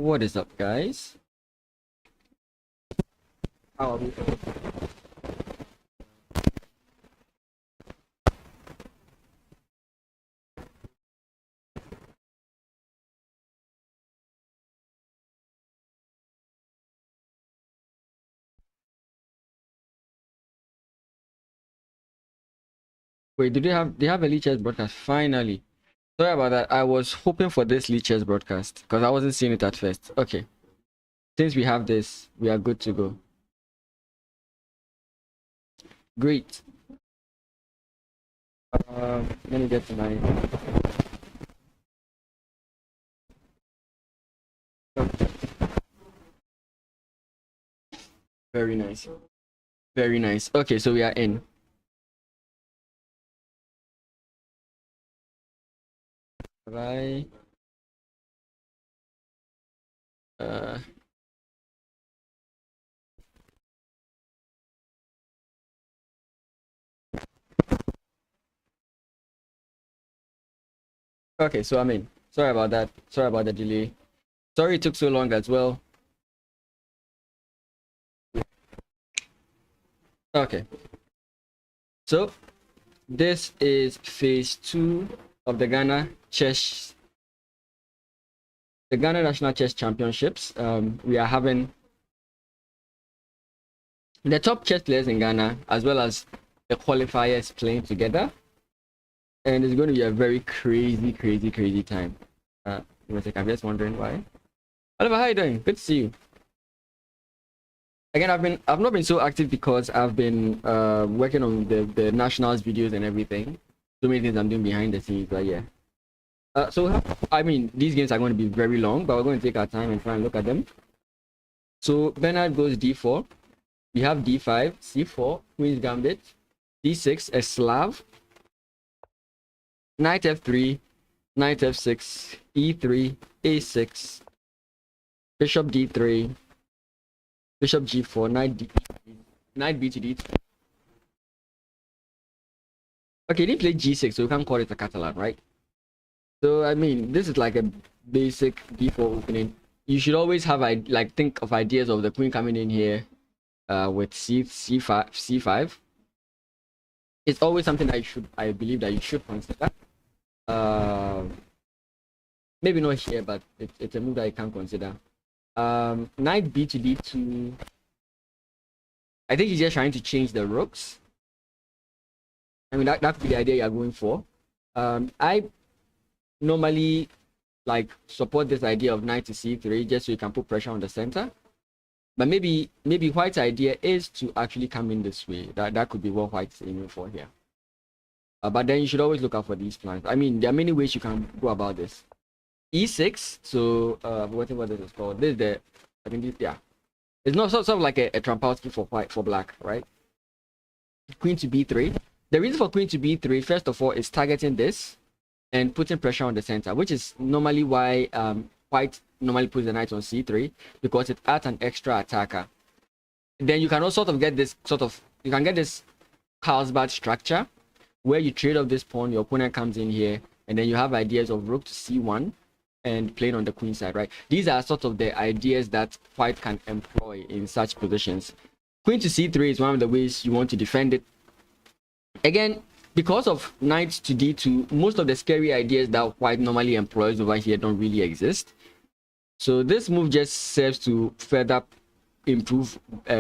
What is up, guys? How are we? Wait, they have a Lee Chess broadcast? Finally. Sorry about that. I was hoping for this Lee Chess broadcast because I wasn't seeing it at first. Okay. Since we have this, we are good to go. Great. Let me get to my... Very nice. Very nice. Okay, so we are in. Bye. Okay, so I'm in. Sorry about that. Sorry about the delay. Sorry it took so long as well. Okay. So this is phase 2 of the Ghana National Chess Championships. We are having the top chess players in Ghana as well as the qualifiers playing together, and it's going to be a very crazy time. I'm just wondering why. Oliver, how are you doing? Good to see you. Again, I've not been so active because I've been working on the nationals videos and everything. So many things I'm doing behind the scenes, but yeah. So I mean, these games are going to be very long, but we're going to take our time and try and look at them. So Bernard goes d4. We have d5, c4, Queen's Gambit, d6, a Slav, knight f3, knight f6, e3, a6, bishop d3, bishop g4, knight b to d3. Okay, they play g6, so we can't call it a Catalan, right? So I mean, this is like a basic d4 opening. You should always have think of ideas of the queen coming in here with c5. It's always something that I believe that you should consider. Maybe not here, but it's a move that you can consider. Knight b to d2. I think he's just trying to change the rooks. I mean, that could be the idea you're going for. I normally support this idea of knight to c3 just so you can put pressure on the center. But maybe White's idea is to actually come in this way. That could be what White's aiming for here. But then you should always look out for these plans. I mean, there are many ways you can go about this. e6. So whatever this is called. This is the, I think this, yeah. It's not sort of like a Trampowski for black, right? Queen to b3. The reason for queen to b3, first of all, is targeting this and putting pressure on the center, which is normally why White normally puts the knight on c3, because it adds an extra attacker. Then you can also get this Carlsbad structure where you trade off this pawn, your opponent comes in here, and then you have ideas of rook to c1 and playing on the queen side, right? These are sort of the ideas that White can employ in such positions. Queen to c3 is one of the ways you want to defend it. Again, because of knight to d2, most of the scary ideas that White normally employs over here don't really exist. So this move just serves to further improve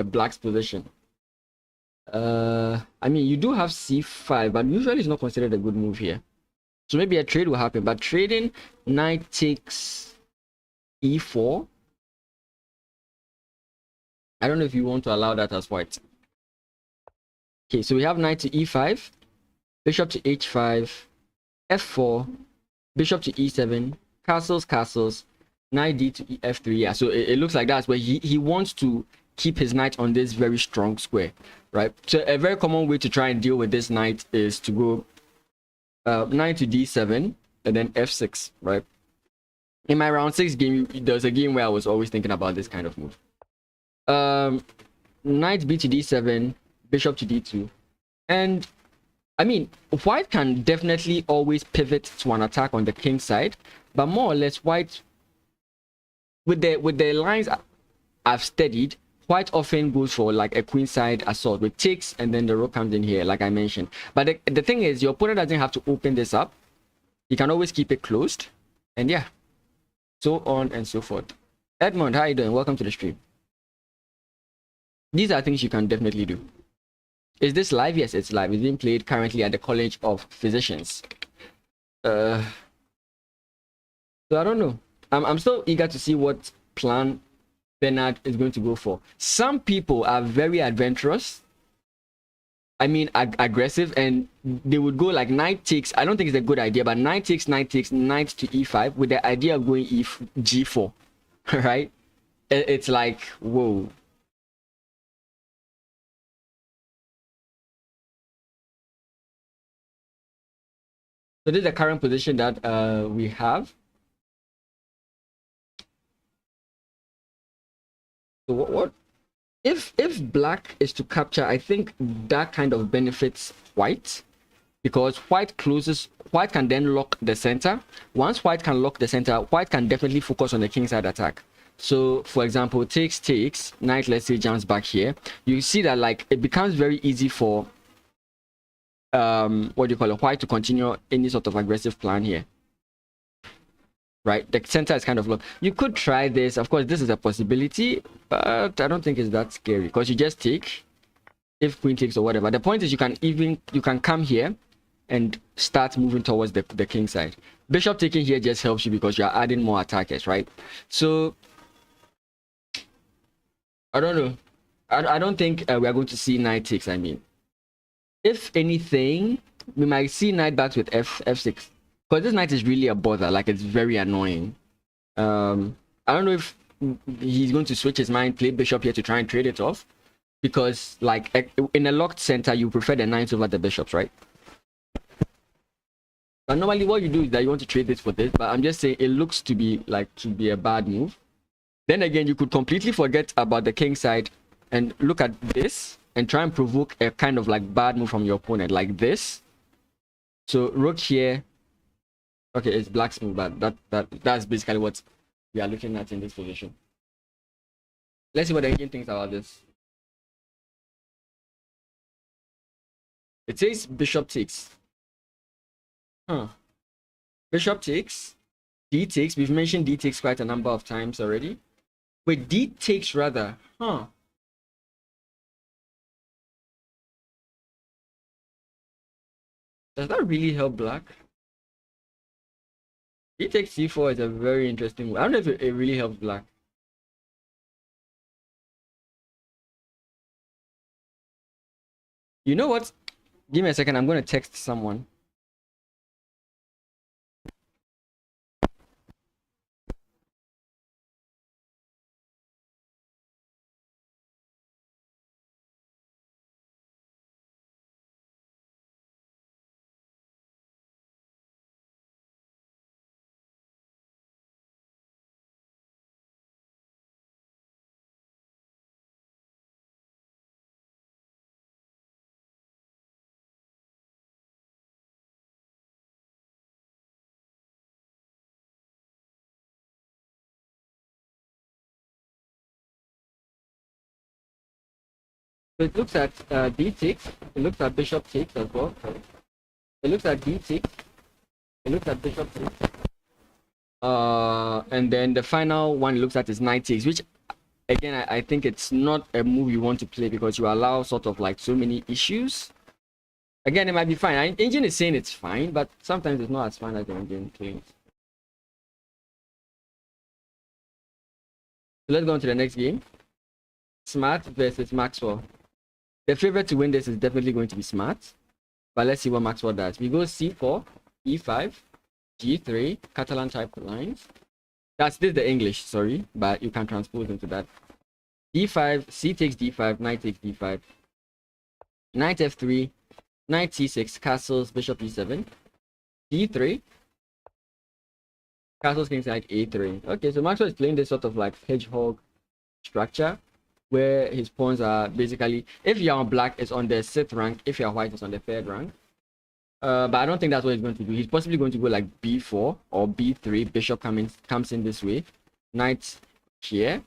black's position. I mean, you do have c5, but usually it's not considered a good move here. So maybe a trade will happen, but trading knight takes e4. I don't know if you want to allow that as White. Okay, so we have knight to e5, bishop to h5, f4, bishop to e7, castles, knight d to f3. Yeah, so it looks like that's where he wants to keep his knight on this very strong square, right? So a very common way to try and deal with this knight is to go knight to d7 and then f6, right? In my round 6 game, there's a game where I was always thinking about this kind of move. Knight b to d7, bishop to d2, and I mean, White can definitely always pivot to an attack on the king side, but more or less White with the lines I've studied, white often goes for like a queenside assault with takes, and then the rook comes in here, like I mentioned. But the thing is, your opponent doesn't have to open this up. You can always keep it closed, and yeah, so on and so forth. Edmond, how you doing? Welcome to the stream. These are things you can definitely do. Is this live? Yes, it's live. It's being played currently at the College of Physicians. So I don't know. I'm still eager to see what plan Bernard is going to go for. Some people are very adventurous. I mean, aggressive, and they would go like knight takes. I don't think it's a good idea, but knight takes, knight to e5 with the idea of going g4, right? It's like, whoa. So this is the current position that we have. So what if black is to capture? I think that kind of benefits white, because white can then lock the center. Once white can lock the center, white can definitely focus on the kingside attack. So for example, takes, knight, let's say, jumps back here. You see that like it becomes very easy for what do you call it, white to continue any sort of aggressive plan here, right? The center is kind of low. You could try this, of course. This is a possibility, but I don't think it's that scary, because you just take, if queen takes or whatever. The point is you can come here and start moving towards the king side. Bishop taking here just helps you because you are adding more attackers, right? So I don't know. I don't think we are going to see knight takes. I mean, if anything, we might see knight backs with f6, because this knight is really a bother. Like, it's very annoying. I don't know if he's going to switch his mind, play bishop here to try and trade it off, because like in a locked center you prefer the knights over the bishops, right? But normally what you do is that you want to trade this for this, but I'm just saying it looks to be a bad move. Then again, you could completely forget about the king side and look at this and try and provoke a kind of like bad move from your opponent, like this. So rook here. Okay, it's black's move, but that's basically what we are looking at in this position. Let's see what the engine thinks about this. It says bishop takes. Bishop takes, d takes. We've mentioned d takes quite a number of times already. Wait, d takes rather. Does that really help black? D takes c4 is a very interesting move. I don't know if it really helps black. You know what? Give me a second. I'm going to text someone. So it looks at d6, it looks at bishop takes as well. It looks at d6, it looks at bishop takes. And then the final one it looks at is knight takes, which again I think it's not a move you want to play, because you allow sort of like so many issues. Again, it might be fine. Engine is saying it's fine, but sometimes it's not as fine as the engine claims. So let's go on to the next game. Smart versus Maxwell. The favorite to win this is definitely going to be Smart. But let's see what Maxwell does. We go c4, e5, g3, Catalan type lines. This is the English, sorry, but you can transpose into that. d5, c takes d5, knight takes d5, knight f3, knight c6, castles, bishop e7, d3, castles, kingside a3. Okay, so Maxwell is playing this sort of like hedgehog structure, where his pawns are basically, if you're on black, it's on the 6th rank, if you're white, it's on the 3rd rank. But I don't think that's what he's going to do. He's possibly going to go like b4 or b3. Bishop comes in this way. Knight here,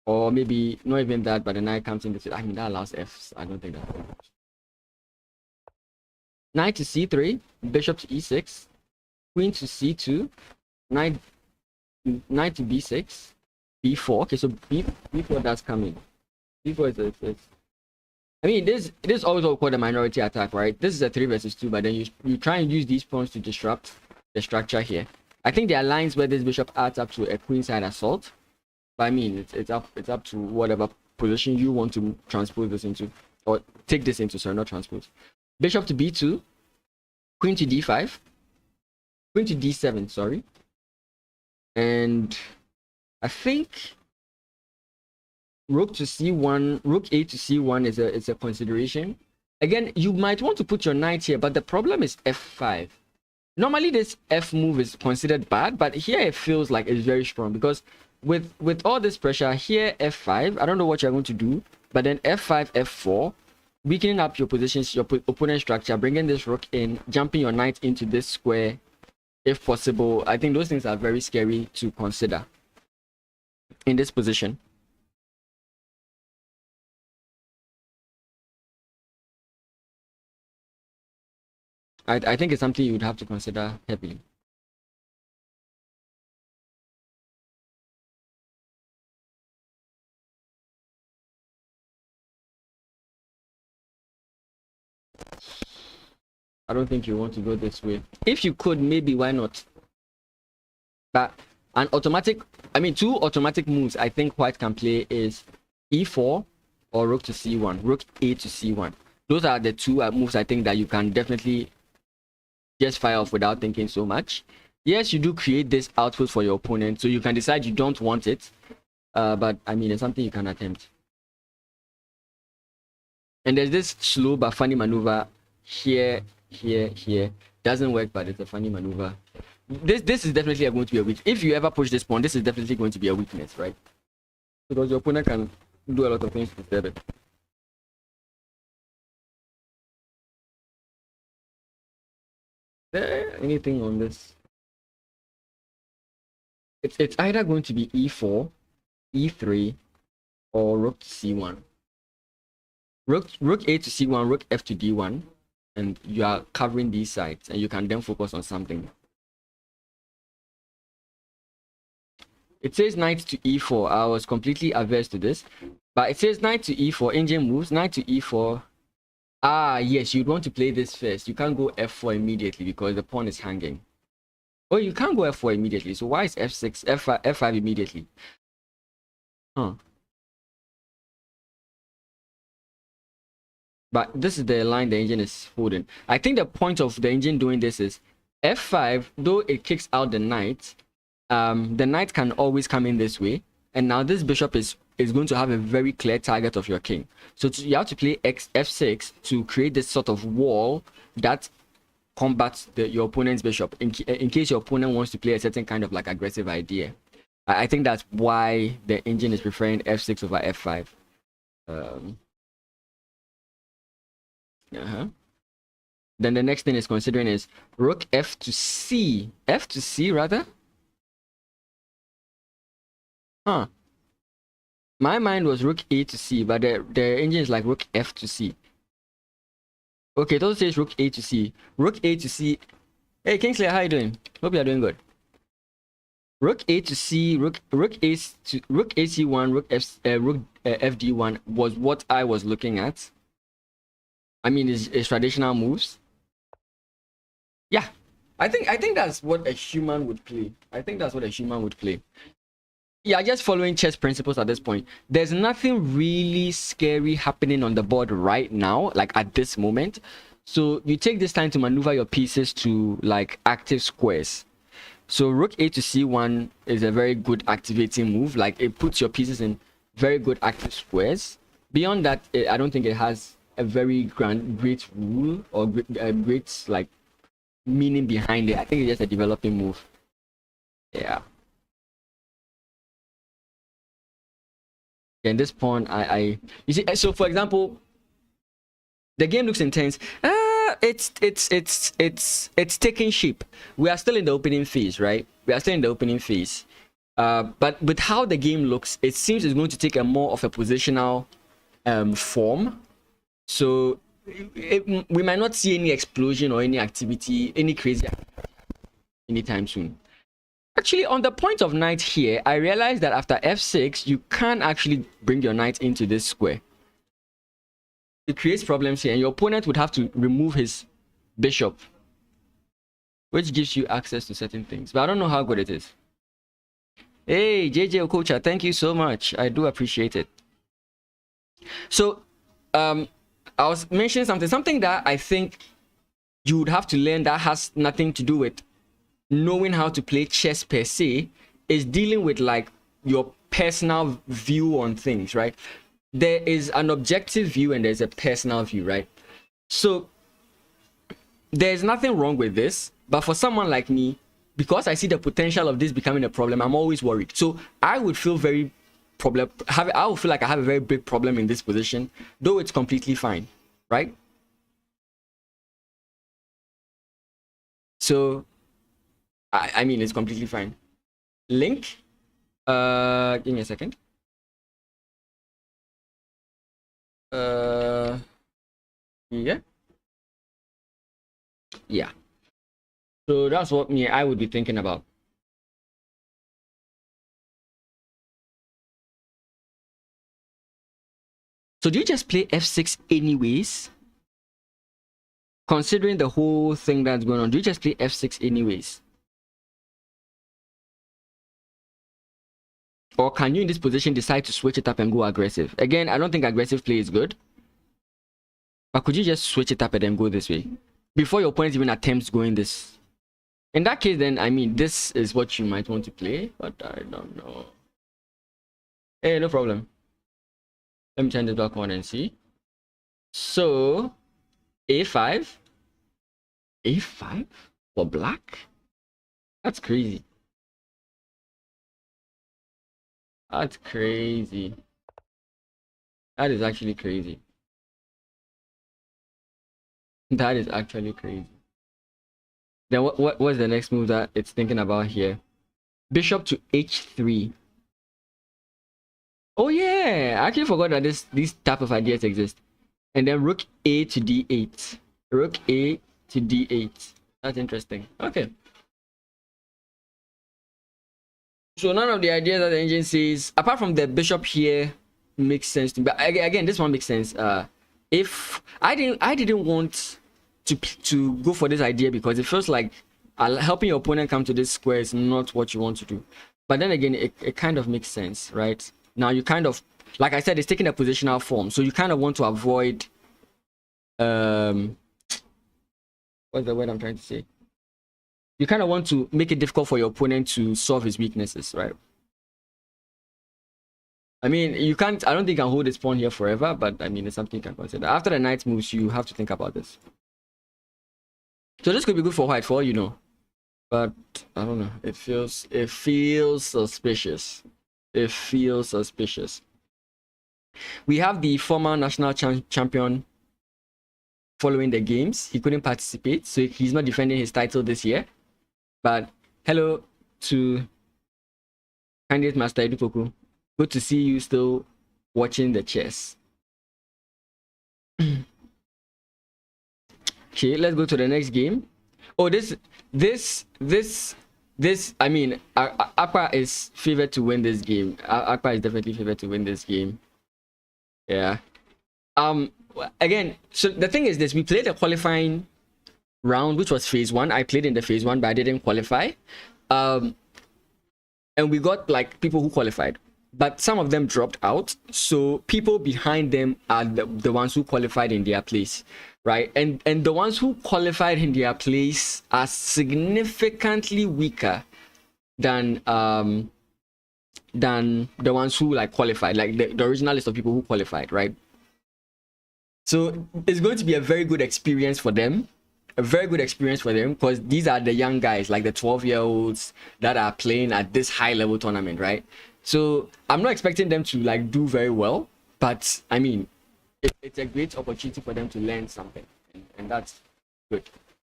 or maybe not even that, but the knight comes in. I mean, that allows F. I don't think that. Knight to C3, bishop to E6, queen to C2, knight to B6, B4. Okay, so B4 that's coming. B4 is I mean, this is always what we call a minority attack, right? This is a 3 versus 2, but then you try and use these pawns to disrupt the structure here. I think there are lines where this bishop adds up to a queenside assault, but I mean, it's up to whatever position you want to transpose this into, or take this into. Sorry, not transpose. Bishop to B2, queen to D5, queen to D7. Sorry, and I think rook to C1, rook A to C1 is a consideration. Again, you might want to put your knight here, but the problem is F5. Normally this F move is considered bad, but here it feels like it's very strong, because with all this pressure here, F5, I don't know what you're going to do, but then F5, F4, weakening up your positions, your opponent's structure, bringing this rook in, jumping your knight into this square if possible. I think those things are very scary to consider in this position. I think it's something you would have to consider heavily. I don't think you want to go this way. If you could, maybe, why not? But an automatic, I mean, two automatic moves I think white can play is E4 or rook to C1, rook A to C1. Those are the two moves I think that you can definitely just fire off without thinking so much. Yes, you do create this output for your opponent, so you can decide you don't want it, but I mean, it's something you can attempt. And there's this slow but funny maneuver here. Doesn't work, but it's a funny maneuver. This is definitely going to be a weakness. If you ever push this pawn, this is definitely going to be a weakness, right? Because your opponent can do a lot of things to disturb it. Anything on this? It's either going to be E4, E3, or rook to C1. Rook A to C1, rook F to D1, and you are covering these sides, and you can then focus on something. It says knight to E4. I was completely averse to this, but it says knight to E4. Engine moves, knight to E4. Ah, yes, you'd want to play this first. You can't go F4 immediately because the pawn is hanging. Oh, you can't go F4 immediately. So why is F6, F5 immediately? Huh. But this is the line the engine is holding. I think the point of the engine doing this is F5, though it kicks out the knight can always come in this way. And now this bishop is going to have a very clear target of your king. So you have to play F6 to create this sort of wall that combats your opponent's bishop in case your opponent wants to play a certain kind of like aggressive idea. I think that's why the engine is preferring F6 over F5. Then the next thing is considering is rook F to C. F to C rather? Huh. My mind was rook A to C, but the engine is like rook F to C. Okay, it also says rook A to C. Rook A to C. Hey Kingsley, how you doing? Hope you're doing good. Rook A to C, rook AC1, rook FD1 was what I was looking at. I mean, it's traditional moves. Yeah, I think that's what a human would play. Yeah, just following chess principles at this point. There's nothing really scary happening on the board right now, like at this moment. So you take this time to maneuver your pieces to like active squares. So rook A to C1 is a very good activating move. Like it puts your pieces in very good active squares. Beyond that, I don't think it has a very great rule or great like meaning behind it. I think it's just a developing move. Yeah. And this pawn, you see, so for example, the game looks intense. It's taking shape. We are still in the opening phase, right? We are still in the opening phase. But with how the game looks, it seems it's going to take a more of a positional form. So we might not see any explosion or any activity, any crazy anytime soon. Actually, on the point of knight here, I realized that after f6, you can actually bring your knight into this square. It creates problems here, and your opponent would have to remove his bishop, which gives you access to certain things. But I don't know how good it is. Hey, JJ Okocha, thank you so much. I do appreciate it. So, I was mentioning something that I think you would have to learn that has nothing to do with knowing how to play chess per se, is dealing with like your personal view on things, right? There is an objective view and there's a personal view, right? So there's nothing wrong with this, but for someone like me, because I see the potential of this becoming a problem, I'm always worried. So I would feel I would feel like I have a very big problem in this position, though it's completely fine, right? So I mean, it's completely fine. Link, give me a second. Yeah. So that's what I would be thinking about. So do you just play f6 anyways? Considering the whole thing that's going on, do you just play f6 anyways? Or can you in this position decide to switch it up and go aggressive? Again, I don't think aggressive play is good. But could you just switch it up and then go this way? Before your opponent even attempts going this. In that case, then, I mean, this is what you might want to play. But I don't know. Hey, no problem. Let me turn the block on and see. So, a5. a5 for black? That's crazy. That's crazy. That is actually crazy. That is actually crazy. Then what's the next move that it's thinking about here? Bishop to h3. Oh yeah, I actually forgot that these type of ideas exist. And then rook a to d8. Rook a to d8. That's interesting. Okay. So none of the ideas that the engine says, apart from the bishop here, makes sense to me. But again, this one makes sense. If I didn't want to go for this idea because it feels like helping your opponent come to this square is not what you want to do. But then again, it kind of makes sense, right? Now you kind of, like I said, it's taking a positional form, so you kind of want to avoid what's the word I'm trying to say? You kind of want to make it difficult for your opponent to solve his weaknesses, right? I mean, you can't, I don't think you can hold this pawn here forever, but I mean, it's something you can consider. After the knight moves, you have to think about this. So this could be good for white, for all you know. But I don't know. It feels suspicious. It feels suspicious. We have the former national champion following the games. He couldn't participate, so he's not defending his title this year. But hello to candidate Master Edupoku. Good to see you still watching the chess. Okay, let's go to the next game. Oh, this. I mean, Akpa is favored to win this game. Akpa is definitely favored to win this game. Yeah. Again, so the thing is this: we played a qualifying round, which was phase 1. I played in the phase 1, but I didn't qualify. And we got like people who qualified, but some of them dropped out. So people behind them are the ones who qualified in their place, right? And the ones who qualified in their place are significantly weaker than the ones who like qualified, like the original list of people who qualified, right? So it's going to be a very good experience for them. A very good experience for them because these are the young guys, like the 12-year-olds that are playing at this high-level tournament, right? So I'm not expecting them to like do very well, but I mean, it's a great opportunity for them to learn something, and that's good.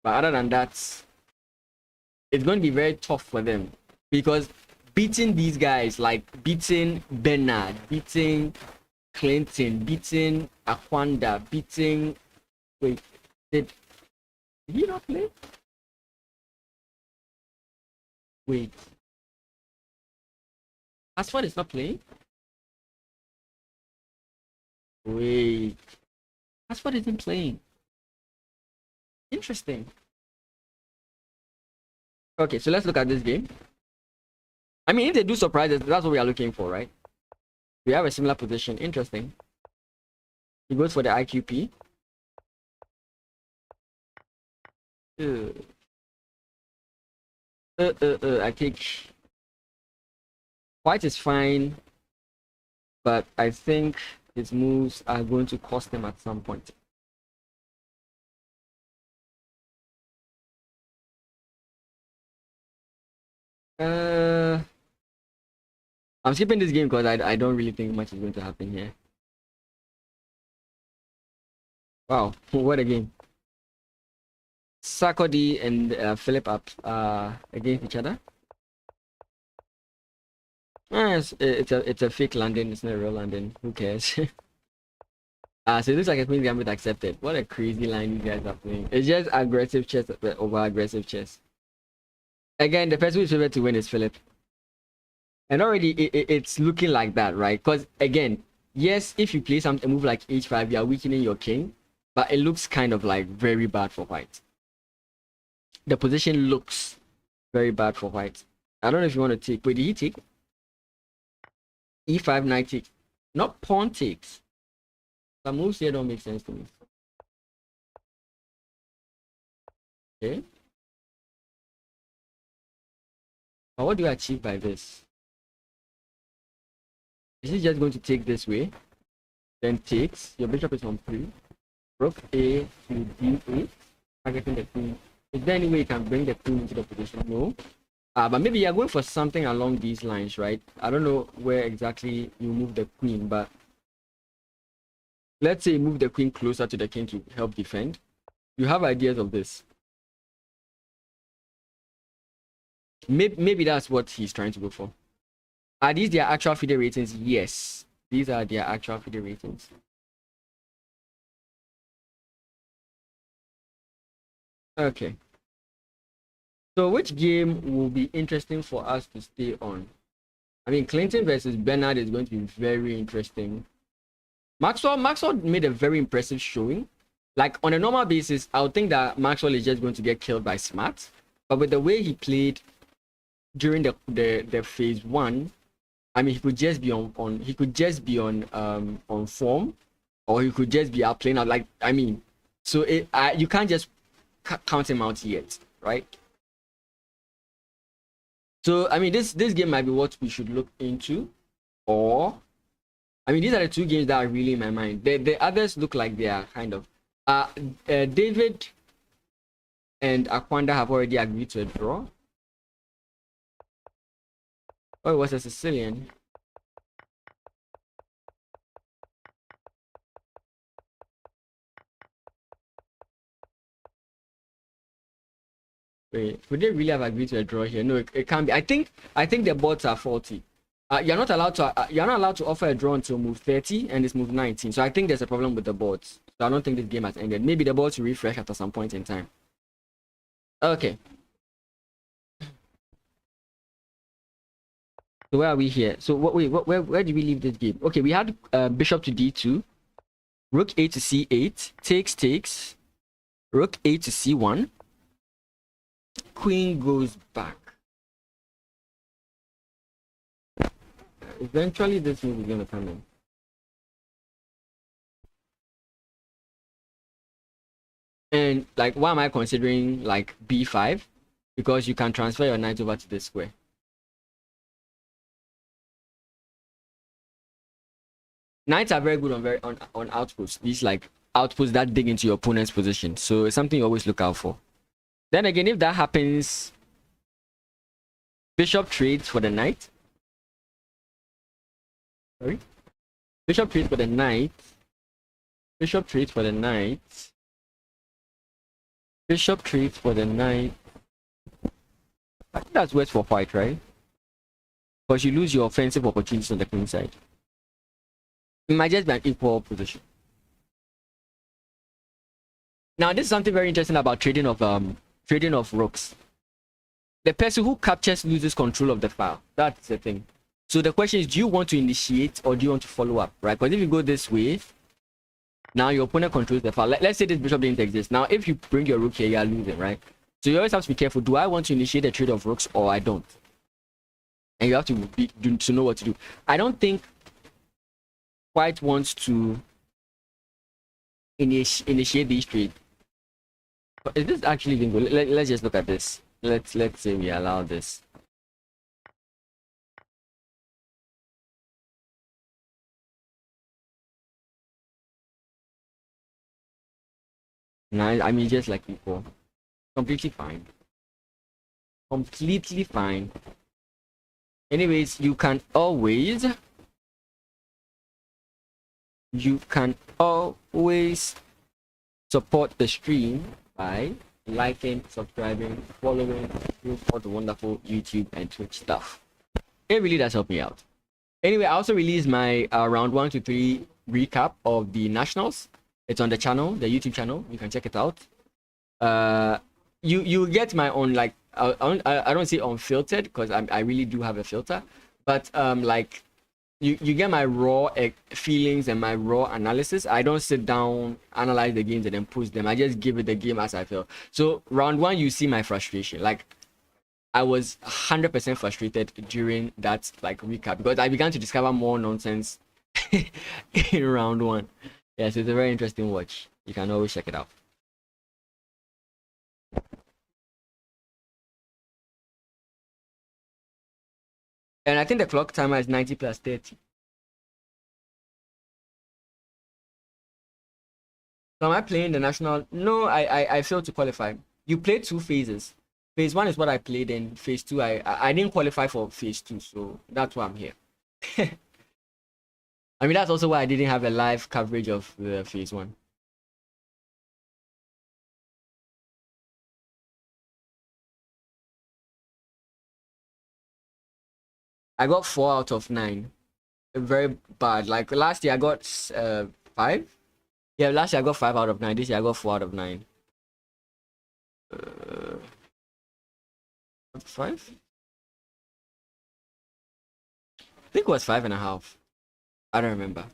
But other than that, it's going to be very tough for them because beating these guys, like beating Bernard, beating Clinton, beating Akwanda, beating. Wait, did he not play? Wait, Asford is not playing. Wait, Asford isn't playing. Interesting. Okay, so let's look at this game. I mean, if they do surprises, that's what we are looking for, right? We have a similar position. Interesting. He goes for the IQP. I think white is fine, but I think his moves are going to cost him at some point. I'm skipping this game because I don't really think much is going to happen here. Wow, what a game. Sarkodie and Philip up against each other. It's a fake landing, it's not a real landing. Who cares? So it looks like a Queen's Gambit accepted. What a crazy line you guys are playing. It's just aggressive chess over aggressive chess. Again, the person who's favored to win is Philip. And already it's looking like that, right? Because again, yes, if you play a move like h5, you are weakening your king, but it looks kind of like very bad for white. The position looks very bad for white. I don't know if you want to take. Wait, did he take? E5 knight takes. Not pawn takes. Some moves here don't make sense to me. Okay. But what do I achieve by this? Is he just going to take this way? Then takes. Your bishop is on 3. Rook A to D8. Targeting the queen. Is there any way you can bring the queen into the position? No. But maybe you're going for something along these lines, right? I don't know where exactly you move the queen, but let's say you move the queen closer to the king to help defend. You have ideas of this. Maybe that's what he's trying to go for. Are these their actual FIDE ratings? Yes. These are their actual FIDE ratings. Okay. So which game will be interesting for us to stay on? I mean, Clinton versus Bernard is going to be very interesting. Maxwell made a very impressive showing. Like, on a normal basis, I would think that Maxwell is just going to get killed by Smart. But with the way he played during the phase 1, I mean, he could just be on form, or he could just be out playing out. Like, I mean, so you can't just count him out yet, right? So I mean, this game might be what we should look into, or I mean, these are the two games that are really in my mind. The others look like they are kind of David and Akwanda have already agreed to a draw. Oh, it was a Sicilian. Wait, would they really have agreed to a draw here? No, it can't be. I think the boards are faulty. You're not allowed to offer a draw until move 30 and it's move 19. So I think there's a problem with the boards. So I don't think this game has ended. Maybe the boards will refresh after some point in time. Okay. So where are we here? So where did we leave this game? Okay, we had bishop to d2, rook a to c8, takes, rook a to c1, queen goes back. Eventually this move is going to come in. And like, why am I considering like b5? Because you can transfer your knight over to this square. Knights are very good on outposts. These like outposts that dig into your opponent's position. So it's something you always look out for. Then again, if that happens, bishop trades for the knight. Sorry? Bishop trades for the knight. Bishop trades for the knight. Bishop trades for the knight. I think that's worse for white, right? because you lose your offensive opportunities on the queen side. It might just be an equal position. Now, this is something very interesting about trading of rooks. The person who captures loses control of the file. That's the thing. So the question is, do you want to initiate or do you want to follow up, right? Because if you go this way, now your opponent controls the file. Let's say this bishop didn't exist. Now, if you bring your rook here, you are losing, right? So you always have to be careful. Do I want to initiate a trade of rooks or I don't? And you have to know what to do. I don't think White wants to initiate these trades. But is this actually even good? Let's just look at this. Let's say we allow this. Now, I mean, just like before. Completely fine. Completely fine. Anyways, you can always support the stream by liking, subscribing, following, all the wonderful YouTube and Twitch stuff. It really does help me out. Anyway, I also released my round 1 to 3 recap of the nationals. It's on the channel, the YouTube channel. You can check it out. You get my own, like, I don't say unfiltered because I really do have a filter, but like you get my raw feelings and my raw analysis. I don't sit down, analyze the games and then post them. I just give it the game as I feel. So round 1, you see my frustration. Like, I was 100% frustrated during that like recap because I began to discover more nonsense in round 1. Yes, it's a very interesting watch. You can always check it out. And I think the clock timer is 90 plus 30. So am I playing the national? No, I failed to qualify. You played 2 phases. Phase 1 is what I played, and phase 2 I didn't qualify for phase 2, so that's why I'm here. I mean, that's also why I didn't have a live coverage of the phase 1. I got 4 out of 9. Very bad. Like last year I got 5. Yeah, last year I got 5 out of 9. This year I got 4 out of 9. 5? I think it was 5.5. I don't remember.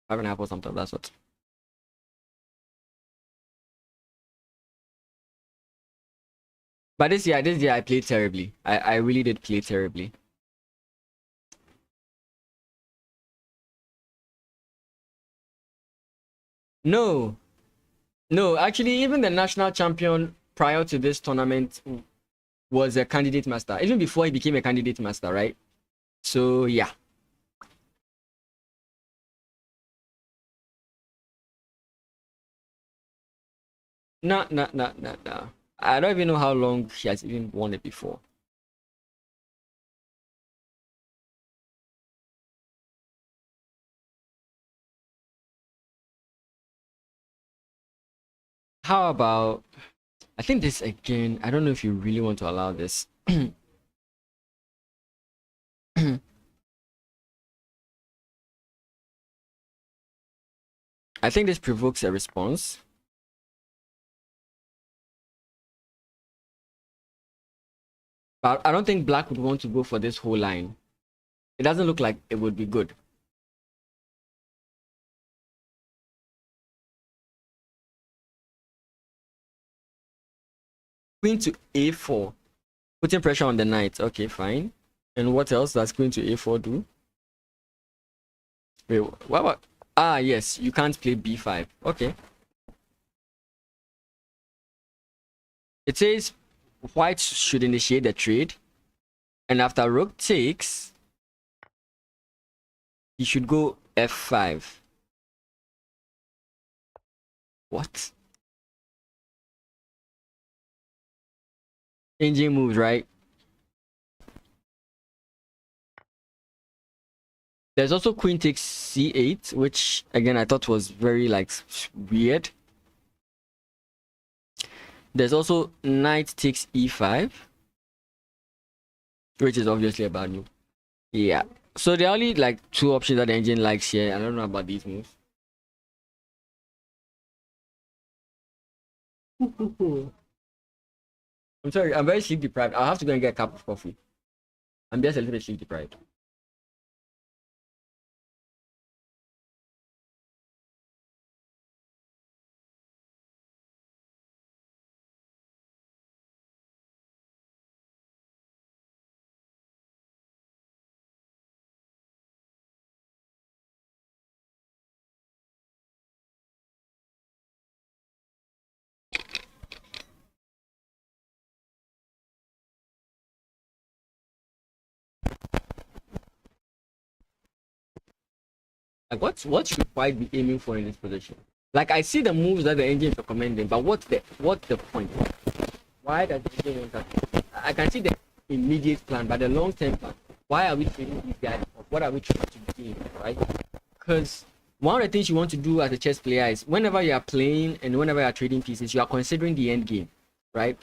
5.5 or something. That's what. But this year I played terribly. I really did play terribly. No, actually, even the national champion prior to this tournament was a candidate master, even before he became a candidate master, right? So yeah. No. I don't even know how long he has even won it before. How about, I think this again, I don't know if you really want to allow this. I think this provokes a response. But I don't think black would want to go for this whole line. It doesn't look like it would be good. Queen to a4. Putting pressure on the knight. Okay, fine. And what else does queen to a4 do? Wait, what? Ah, yes, you can't play b5. Okay. It says white should initiate the trade. And after rook takes, he should go f5. What? Changing moves, right? There's also queen takes c8, which again I thought was very like weird. There's also knight takes e5. which is obviously a bad move. Yeah. So there are only like 2 options that the engine likes here. I don't know about these moves. I'm sorry, I'm very sleep deprived. I'll have to go and get a cup of coffee. I'm just a little bit sleep deprived. Like what should White be aiming for in this position? Like I see the moves that the engine is recommending, but what's the point? Why does the engine want that? I can see the immediate plan, but the long term plan. Why are we trading these guys? What are we trying to gain, right? Because one of the things you want to do as a chess player is whenever you are playing and whenever you are trading pieces, you are considering the end game, right?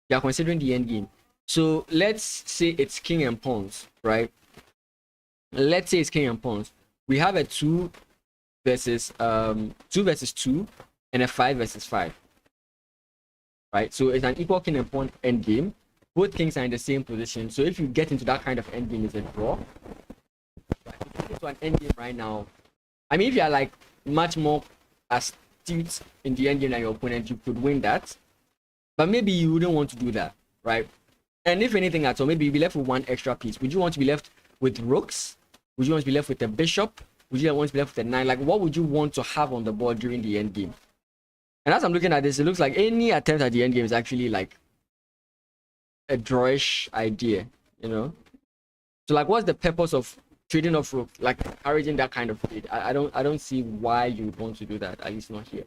You are considering the end game. So let's say it's king and pawns, right? Let's say it's king and pawns. We have a 2 versus 2 and a 5 versus 5, right? So it's an equal king and pawn end game. Both kings are in the same position. So if you get into that kind of end game, it's a draw. Right? If you get into an end game right now, I mean, if you are like much more astute in the end game than your opponent, you could win that. But maybe you wouldn't want to do that, right? And if anything at all, maybe you'll be left with 1 extra piece. Would you want to be left with rooks? Would you want to be left with a bishop? Would you want to be left with a 9? Like, what would you want to have on the board during the end game? And as I'm looking at this, it looks like any attempt at the end game is actually like a drawish idea, you know? So like, what's the purpose of trading off rook, like encouraging that kind of trade? I don't see why you would want to do that, at least not here.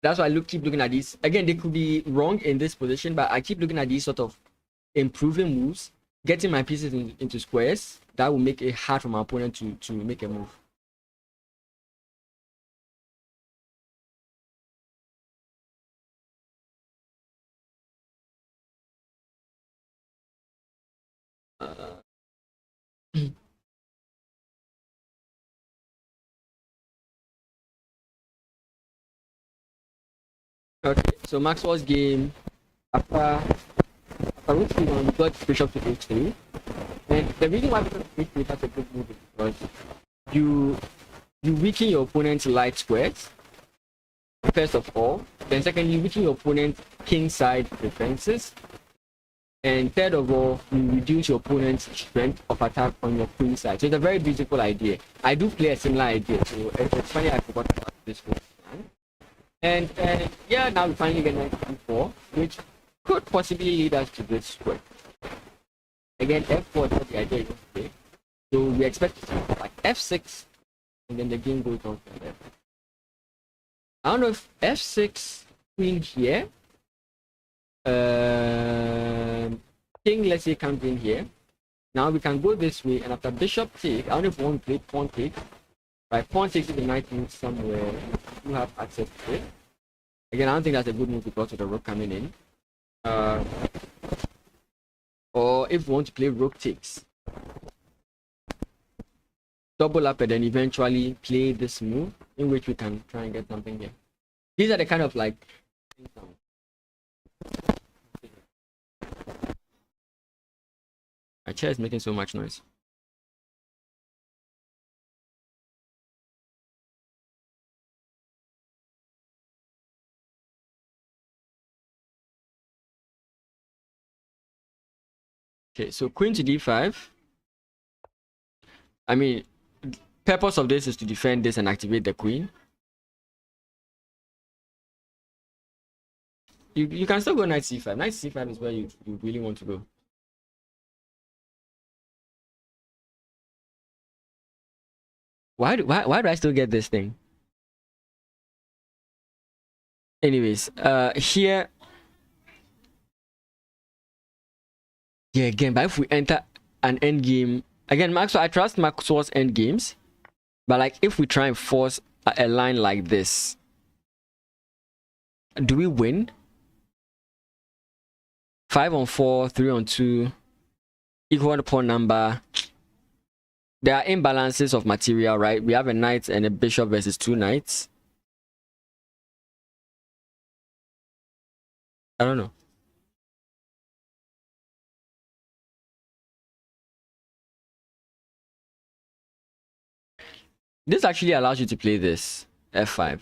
That's why I keep looking at these. Again, they could be wrong in this position, but I keep looking at these sort of improving moves, getting my pieces into squares. That will make it hard for my opponent to make a move. Okay, so Maxwell's game, after rook c1, we got bishop to h3. And the reason why bishop to h3 is such a good move is because you weaken your opponent's light squares, first of all. Then secondly, you weaken your opponent's king side defenses. And third of all, you reduce your opponent's strength of attack on your queen side. So it's a very beautiful idea. I do play a similar idea, so it's funny I forgot about this one. And yeah, now we finally get knight e4, which could possibly lead us to this square. Again, f4 is what the idea is to play. So we expect to see like f6, and then the game goes on from there. I don't know if f6 queen here. King, let's say, comes in here. Now we can go this way, and after bishop take, I don't know if we want to play pawn take. Right, pawn takes the knight move somewhere. You have access to it. Again, I don't think that's a good move because of the rook coming in. Or if we want to play rook takes, double up and then eventually play this move, in which we can try and get something here. These are the kind of like. My chair is making so much noise. Okay, so queen to d5. I mean, purpose of this is to defend this and activate the queen. You can still go knight c5. Knight c5 is where you really want to go. Why do I still get this thing? Anyways, here. Yeah, again, but if we enter an end game, again, Maxwell, I trust Maxwell's end games, but like if we try and force a line like this, do we win? 5 on 4, 3 on 2, equal pawn number. There are imbalances of material, right? We have a knight and a bishop versus 2 knights. I don't know. This actually allows you to play this f5.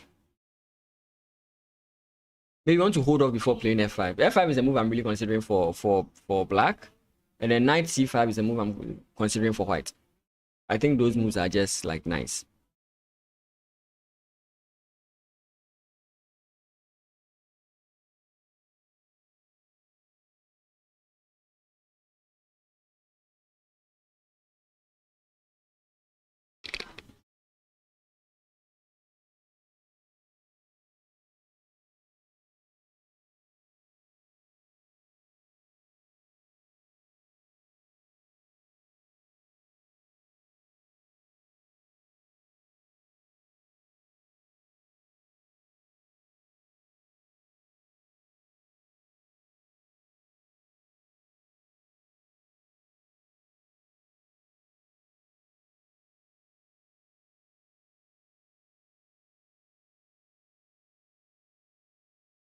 Maybe you want to hold off before playing f5. f5 is a move I'm really considering for black, and then knight c5 is a move I'm considering for white. I think those moves are just like nice.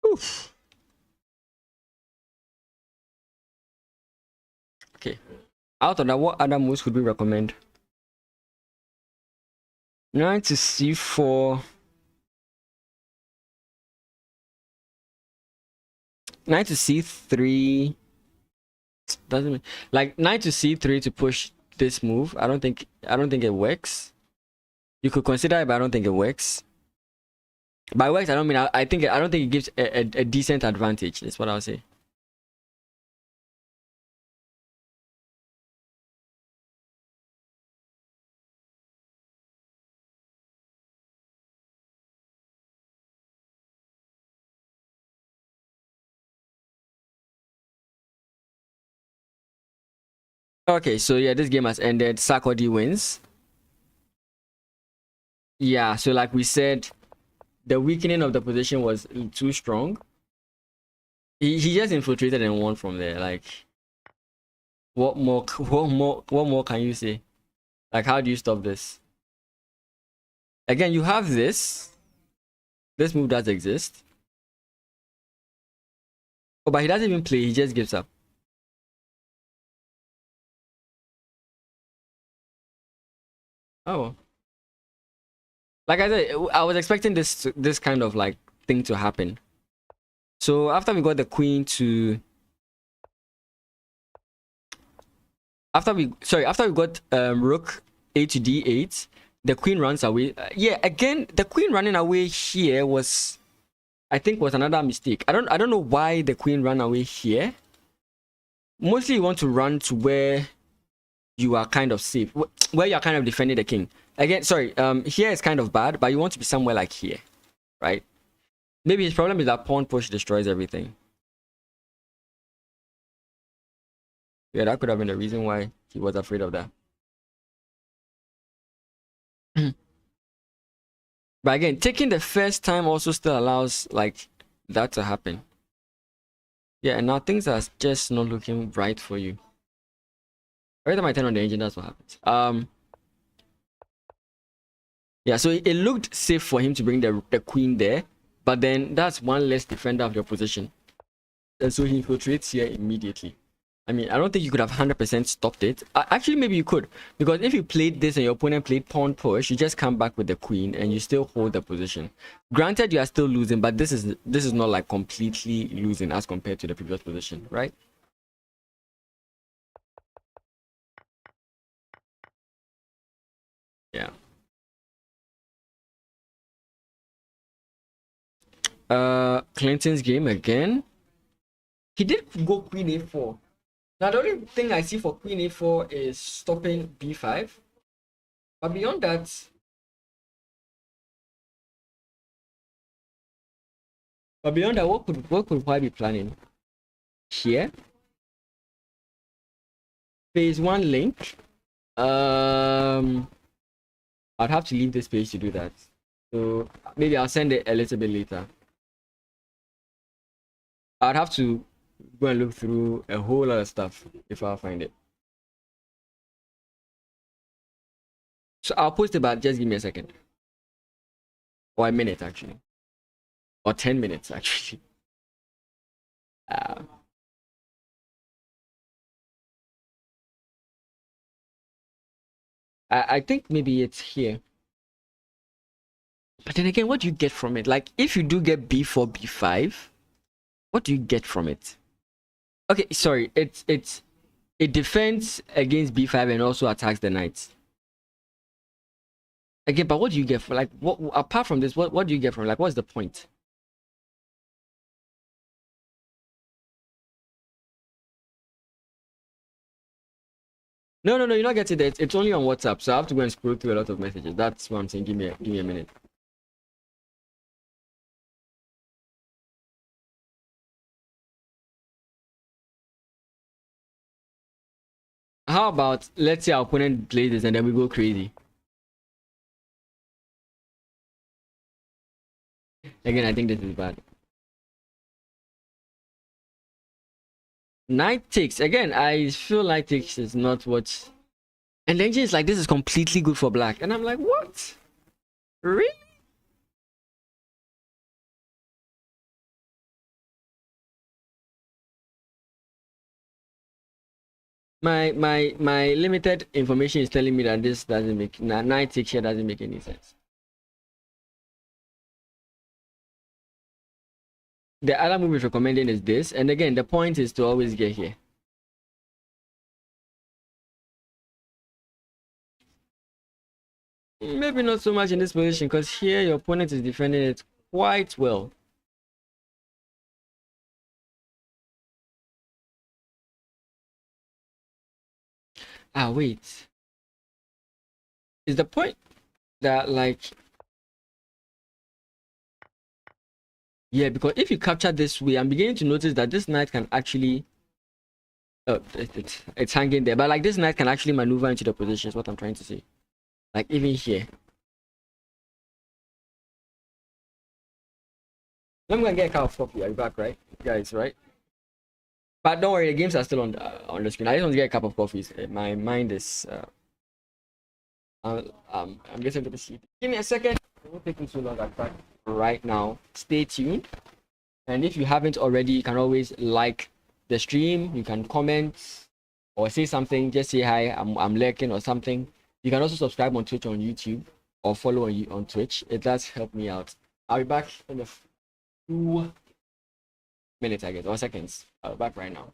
Oof. Okay. Out of that, what other moves could we recommend? Knight to c4. Knight to c3. Doesn't mean like knight to c3 to push this move. I don't think it works. You could consider it, but I don't think it works. By works, I don't mean I don't think it gives a decent advantage. That's what I'll say. Okay, so yeah, this game has ended. Sarkodie wins. Yeah, so like we said, the weakening of the position was too strong. He just infiltrated and won from there. Like, what more can you say? Like, how do you stop this? Again, you have this. This move does exist. Oh, but he doesn't even play. He just gives up. Oh. Like I said, I was expecting this kind of like thing to happen. So after we got the queen to after we got rook a to d8, the queen runs away. Yeah, again, the queen running away here was, I think, was another mistake. I don't know why the queen ran away here. Mostly you want to run to where you are kind of safe, where you are kind of defending the king. Again, sorry, here is kind of bad, but you want to be somewhere like here, right? Maybe his problem is that pawn push destroys everything. Yeah, that could have been the reason why he was afraid of that. But again, taking the first time also still allows like that to happen. Yeah, and now things are just not looking right for you. Every time I turn on the engine, that's what happens. Yeah, so it looked safe for him to bring the queen there, but then that's one less defender of your position. And so he infiltrates here immediately. I mean, I don't think you could have 100% stopped it. Actually, maybe you could. Because if you played this and your opponent played pawn push, you just come back with the queen and you still hold the position. Granted, you are still losing, but this is not like completely losing as compared to the previous position, right? Yeah. Clinton's game again. He did go queen a4. Now, the only thing I see for queen a4 is stopping b5. But beyond that, what could White be planning? Here, phase 1 link. I'd have to leave this page to do that. So maybe I'll send it a little bit later. I'd have to go and look through a whole lot of stuff if I'll find it. So I'll post it, but just give me a second. Or a minute, actually. Or 10 minutes, actually. I think maybe it's here. But then again, what do you get from it? Like, if you do get b4, b5, what do you get from it? Okay, sorry. It defends against b5 and also attacks the knights. Again, but what do you get for, like, what apart from this? What do you get from, like, what's the point? No, you're not getting it. It's only on WhatsApp, so I have to go and scroll through a lot of messages. That's what I'm saying. Give me a minute. How about, let's say our opponent plays this and then we go crazy. Again, I think this is bad. Knight takes. Again, I feel knight takes is not what. And the engine is like, this is completely good for black. And I'm like, what? Really? My limited information is telling me that this doesn't make knight takes here doesn't make any sense. The other move is recommending is this, and again the point is to always get here. Maybe not so much in this position, because here your opponent is defending it quite well. Ah, wait. Is the point that, like, yeah, because if you capture this way, I'm beginning to notice that this knight can actually it's hanging there, but like this knight can actually maneuver into the position is what I'm trying to say. Like even here. I'm gonna get a cup of coffee. Are you back, right, guys? Right? But don't worry, the games are still on the screen. I just want to get a cup of coffee. My mind is I'm getting to the seat. Give me a second. It won't take me too long. I'm back right now. Stay tuned. And if you haven't already, you can always like the stream. You can comment or say something. Just say hi. I'm lurking or something. You can also subscribe on Twitch, on YouTube, or follow on Twitch. It does help me out. I'll be back in a few minutes, I guess, or seconds. I'll be back right now.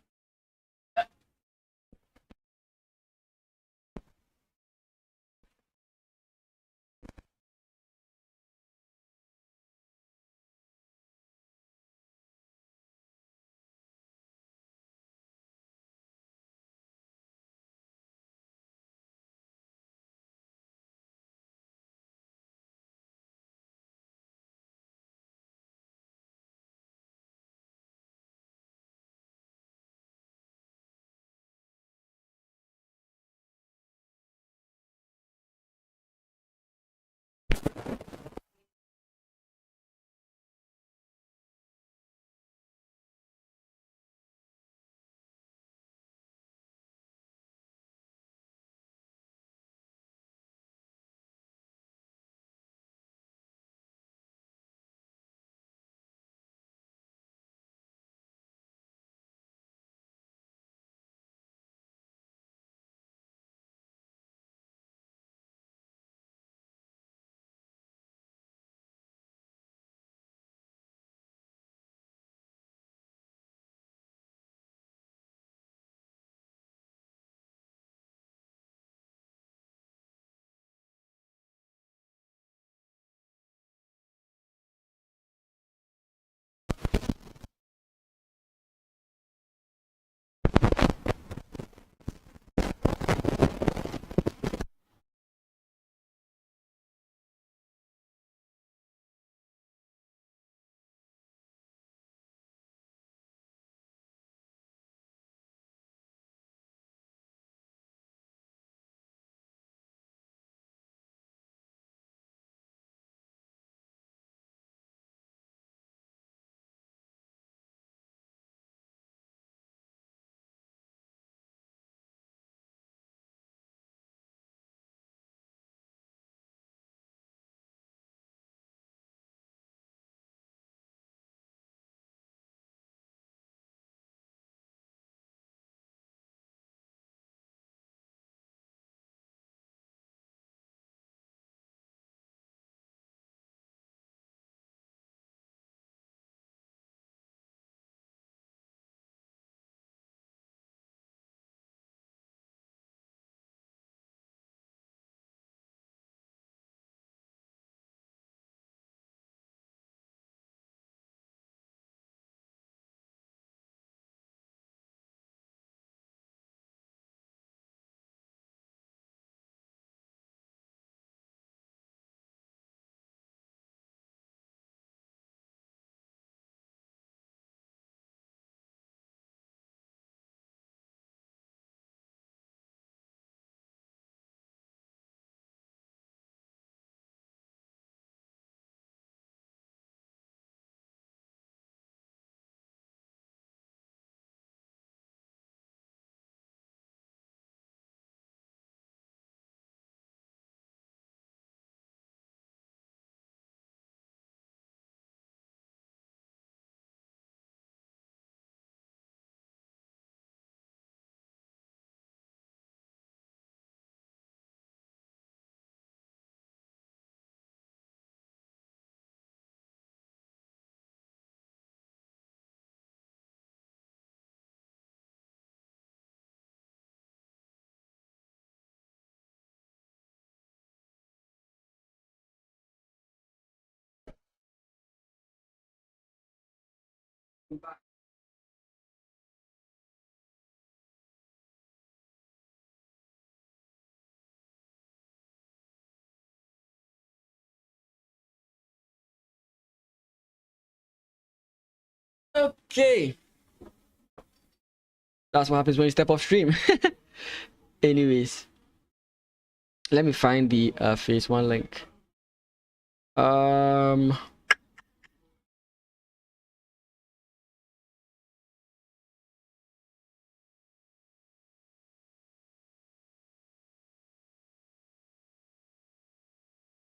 Okay. That's what happens when you step off stream. Anyways, let me find the phase one link.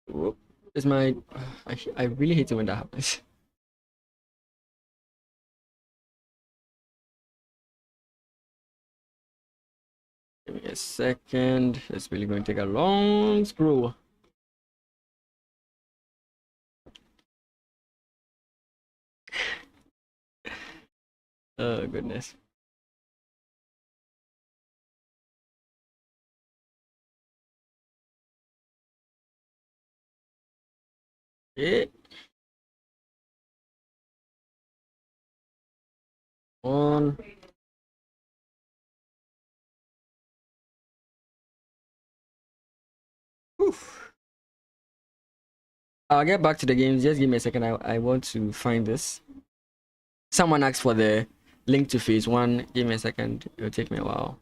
Whoop. Is my I really hate it when that happens. Give me a second. It's really going to take a long scroll. Oh goodness. Yeah. On. Oof. I'll get back to the game. Just give me a second. I want to find this. Someone asked for the link to phase one. Give me a second. It'll take me a while.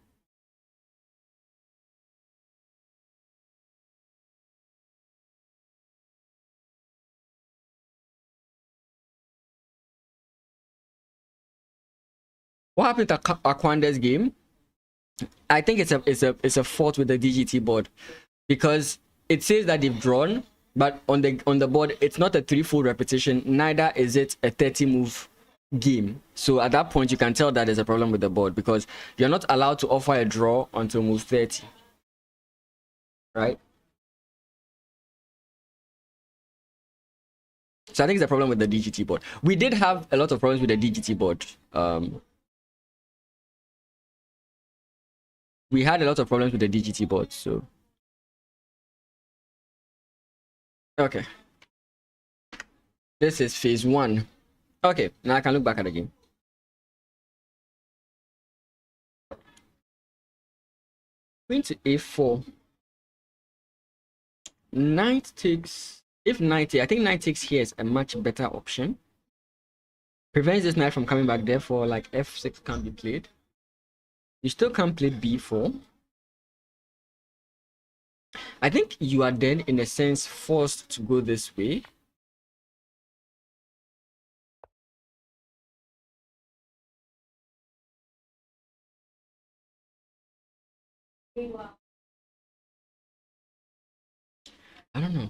What happened to Akwanda's game? I think it's a fault with the DGT board, because it says that they've drawn, but on the board it's not a 3 full repetition. Neither is it a 30 move game. So at that point you can tell that there's a problem with the board, because you're not allowed to offer a draw until move 30, right? So I think it's a problem with the DGT board. We did have a lot of problems with the DGT board. We had a lot of problems with the DGT board. So okay, this is phase one. Okay, now I can look back at the game. Queen to a4. Knight takes. If knight, I think knight takes here is a much better option. Prevents this knight from coming back. Therefore, like f6 can't be played. You still can't play b4. I think you are then, in a sense, forced to go this way. I don't know.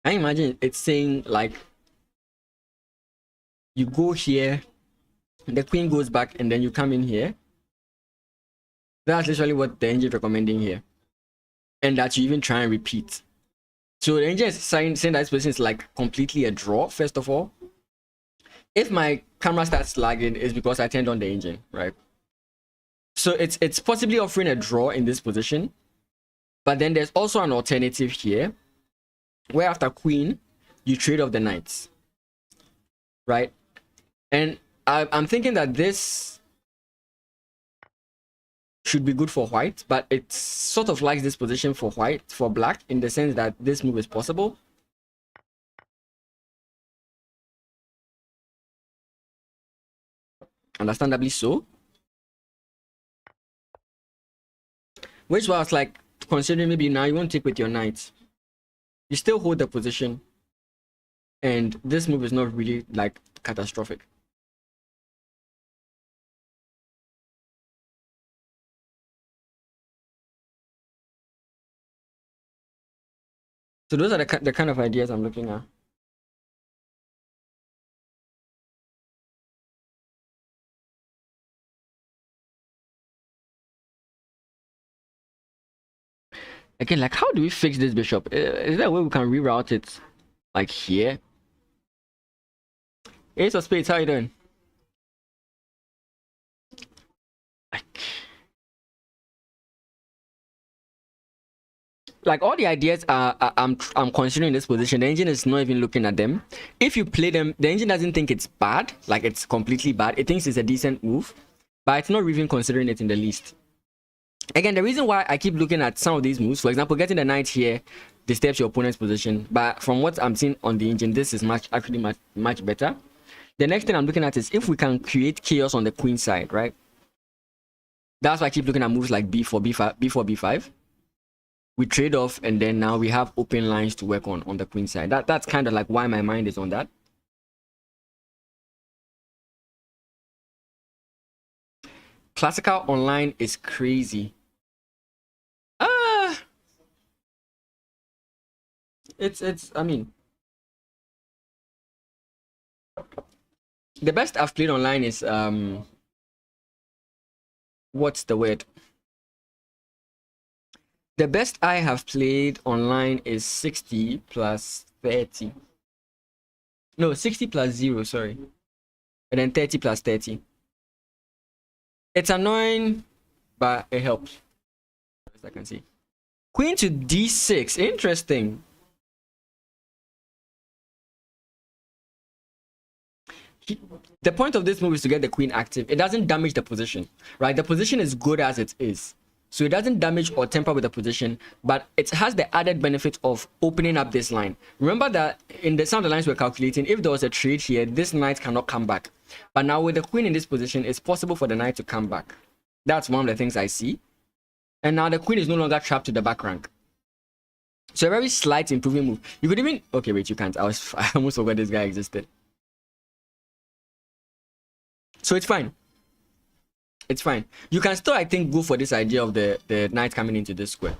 I imagine it's saying like you go here, the queen goes back, and then you come in here. That's literally what the engine is recommending here, and that you even try and repeat. So the engine is saying that this position is like completely a draw. First of all, if my camera starts lagging, it's because I turned on the engine, right? So it's possibly offering a draw in this position, but then there's also an alternative here, where after queen you trade off the knights, right? And I'm thinking that this should be good for white, but it sort of likes this position for black, in the sense that this move is possible. Understandably so. Which was like considering maybe now you won't take with your knight. You still hold the position, and this move is not really like catastrophic. So those are the kind of ideas I'm looking at. Again, like, how do we fix this bishop? Is there a way we can reroute it, like here? Ace of spades, how you doing? Like, like all the ideas I'm considering this position, the engine is not even looking at them. If you play them, the engine doesn't think it's bad, like it's completely bad. It thinks it's a decent move, but it's not even considering it in the least. Again, the reason why I keep looking at some of these moves, for example, getting the knight here disturbs your opponent's position, but from what I'm seeing on the engine, this is actually much better. The next thing I'm looking at is if we can create chaos on the queen side, right? That's why I keep looking at moves like b4, b5, b4, b5. We trade off, and then now we have open lines to work on the queen side. That's kind of like why my mind is on that. Classical online is crazy. I mean, the best I've played online is what's the word? The best I have played online is 60 plus 30. No, 60 plus 0, sorry. And then 30 plus 30. It's annoying, but it helps. As I can see. Queen to d6. Interesting. The point of this move is to get the queen active. It doesn't damage the position, right? The position is good as it is. So it doesn't damage or tamper with the position, but it has the added benefit of opening up this line. Remember that in some of the lines we're calculating, if there was a trade here, this knight cannot come back. But now with the queen in this position, it's possible for the knight to come back. That's one of the things I see. And now the queen is no longer trapped to the back rank. So a very slight improving move. You could even... Okay, wait, you can't. I almost forgot this guy existed. So it's fine. It's fine. You can still, I think, go for this idea of the knight coming into this square.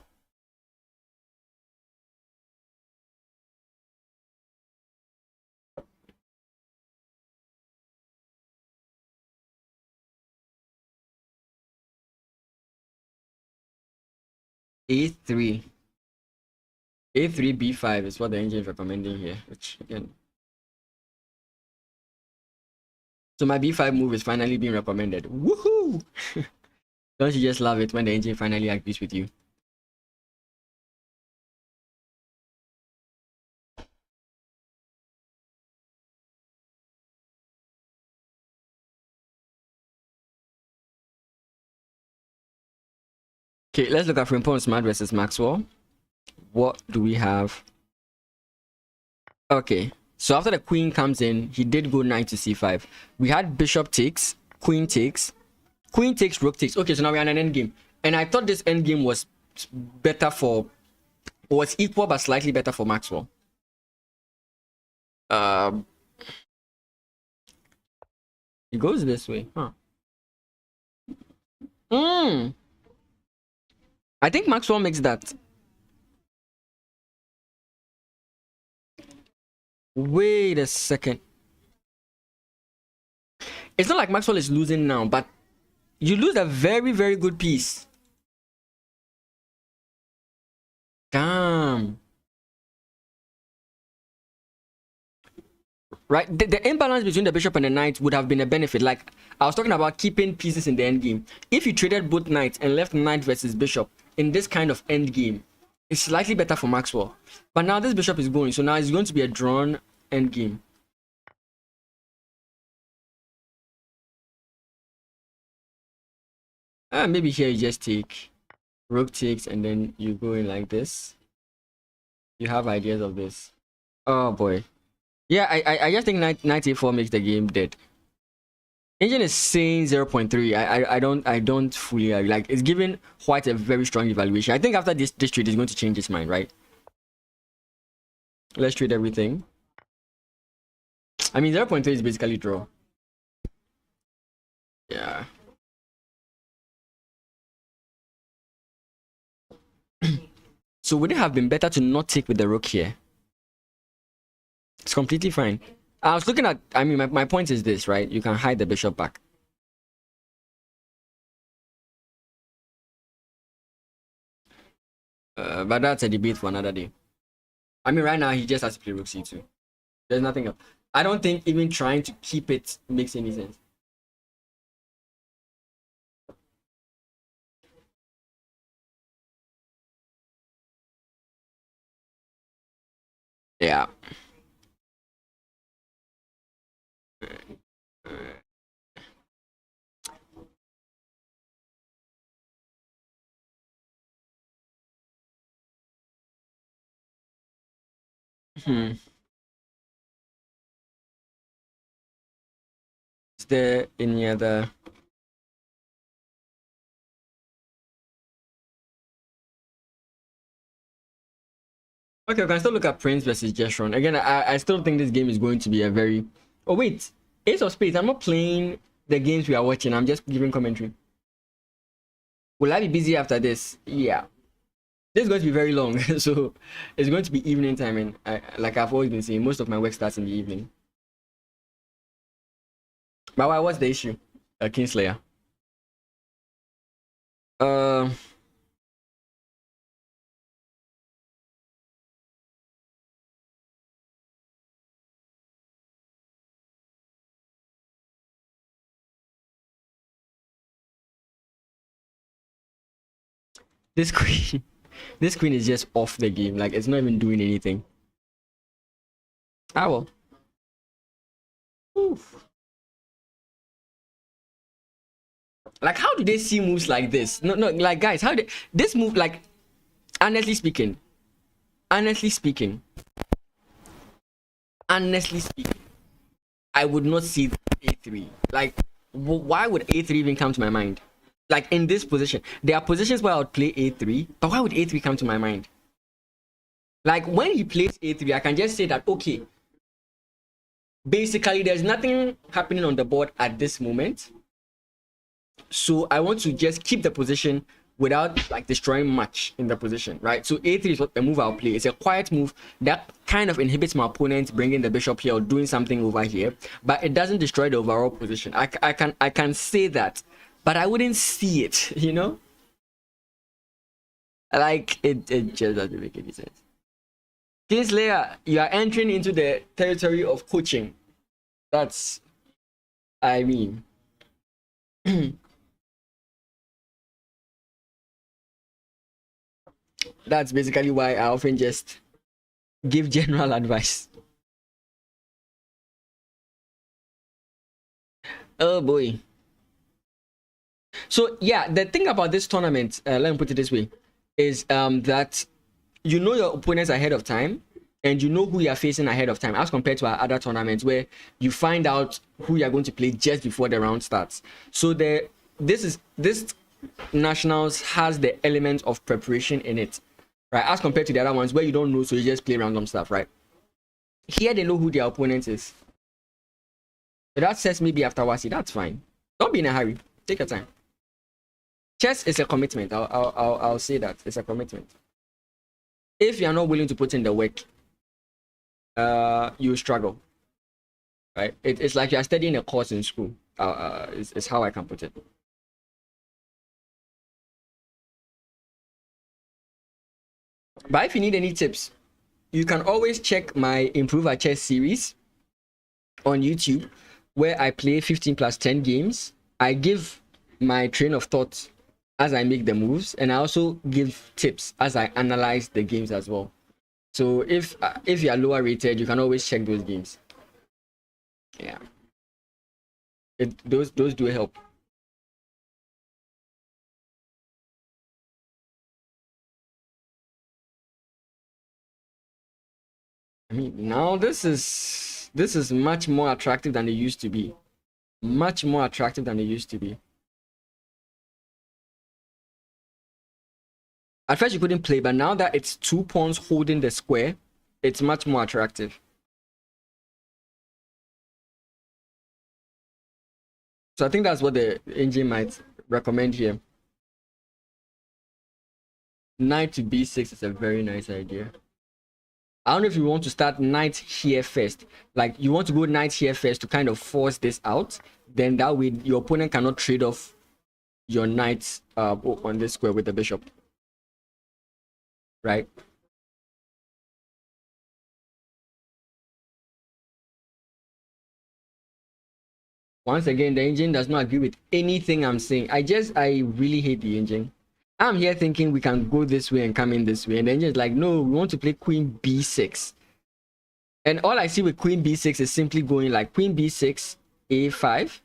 A3. A3, B5 is what the engine is recommending here, which again... So my B5 move is finally being recommended. Woohoo! Don't you just love it when the engine finally agrees with you? Okay, let's look at Frimpong Smart versus Maxwell. What do we have? Okay, so after the queen comes in, he did go knight to c5. We had bishop takes, queen takes, rook takes. Okay, so now we're in an endgame. And I thought this endgame was better for... was equal but slightly better for Maxwell. It goes this way, huh? I think Maxwell makes that. Wait a second. It's not like Maxwell is losing now, but you lose a very, very good piece. Damn. Right? The imbalance between the bishop and the knight would have been a benefit. Like, I was talking about keeping pieces in the endgame. If you traded both knights and left knight versus bishop in this kind of endgame, it's slightly better for Maxwell. But now this bishop is going, so now it's going to be a drawn endgame. Maybe here you just take rook takes and then you go in like this. You have ideas of this. Oh boy. Yeah, I just think knight a4 makes the game dead. Engine is saying 0.3. I don't fully agree. Like, it's giving white a very strong evaluation. I think after this trade is going to change his mind, right? Let's trade everything. I mean, 0.3 is basically draw. Yeah. So would it have been better to not take with the rook here? It's completely fine. I was looking at... I mean, my point is this, right? You can hide the bishop back. But that's a debate for another day. I mean, right now, he just has to play rook c2. There's nothing else. I don't think even trying to keep it makes any sense. Yeah. Hmm. Is there any other? Okay, we can still look at Prince versus Jeshron. Again, I still think this game is going to be a very... Oh, wait. Ace of Spades. I'm not playing the games we are watching. I'm just giving commentary. Will I be busy after this? Yeah. This is going to be very long. So, it's going to be evening time. And like I've always been saying, most of my work starts in the evening. But what's the issue? Kingslayer. Uh... This queen... This queen is just off the game. Like, it's not even doing anything. Ah, well. Oof. Like, how do they see moves like this? No, like, guys, how did this move, like, honestly speaking, I would not see a3. Like, why would a3 even come to my mind? Like, in this position, there are positions where I would play a3, but why would a3 come to my mind? Like, when he plays a3, I can just say that, okay, basically, there's nothing happening on the board at this moment. So I want to just keep the position without like destroying much in the position, right? So a3 is what the move I'll play. It's a quiet move that kind of inhibits my opponent bringing the bishop here or doing something over here, but it doesn't destroy the overall position. I can say that, but I wouldn't see it, you know? Like it just doesn't make any sense. Kingslayer, you are entering into the territory of coaching. That's, I mean. That's basically why I often just give general advice. Oh boy. So yeah, the thing about this tournament, let me put it this way, is that you know your opponents ahead of time and you know who you are facing ahead of time, as compared to our other tournaments where you find out who you are going to play just before the round starts. So this nationals has the element of preparation in it, right? As compared to the other ones where you don't know, so you just play random stuff, right? Here they know who their opponent is. So that says maybe after Wasi, that's fine. Don't be in a hurry. Take your time. Chess is a commitment. I'll say that it's a commitment. If you are not willing to put in the work, you struggle, right? It's like you are studying a course in school. Is how I can put it. But if you need any tips, you can always check my Improve at Chess series on YouTube, where I play 15 plus 10 games. I give my train of thought as I make the moves, and I also give tips as I analyze the games as well. So if you are lower rated, you can always check those games. Yeah, those do help. I mean, now this is much more attractive than it used to be. Much more attractive than it used to be. At first you couldn't play, but now that it's 2 pawns holding the square, it's much more attractive. So I think that's what the engine might recommend here. Knight to b6 is a very nice idea. I don't know if you want to start knight here first. Like, you want to go knight here first to kind of force this out. Then that way your opponent cannot trade off your knights on this square with the bishop. Right? Once again, the engine does not agree with anything I'm saying. I really hate the engine. I'm here thinking we can go this way and come in this way. And the engine is like, no, we want to play queen b6. And all I see with queen b6 is simply going like queen b6, a5.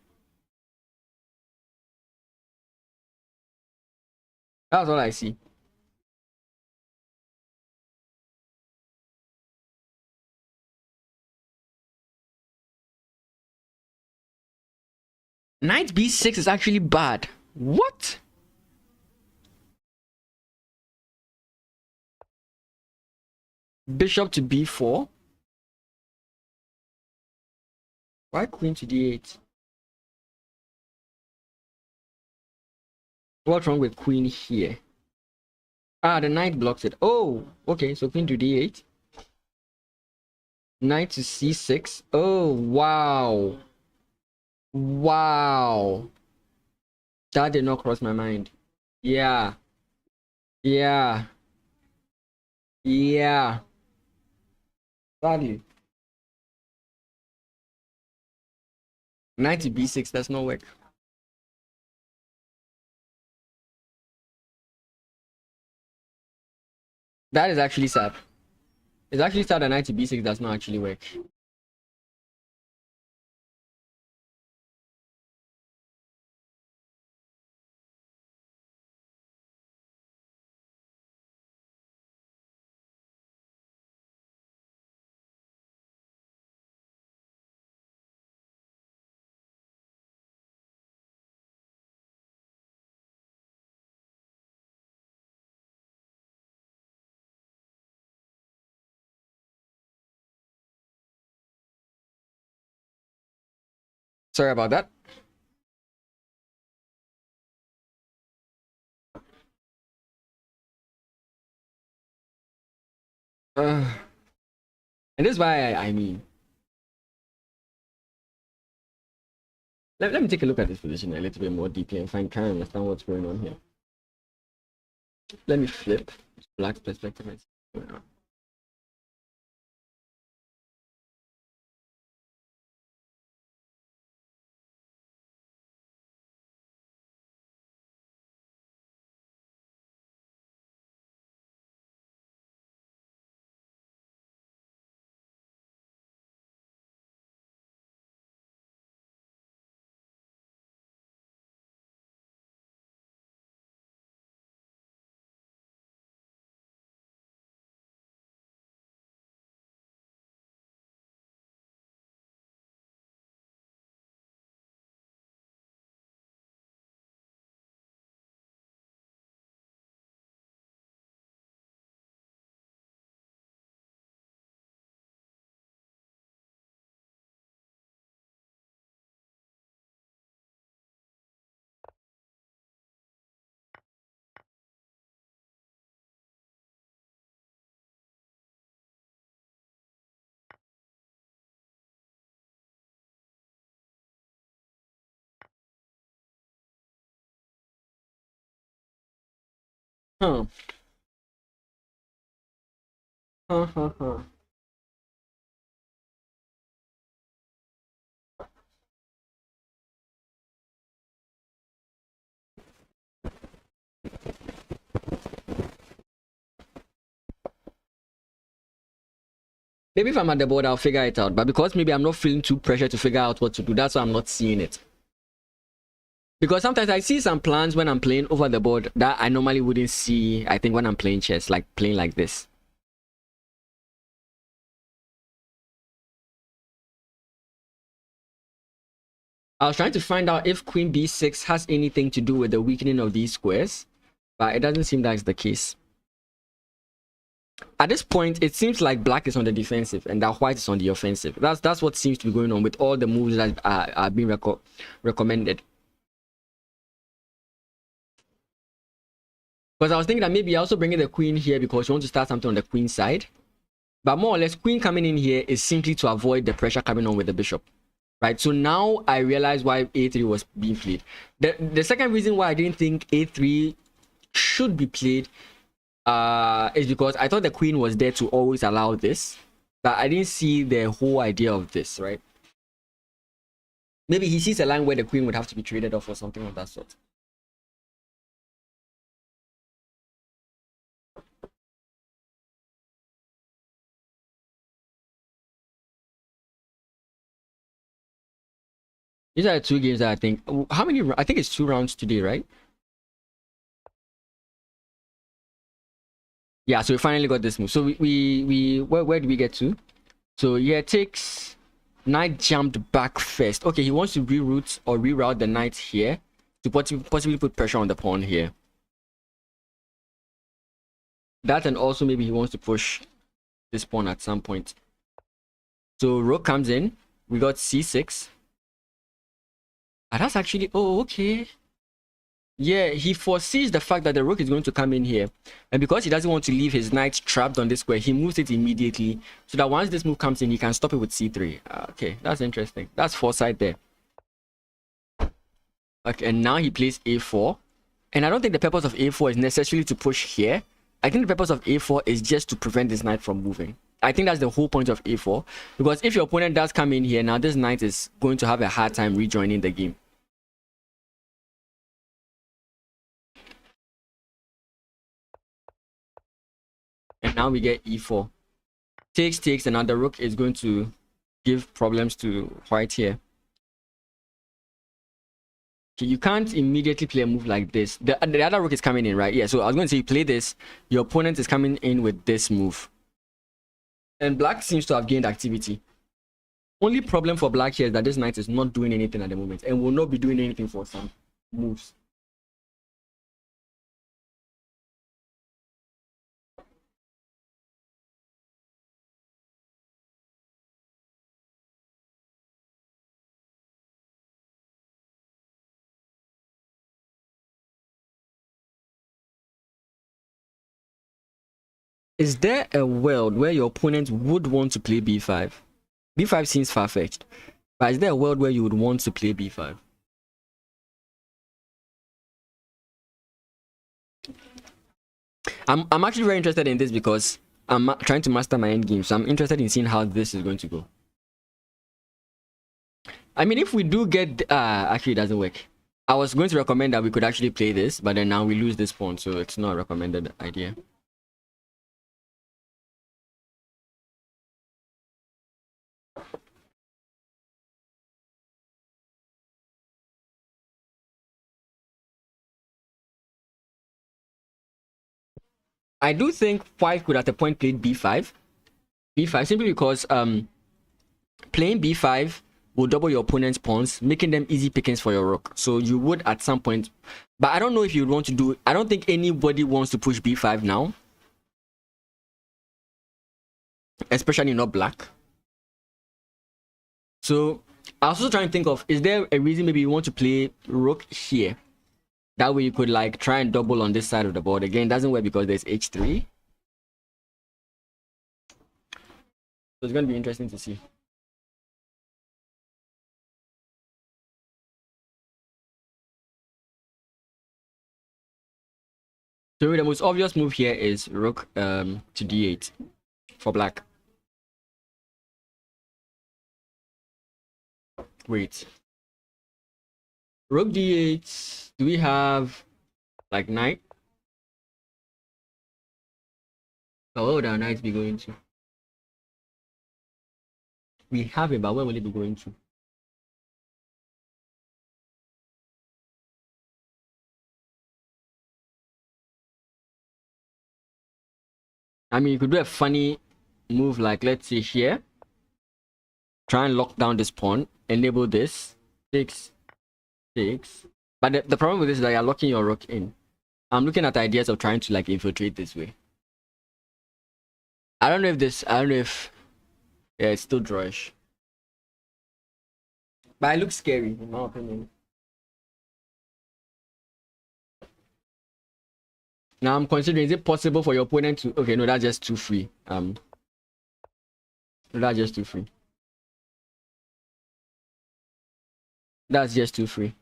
That's all I see. Knight b6 is actually bad. What? Bishop to b4. Why queen to d8? What's wrong with queen here? Ah, the knight blocks it. Oh, okay. So queen to d8. Knight to c6. Oh, wow. Wow. That did not cross my mind. Yeah. Yeah. Yeah. Sadly. Knight to b6. That's not work. That is actually sad. It's actually sad that knight to b6 does not actually work. Sorry about that. And this is why I mean, let me take a look at this position a little bit more deeply and try and understand what's going on here. Let me flip Black's perspective and see what's going on. Huh. Huh, huh, huh. Maybe if I'm at the board, I'll figure it out. But because maybe I'm not feeling too pressured to figure out what to do, that's why I'm not seeing it. Because sometimes I see some plans when I'm playing over the board that I normally wouldn't see, I think, when I'm playing chess, like playing like this. I was trying to find out if queen b6 has anything to do with the weakening of these squares, but it doesn't seem that's the case. At this point, it seems like black is on the defensive and that white is on the offensive. That's what seems to be going on with all the moves that are being recommended. Because I was thinking that maybe also bringing the queen here because you want to start something on the queen side. But more or less, queen coming in here is simply to avoid the pressure coming on with the bishop. Right, so now I realize why a3 was being played. The second reason why I didn't think a3 should be played is because I thought the queen was there to always allow this, but I didn't see the whole idea of this, right? Maybe he sees a line where the queen would have to be traded off or something of that sort. These are 2 games that I think. How many? I think it's 2 rounds today, right? Yeah. So we finally got this move. So where did we get to? So yeah, takes knight jumped back first. Okay, he wants to reroute or reroute the knight here to possibly put pressure on the pawn here. That, and also maybe he wants to push this pawn at some point. So rook comes in. We got c6. Ah, that's actually... Oh, okay. Yeah, he foresees the fact that the rook is going to come in here. And because he doesn't want to leave his knight trapped on this square, he moves it immediately. So that once this move comes in, he can stop it with c3. Okay, that's interesting. That's foresight there. Okay, and now he plays a4. And I don't think the purpose of a4 is necessarily to push here. I think the purpose of a4 is just to prevent this knight from moving. I think that's the whole point of a4. Because if your opponent does come in here, now this knight is going to have a hard time rejoining the game. And now we get e4. Takes, and now the rook is going to give problems to white here. Okay, you can't immediately play a move like this. The other rook is coming in, right? Yeah, so I was going to say you play this. Your opponent is coming in with this move. And black seems to have gained activity. Only problem for black here is that this knight is not doing anything at the moment and will not be doing anything for some moves. Is there a world where your opponent would want to play b5? b5 seems far-fetched, but is there a world where you would want to play b5? I'm actually very interested in this because I'm trying to master my end game, so I'm interested in seeing how this is going to go. I mean, if we do get actually it doesn't work. I was going to recommend that we could actually play this, but then now we lose this pawn, so it's not a recommended idea. I do think white could at a point play b5 simply because playing b5 will double your opponent's pawns, making them easy pickings for your rook. So you would at some point, but I don't know if you would want to do... I don't think anybody wants to push b5 now, especially not black. So I was also trying to think of, is there a reason maybe you want to play rook here? That way you could like try and double on this side of the board. Again, it doesn't work because there's h3. So it's going to be interesting to see. So the most obvious move here is rook to d8 for black. Wait. Rook d8. Do we have like knight? Oh, where would our knight be going to? We have it, but where will it be going to? I mean, you could do a funny move like, let's say here. Try and lock down this pawn. Enable this. Takes. But the problem with this is that you're locking your rook in. I'm looking at ideas of trying to like infiltrate this way. I don't know if yeah, it's still drawish. But it looks scary in my opinion. Now I'm considering, is it possible for your opponent to... Okay, no, that's just too free. No, that's just too free. That's just too free.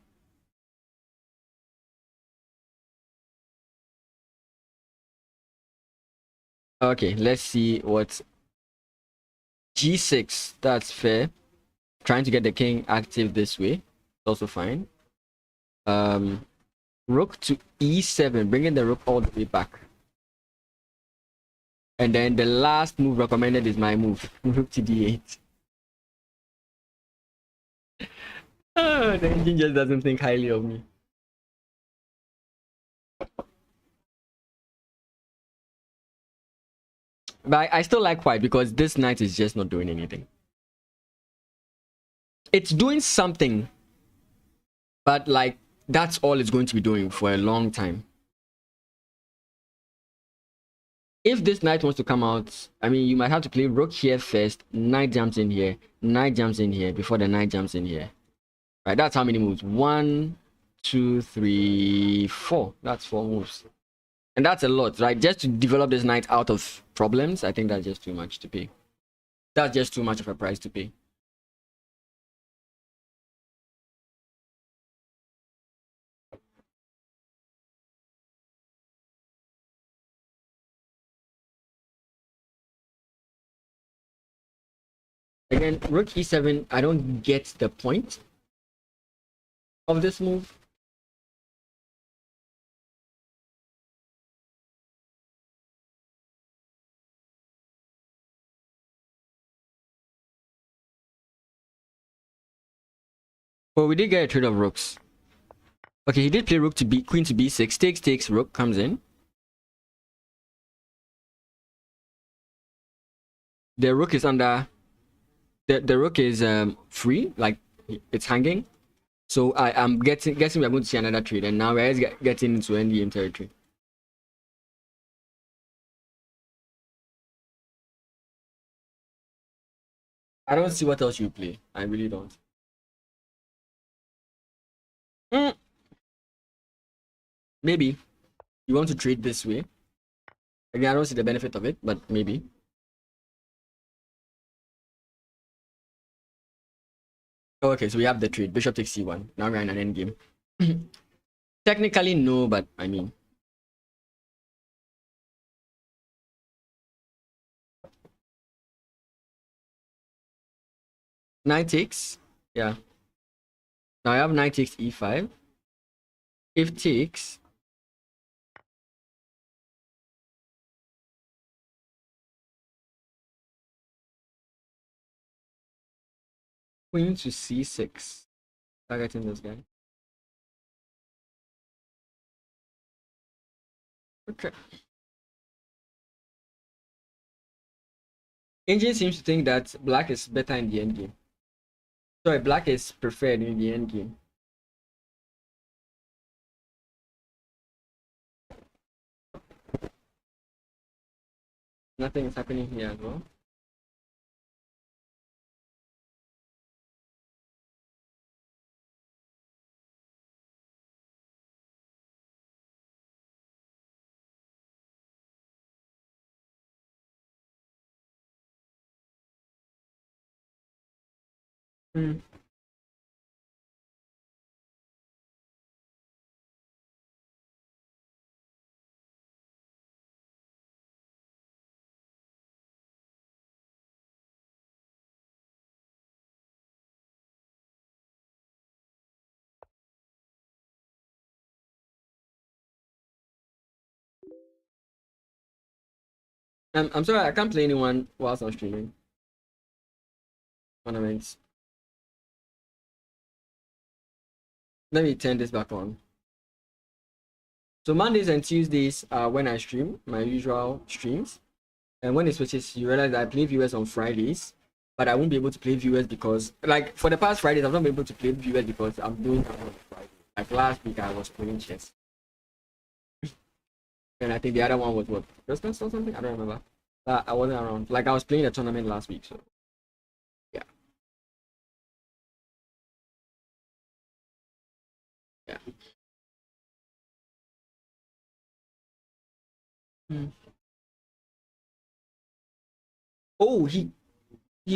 Okay, let's see what... G6, that's fair. Trying to get the king active this way. Also fine. Rook to e7, bringing the rook all the way back. And then the last move recommended is my move. Rook to d8. The engine just doesn't think highly of me. But I still like white because this knight is just not doing anything. It's doing something, but like that's all it's going to be doing for a long time. If this knight wants to come out, I mean, you might have to play rook here first, knight jumps in here, knight jumps in here before the knight jumps in here. Right, that's how many moves? 1, 2, 3, 4. That's 4 moves. And that's a lot, right? Just to develop this knight out of problems, I think that's just too much to pay. That's just too much of a price to pay. Again, rook e7, I don't get the point of this move. Well, we did get a trade of rooks. Okay, he did play rook to b, queen to b6, takes, rook comes in. The rook is under, the rook is free, like it's hanging. So I'm guessing we're going to see another trade, and now we're getting into endgame territory. I don't see what else you play. I really don't. Maybe you want to trade this way. Again, I don't see the benefit of it, but maybe. Oh, okay, so we have the trade. Bishop takes c1. Now we're in an endgame. Technically, no, but I mean. Knight takes. Yeah. Now I have knight takes e5. If takes. Queen to c6. Targeting this guy. Okay. Engine seems to think that black is better in the endgame. Sorry, black is preferred in the endgame. Nothing is happening here as well. I'm sorry, I can't play anyone whilst I'm streaming. Tournaments. Let me turn this back on. So Mondays and Tuesdays are when I stream, my usual streams. And when it switches, you realize that I play viewers on Fridays, but I won't be able to play viewers because, like, for the past Fridays, I've not been able to play viewers because I'm doing something on Friday. Like last week, I was playing chess. And I think the other one was what? Christmas or something? I don't remember. I wasn't around. Like, I was playing a tournament last week, so. Yeah. Yeah. Oh, he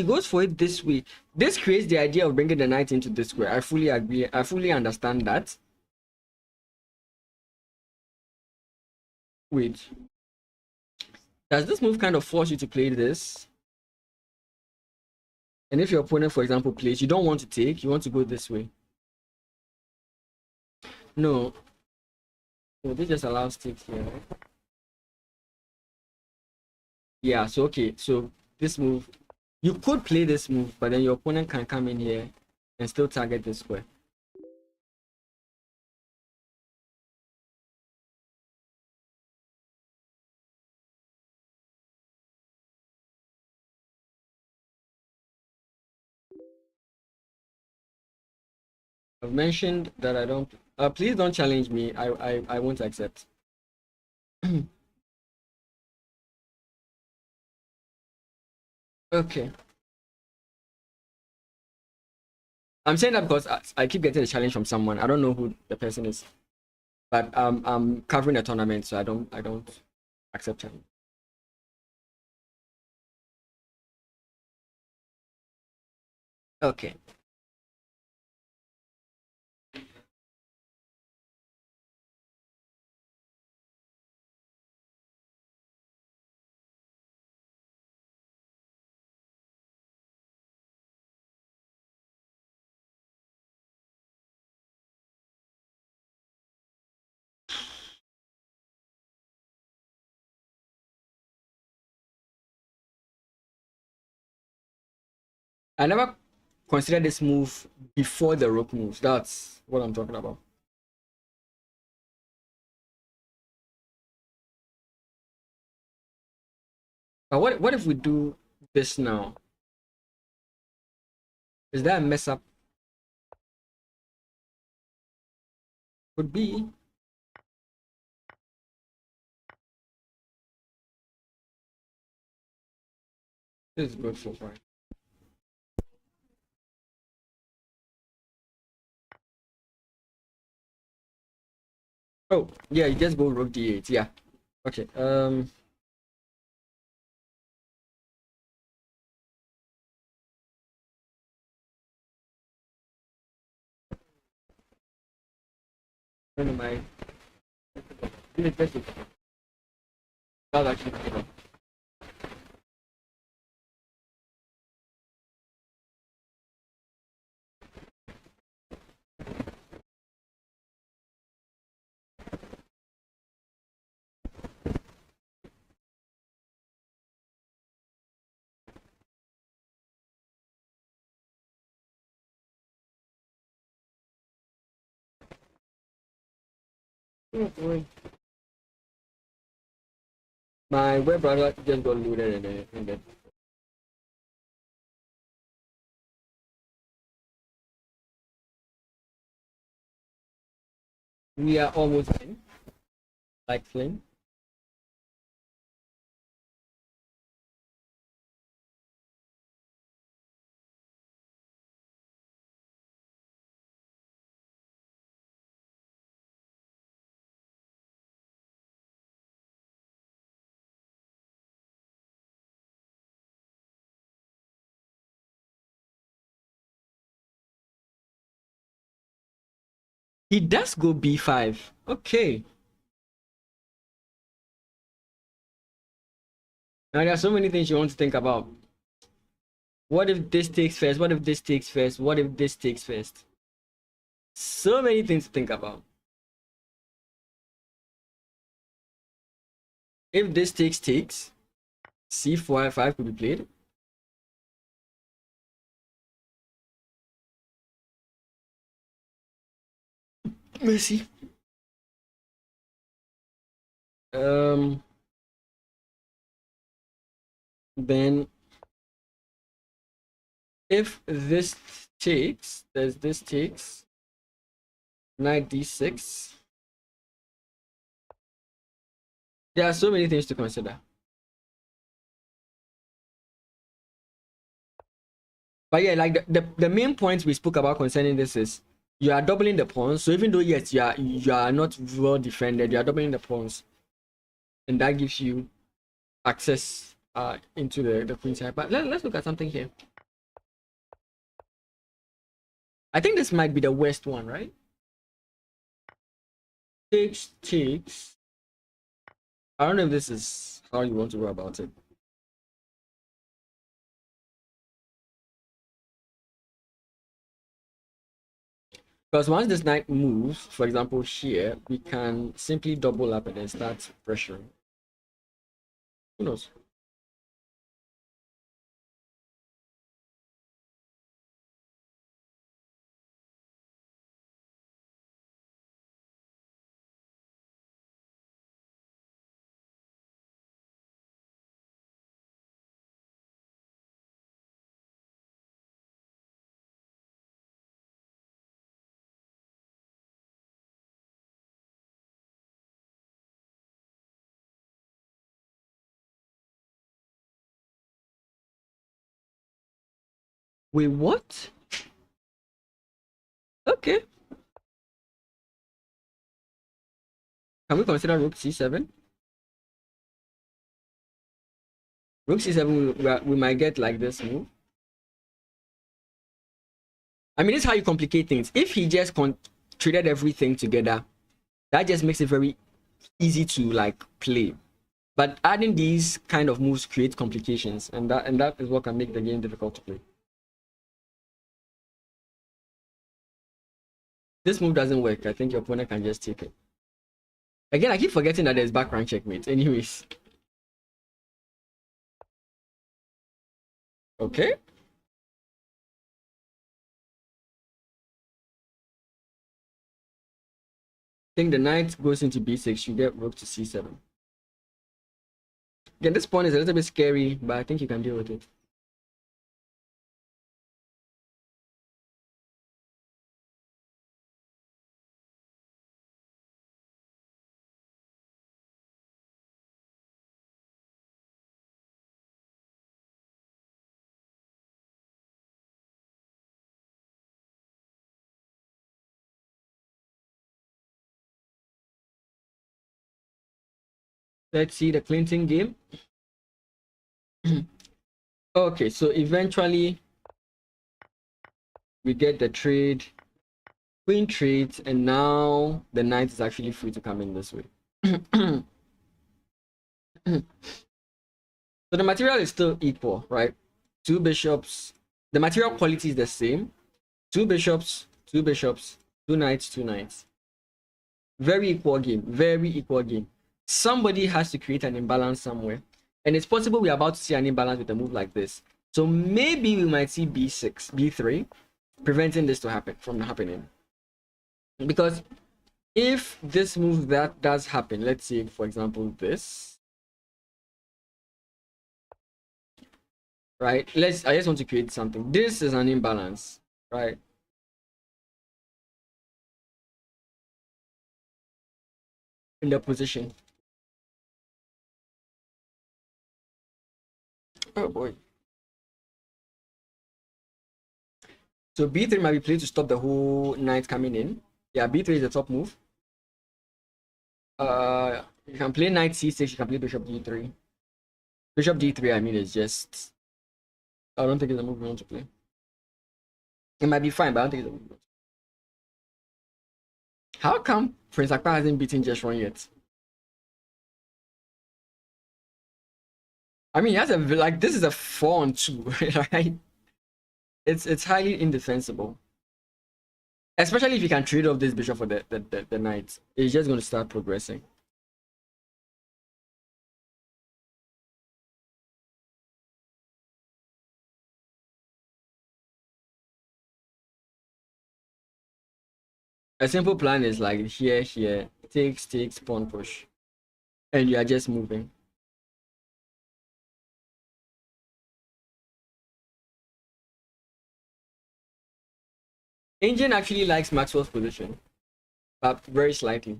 goes for it this way. This creates the idea of bringing the knight into this square. I fully agree. I fully understand that. Wait. Does this move kind of force you to play this? And if your opponent, for example, plays, you don't want to take, you want to go this way. No. So this just allows takes here, right? Yeah, so okay. So this move, you could play this move, but then your opponent can come in here and still target this square. I've mentioned that I don't. Please don't challenge me. I won't accept. Okay. I'm saying that because I keep getting a challenge from someone. I don't know who the person is, but I'm covering a tournament, so I don't accept challenge. Okay. I never considered this move before the rook moves. That's what I'm talking about. But what if we do this now? Is that a mess up? Could be. This is good so far. Oh, yeah, you just go rook d8. Yeah. Okay. One of my. That's actually good. My web browser just got loaded and then we are almost in. Like flame. He does go b5. Okay. Now there are so many things you want to think about. What if this takes first? What if this takes first? What if this takes first? So many things to think about. If this takes c4 5 could be played. Mercy. Then if this takes, there's this takes knight d6. There are so many things to consider. But yeah, like the main point we spoke about concerning this is you are doubling the pawns. So even though yes, you are not well defended, you are doubling the pawns, and that gives you access into the queen side. But let's look at something here. I think this might be the worst one, right? Takes. I don't know if this is how you want to go about it. Because once this knight moves, for example, here, we can simply double up and then start pressuring. Who knows? Wait, what? Okay. Can we consider rook c7? Rook c7, we might get like this move. I mean, this is how you complicate things. If he just treated everything together, that just makes it very easy to like play. But adding these kind of moves creates complications, and that is what can make the game difficult to play. This move doesn't work. I think your opponent can just take it. Again, I keep forgetting that there's background checkmate. Anyways. Okay. I think the knight goes into b6. You get rook to c7. Again, this pawn is a little bit scary, but I think you can deal with it. Let's see the Clinton game. Okay, so eventually we get the trade, queen trades, and now the knight is actually free to come in this way. So the material is still equal, right? Two bishops. The material quality is the same. Two bishops, two bishops, two knights, two knights. Very equal game. Very equal game. Somebody has to create an imbalance somewhere. And it's possible we're about to see an imbalance with a move like this. So maybe we might see b6, b3, preventing this to happen from happening. Because if this move that does happen, let's say, for example, this. Right? I just want to create something. This is an imbalance, right? In the position. Oh boy. So b3 might be played to stop the whole knight coming in. Yeah, b3 is the top move. You can play knight c6, you can play bishop d3. Bishop d3, I mean, is just... I don't think it's a move we want to play. It might be fine, but I don't think it's a move. How come Prince Akbar hasn't beaten Jeshwan yet? I mean, he has a, like, this is a 4-on-2, right? It's highly indefensible. Especially if you can trade off this bishop for the knight. It's just going to start progressing. A simple plan is like here, takes, pawn push. And you are just moving. Engine actually likes Maxwell's position, but very slightly.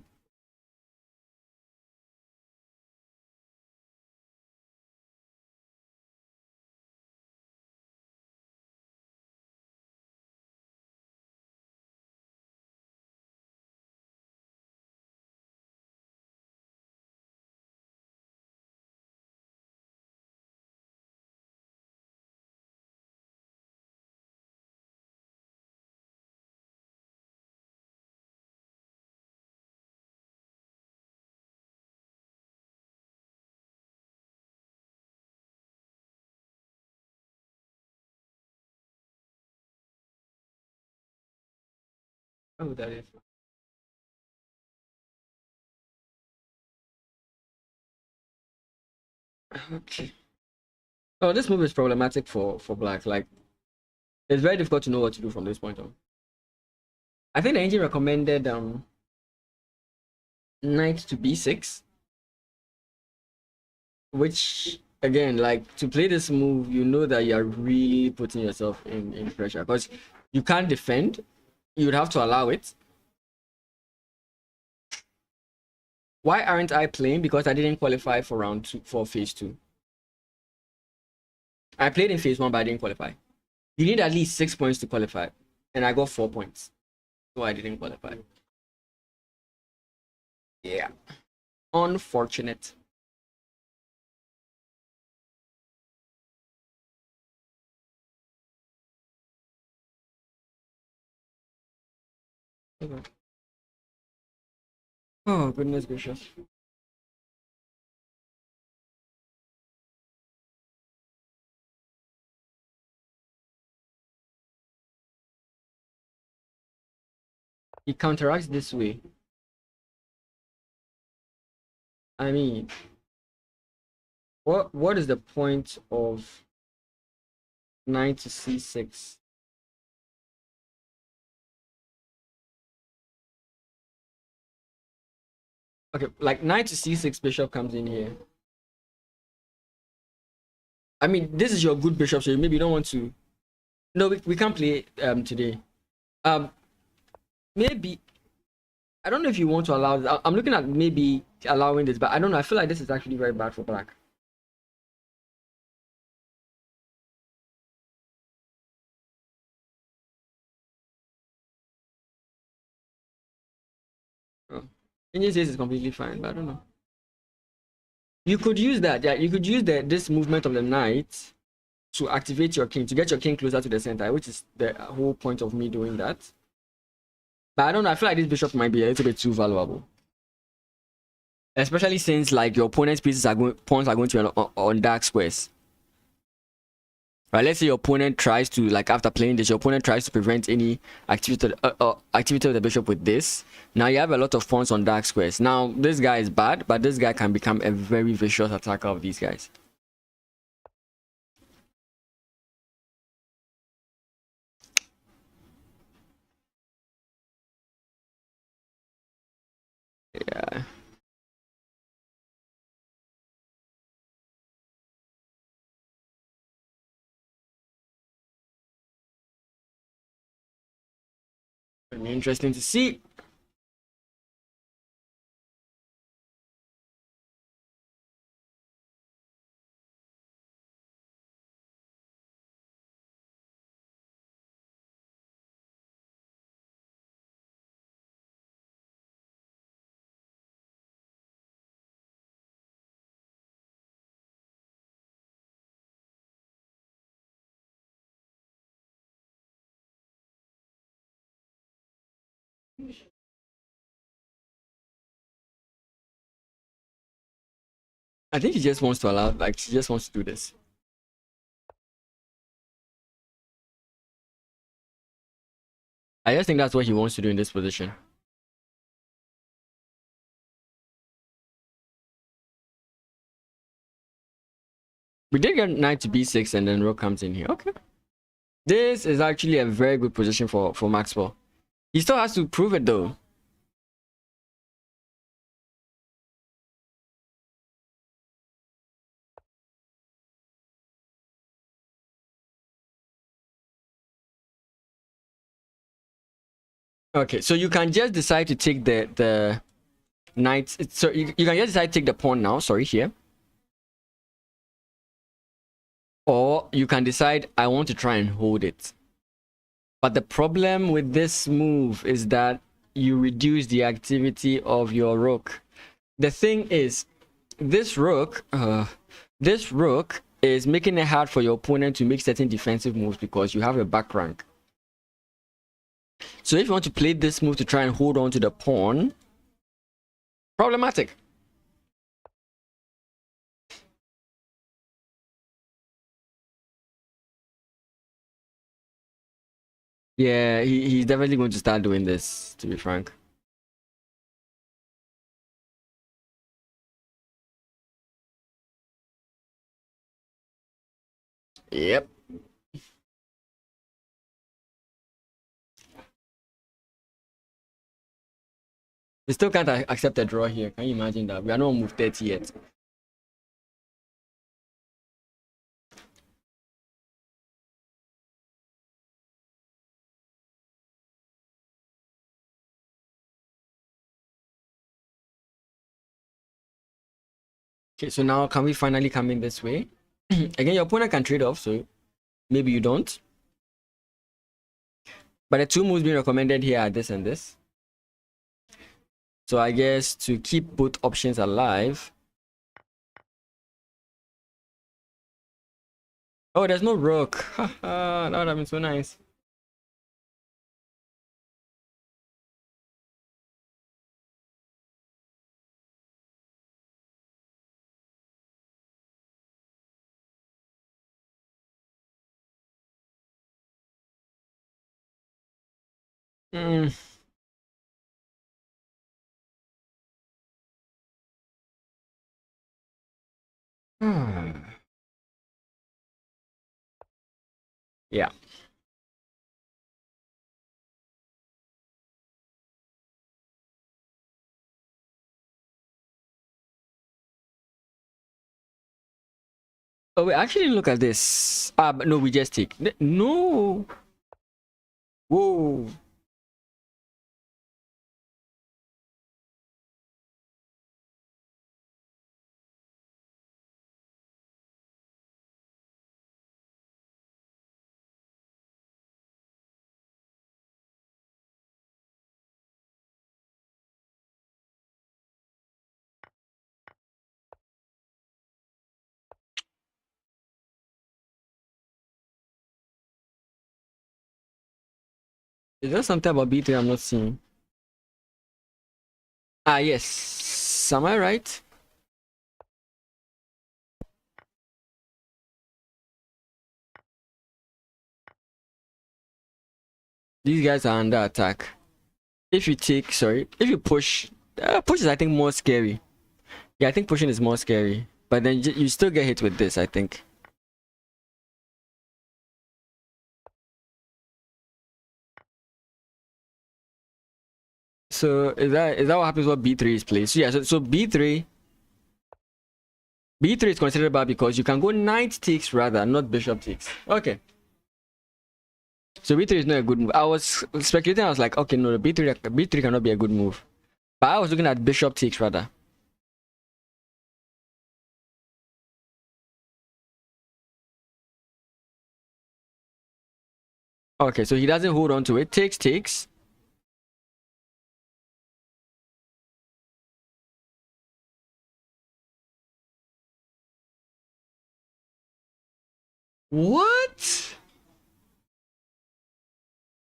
Oh, that is. Okay. Oh, this move is problematic for black. Like, it's very difficult to know what to do from this point on. I think the engine recommended knight to b6, which again, like, to play this move, you know that you are really putting yourself in pressure because you can't defend. You would have to allow it. Why aren't I playing? Because I didn't qualify for round 2 for phase 2. I played in phase 1, but I didn't qualify. You need at least 6 points to qualify, and I got 4 points, so I didn't qualify. Yeah, unfortunate. Okay. Oh goodness gracious. He counteracts this way. I mean, what is the point of knight to c6? Okay, like knight to c6, bishop comes in here. I mean, this is your good bishop, so maybe you don't want to. No, we can't play today. Maybe I don't know if you want to allow this. I'm looking at maybe allowing this, but I don't know. I feel like this is actually very bad for black. Oh. Indian says it's completely fine, but I don't know. You could use that. Yeah, you could use this movement of the knight to activate your king, to get your king closer to the center, which is the whole point of me doing that. But I don't know. I feel like this bishop might be a little bit too valuable, especially since like your opponent's pawns are going to be on dark squares. Right, let's say your opponent tries to, like, after playing this, your opponent tries to prevent any activity of the bishop with this. Now you have a lot of pawns on dark squares. Now this guy is bad, but this guy can become a very vicious attacker of these guys. Yeah. Very interesting to see. I think he just wants to allow, like, she just wants to do this. I just think that's what he wants to do in this position. We did get knight to b6 and then rook comes in here. Okay. This is actually a very good position for Maxwell. He still has to prove it though. Okay, so you can just decide to take the knight. So you can just decide to take the pawn now. Sorry, here. Or you can decide, I want to try and hold it. But the problem with this move is that you reduce the activity of your rook. The thing is, this rook is making it hard for your opponent to make certain defensive moves because you have a back rank. So if you want to play this move to try and hold on to the pawn, problematic. Yeah, he's definitely going to start doing this, to be frank. Yep. We still can't accept a draw here. Can you imagine that? We are not on move 30 yet. Okay, so now can we finally come in this way? Again, your opponent can trade off, so maybe you don't. But the two moves being recommended here are this and this. So I guess to keep both options alive. Oh, there's no rook. Haha, that would have been so nice. Mm. Yeah. Oh, wait, actually look at this. But no, we just take. No. Whoa. Is there something about B3 I'm not seeing? Ah, yes. Am I right? These guys are under attack. If you take, sorry, if you push, push is I think more scary. Yeah, I think pushing is more scary. But then you still get hit with this, I think. So is that what happens when B3 is played? So yeah, so B3 is considered bad because you can go knight takes rather, not bishop takes. Okay. So B3 is not a good move. I was speculating, I was like, okay, no, B3 cannot be a good move. But I was looking at bishop takes rather. Okay, so he doesn't hold on to it. Takes. What?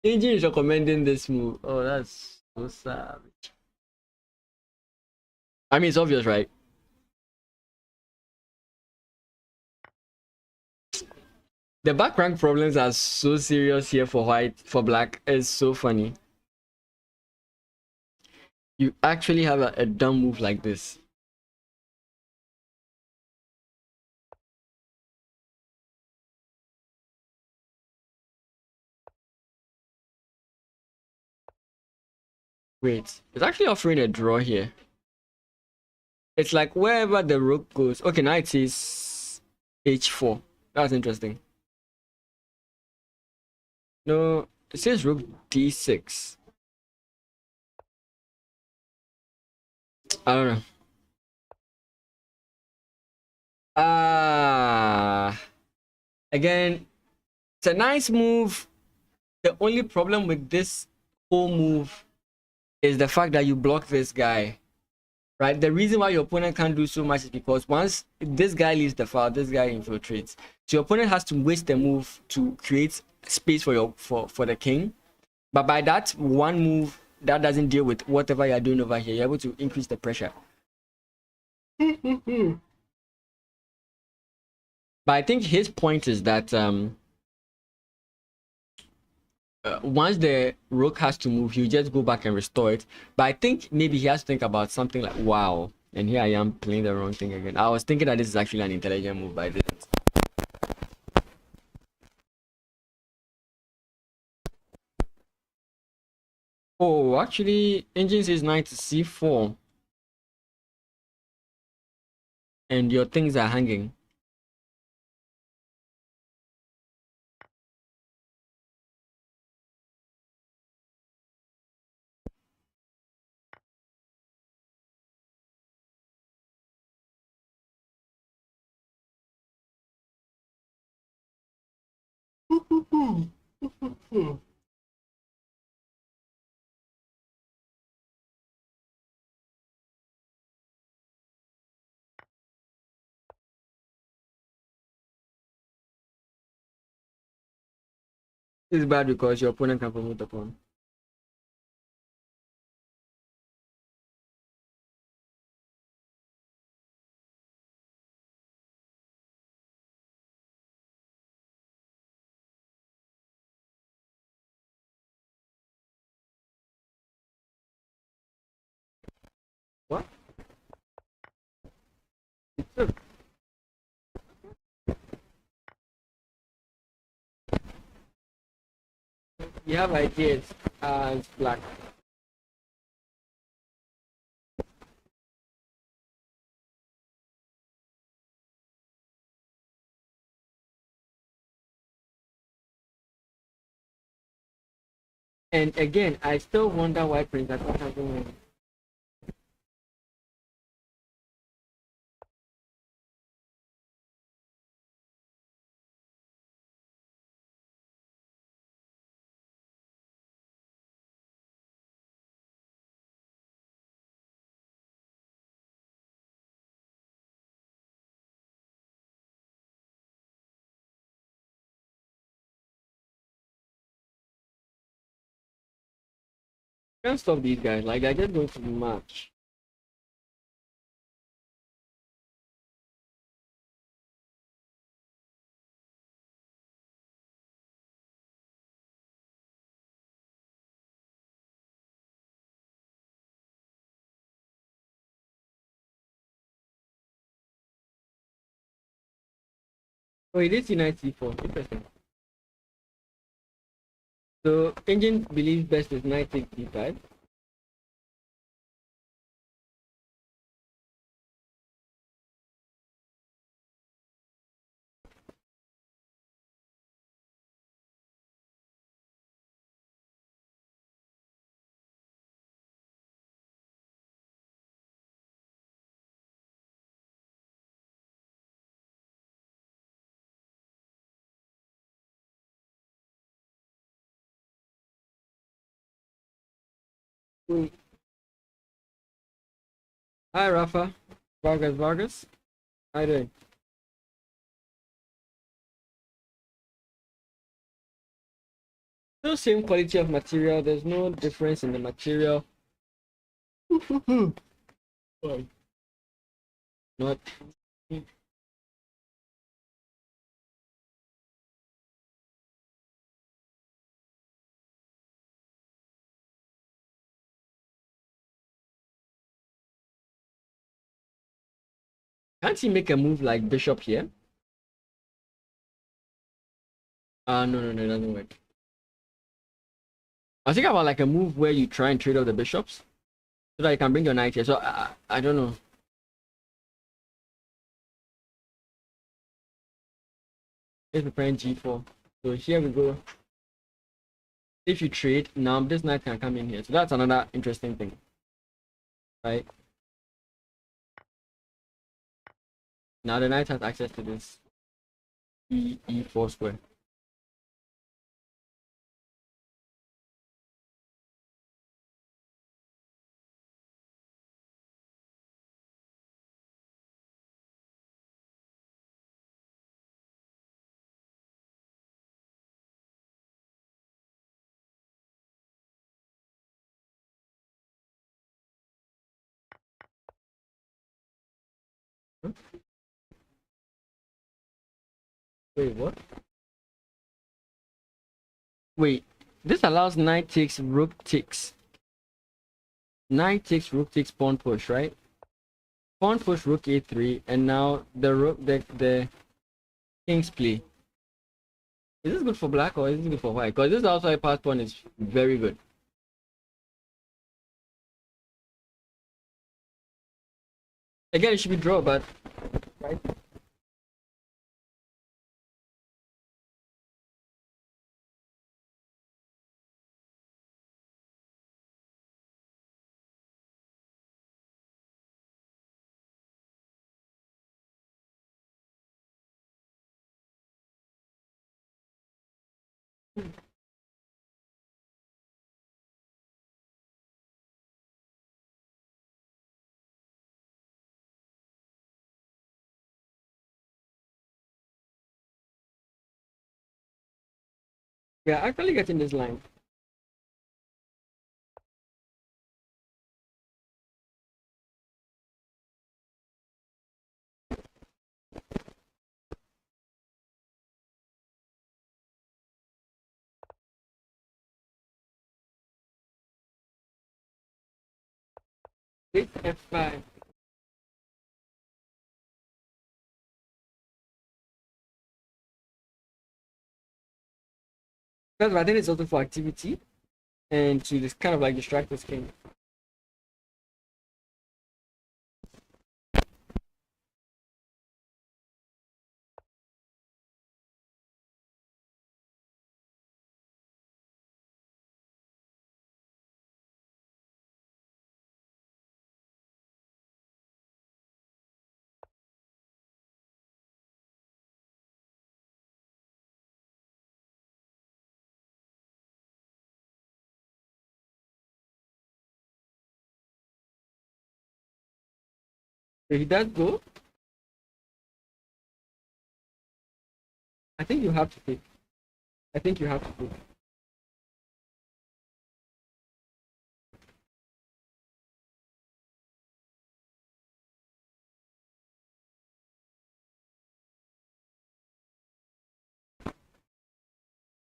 Engine is recommending this move. Oh, that's so savage. I mean, it's obvious, right? The back rank problems are so serious here for white, for black. It's so funny. You actually have a dumb move like this. Wait, it's actually offering a draw here. It's like wherever the rook goes. Okay, now it says h4. That's interesting. No, it says rook d6. I don't know. Ah, again, it's a nice move. The only problem with this whole move is the fact that you block this guy. Right, the reason why your opponent can't do so much is because once this guy leaves the file, this guy infiltrates. So your opponent has to waste the move to create space for your for the king. But by that one move that doesn't deal with whatever you're doing over here, you're able to increase the pressure. But I think his point is that once the rook has to move, you just go back and restore it. But I think maybe he has to think about something like, wow, and here I am playing the wrong thing again. I was thinking that this is actually an intelligent move, but I didn't. Oh, actually, engine says knight to c4, and your things are hanging. It's bad because your opponent can promote the pawn. What? You have ideas. It's black. And again, I still wonder why Prince Akon hasn't won. Can't stop these guys. Like they're just going to match. Oh, it is United C4. Interesting. So engine believes best is knight takes D5. Wait. Hi Rafa. Vargas. How you doing? Still same quality of material. There's no difference in the material. Not. Can't he make a move like bishop here? No, it doesn't work. I was thinking about like a move where you try and trade off the bishops so that you can bring your knight here. So I don't know. Let's preparing g4. So here we go. If you trade, now this knight can come in here. So that's another interesting thing, right? Now the knight has access to this e4 square. Wait, what? Wait, this allows knight takes, rook takes. Knight takes, rook takes, pawn push, right? Pawn push, rook a3, and now the rook, the king's play. Is this good for black or is this good for white? Because this outside pass pawn is very good. Again, it should be draw, but right. We are actually getting this line. Take F5. Because I think it's also for activity and to this kind of like distract this king. So he does go. I think you have to pick. I think you have to pick.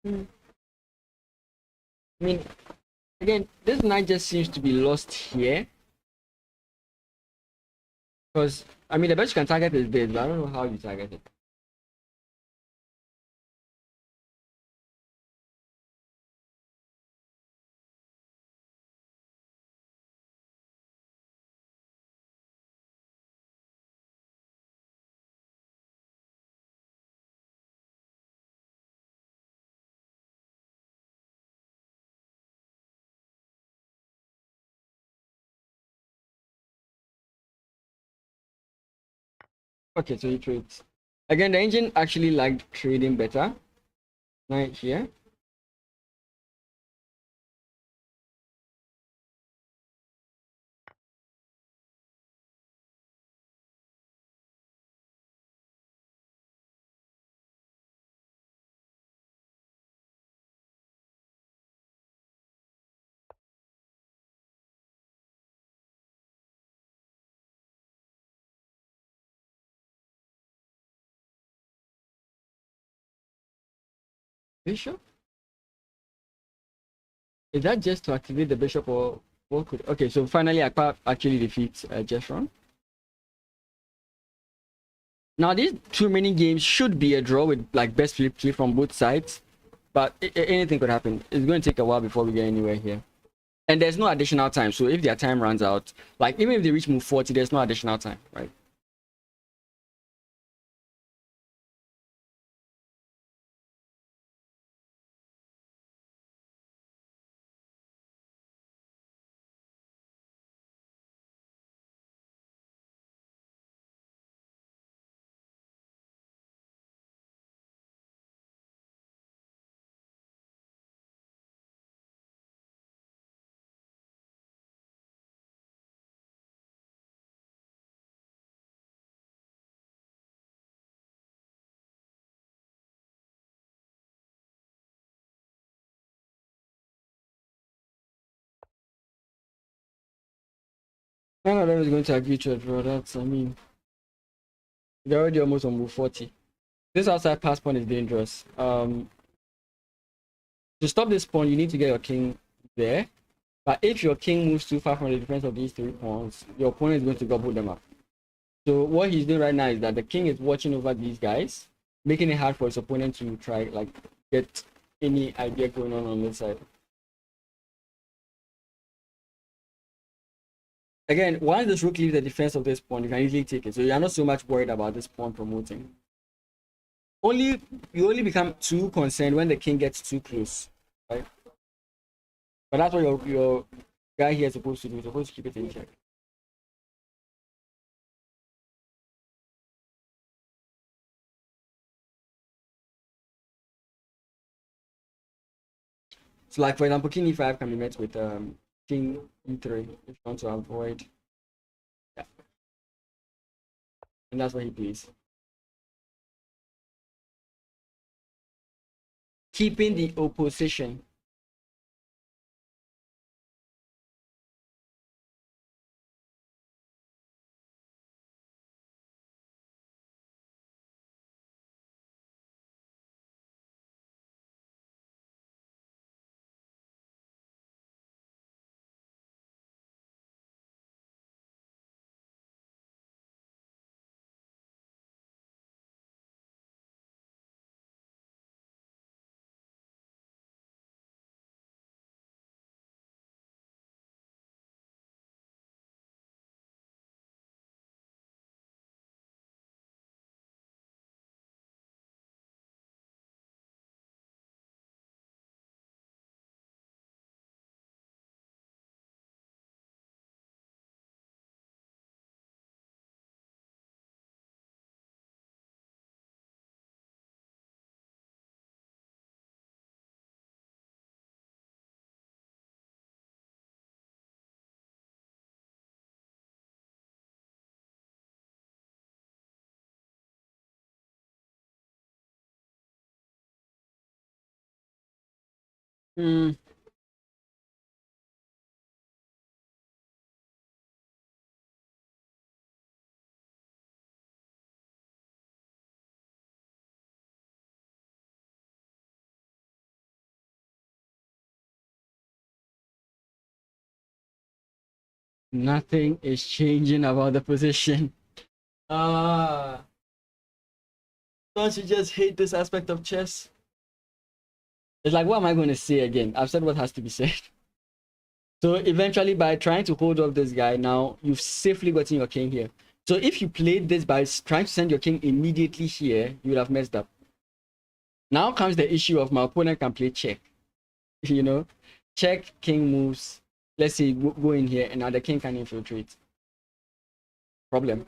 I mean, again, this knight just seems to be lost here. Because, I mean, the best you can target is this, but I don't know how you target it. Okay, so he trades. Again, the engine actually liked trading better. Knight here. Bishop? Is that just to activate the bishop or what could... Okay, so finally Akpa actually defeats Jeshron. Now these two mini games should be a draw with like best flip from both sides. But anything could happen. It's going to take a while before we get anywhere here. And there's no additional time. So if their time runs out, like even if they reach move 40, there's no additional time, right? None of them is going to agree to a draw. That's, I mean, they're already almost on move 40. This outside pass pawn is dangerous. To stop this pawn, you need to get your king there. But if your king moves too far from the defense of these three pawns, your opponent is going to gobble them up. So what he's doing right now is that the king is watching over these guys, making it hard for his opponent to try like get any idea going on this side. Again, once this rook leaves the defense of this pawn, you can easily take it. So you're not so much worried about this pawn promoting. You only become too concerned when the king gets too close, right? But that's what your guy here is supposed to do. He's supposed to keep it in check. So like for example, king e5 can be met with king e3 if you want to avoid. Yeah. And that's what he plays. keeping the opposition. Hmm. Nothing is changing about the position. Ah, don't you just hate this aspect of chess? It's like, what am I going to say again? I've said what has to be said. So eventually, by trying to hold off this guy, now you've safely gotten your king here. So if you played this by trying to send your king immediately here, you would have messed up. Now comes the issue of my opponent can play check. You know, check, king moves. Let's say go in here, and now the king can infiltrate. Problem.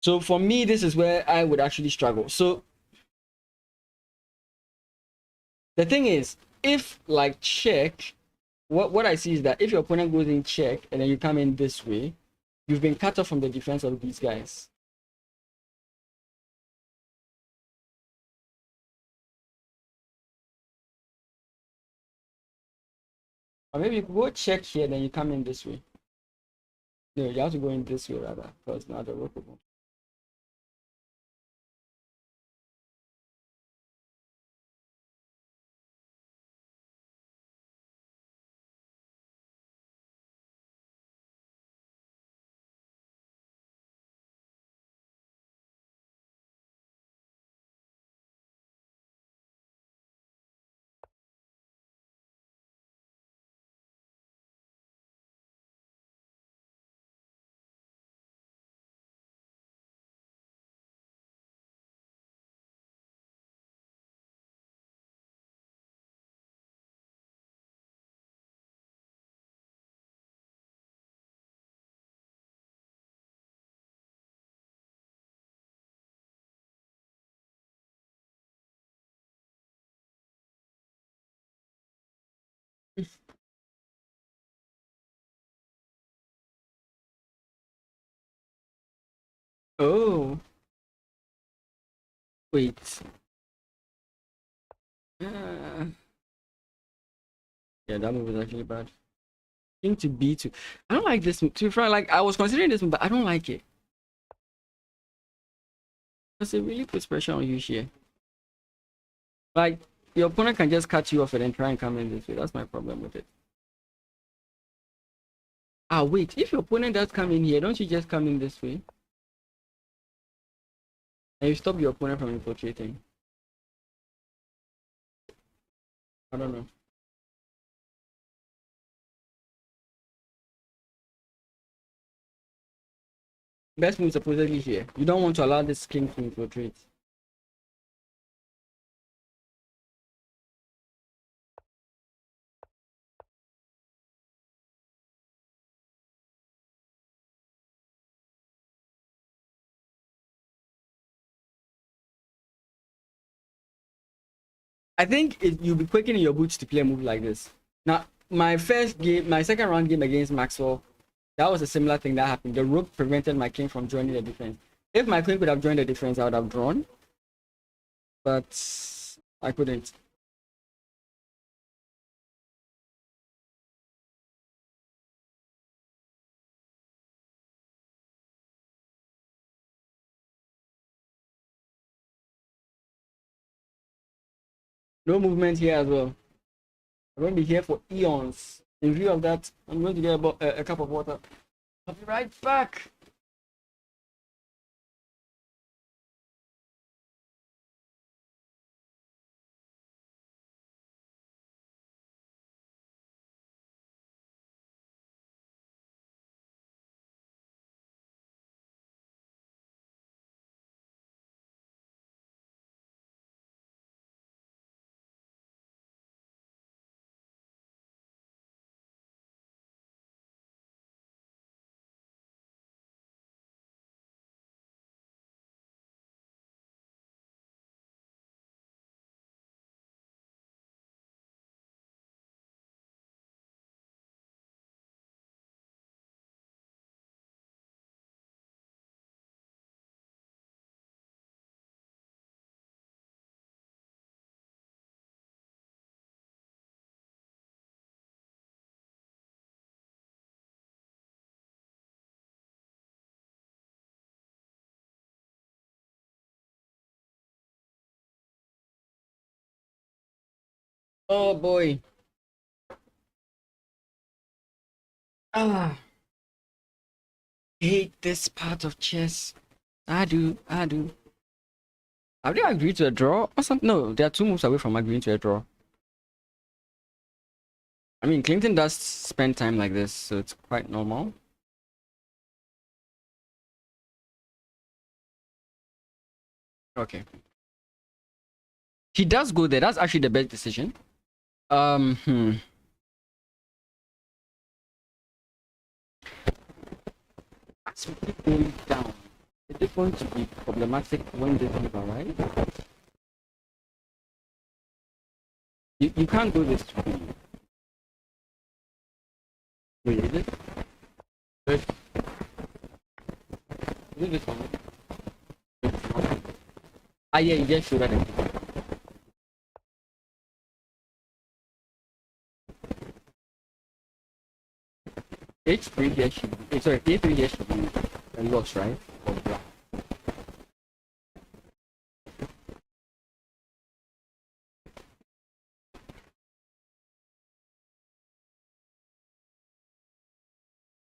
So for me, this is where I would actually struggle. So the thing is, if like check, what I see is that if your opponent goes in check and then you come in this way, you've been cut off from the defense of these guys. Or maybe you could go check here, then you come in this way. No, you have to go in this way rather, because now the workable. Oh, wait. Uh, yeah, that move is actually bad. King to B2. I don't like this move. To be frank, like I was considering this move, but I don't like it. Because it really puts pressure on you here. Like your opponent can just cut you off and then try and come in this way. That's my problem with it. Ah, wait. If your opponent does come in here, don't you just come in this way? And you stop your opponent from infiltrating. I don't know. Best move supposedly here. You don't want to allow this king to infiltrate. I think you'll be quaking in your boots to play a move like this. Now, my second round game against Maxwell, that was a similar thing that happened. The rook prevented my king from joining the defense. If my queen could have joined the defense, I would have drawn. But I couldn't. No movement here as well. I'm going to be here for eons. In view of that, I'm going to get a cup of water. I'll be right back. Oh boy. Ah, hate this part of chess. I do. Have they agreed to a draw or something? No, they are 2 moves away from agreeing to a draw. I mean, Clinton does spend time like this, so it's quite normal. Okay. He does go there. That's actually the best decision. As we keep going down, is it going to be problematic when this move arrives? You can't do this to me. Wait, is it? Wait. Is it this one? Ah, yeah, you just showed that. H3 here should be, sorry, A3 here should be a loss, right? Or black.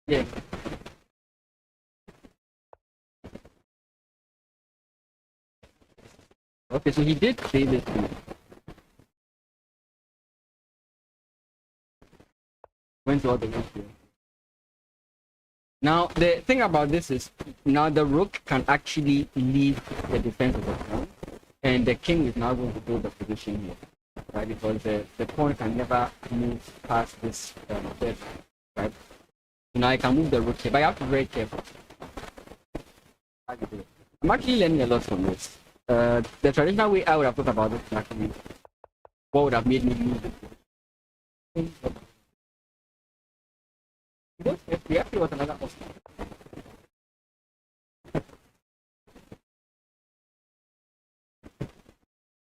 Yeah. Okay, so he did play this move. Went to all the way here. Now, the thing about this is, now the rook can actually leave the defense of the pawn, and the king is now going to build the position here, right? Because the pawn can never move past this third, right? So now I can move the rook here, but you have to be very careful. I'm actually learning a lot from this. The traditional way I would have thought about this is actually what would have made me move it. Because if actually was another option.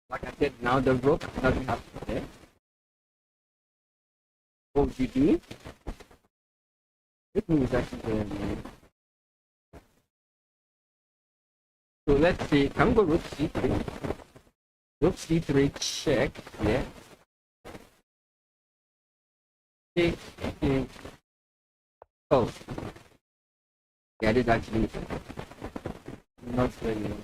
Like I said, now the rook doesn't have to be there. What would you do? This move is actually very nice. So let's see, can we go rook c3? Rook c3 check, yeah. Oh. Yeah, this actually not very well.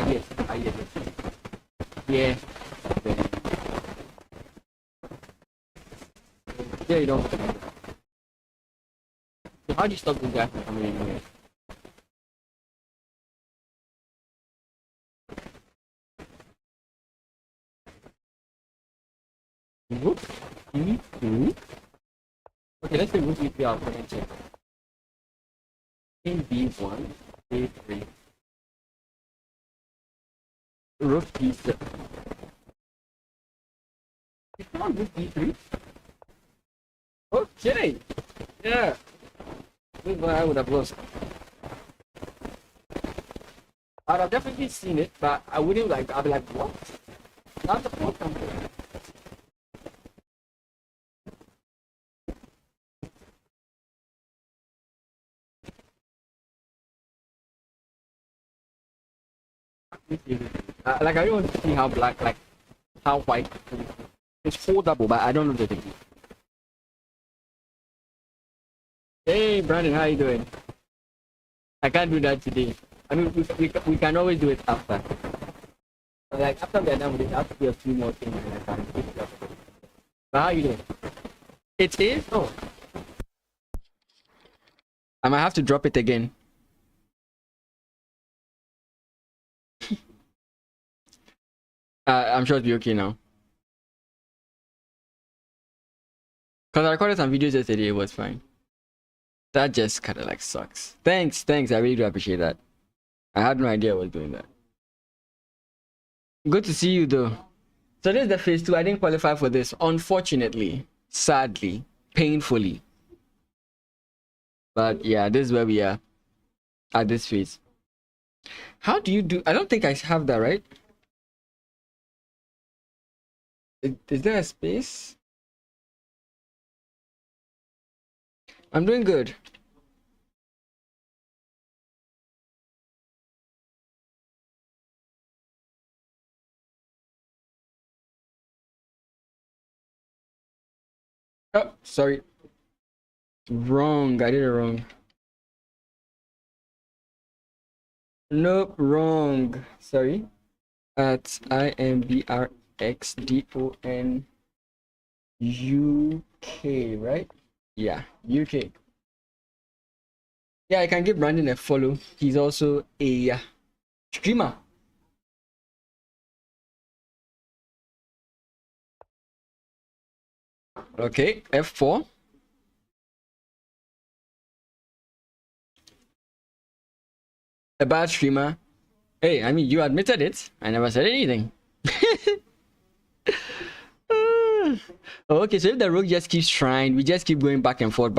Yes. Yeah. Yeah, you don't. So how do you stop this guy from coming in here? Rook e2. Okay, let's say rook e3 our opponent check. King b1, a3. Rook e7. It's not rook e3. Okay. Yeah. This is what I would have lost. I'd have definitely seen it, but I wouldn't like. I'd be like, what? That's the fourth time. Like I don't want to see how black, like how white. It's foldable, but I don't know the technique. Hey Brandon, how you doing? I can't do that today. I mean, we can always do it after. Like after we're done with it, I have to do a few more things and I can pick it up. But how you doing? It is? Oh. I might have to drop it again. I'm sure it'll be okay now. Because I recorded some videos yesterday, it was fine. That just kind of like sucks. Thanks. I really do appreciate that. I had no idea I was doing that. Good to see you though. So this is the phase 2. I didn't qualify for this, unfortunately, sadly, painfully. But yeah, this is where we are at this phase. How do you do? I don't think I have that, right? Is there a space? I'm doing good. Oh, sorry. Wrong. I did it wrong. Nope, wrong. Sorry. At IMBRXDON UK, right? Yeah, UK. Yeah, I can give Brandon a follow. He's also a streamer. Okay, F4. A bad streamer. Hey, I mean, you admitted it. I never said anything. Okay, so if the rook just keeps trying, we just keep going back and forth,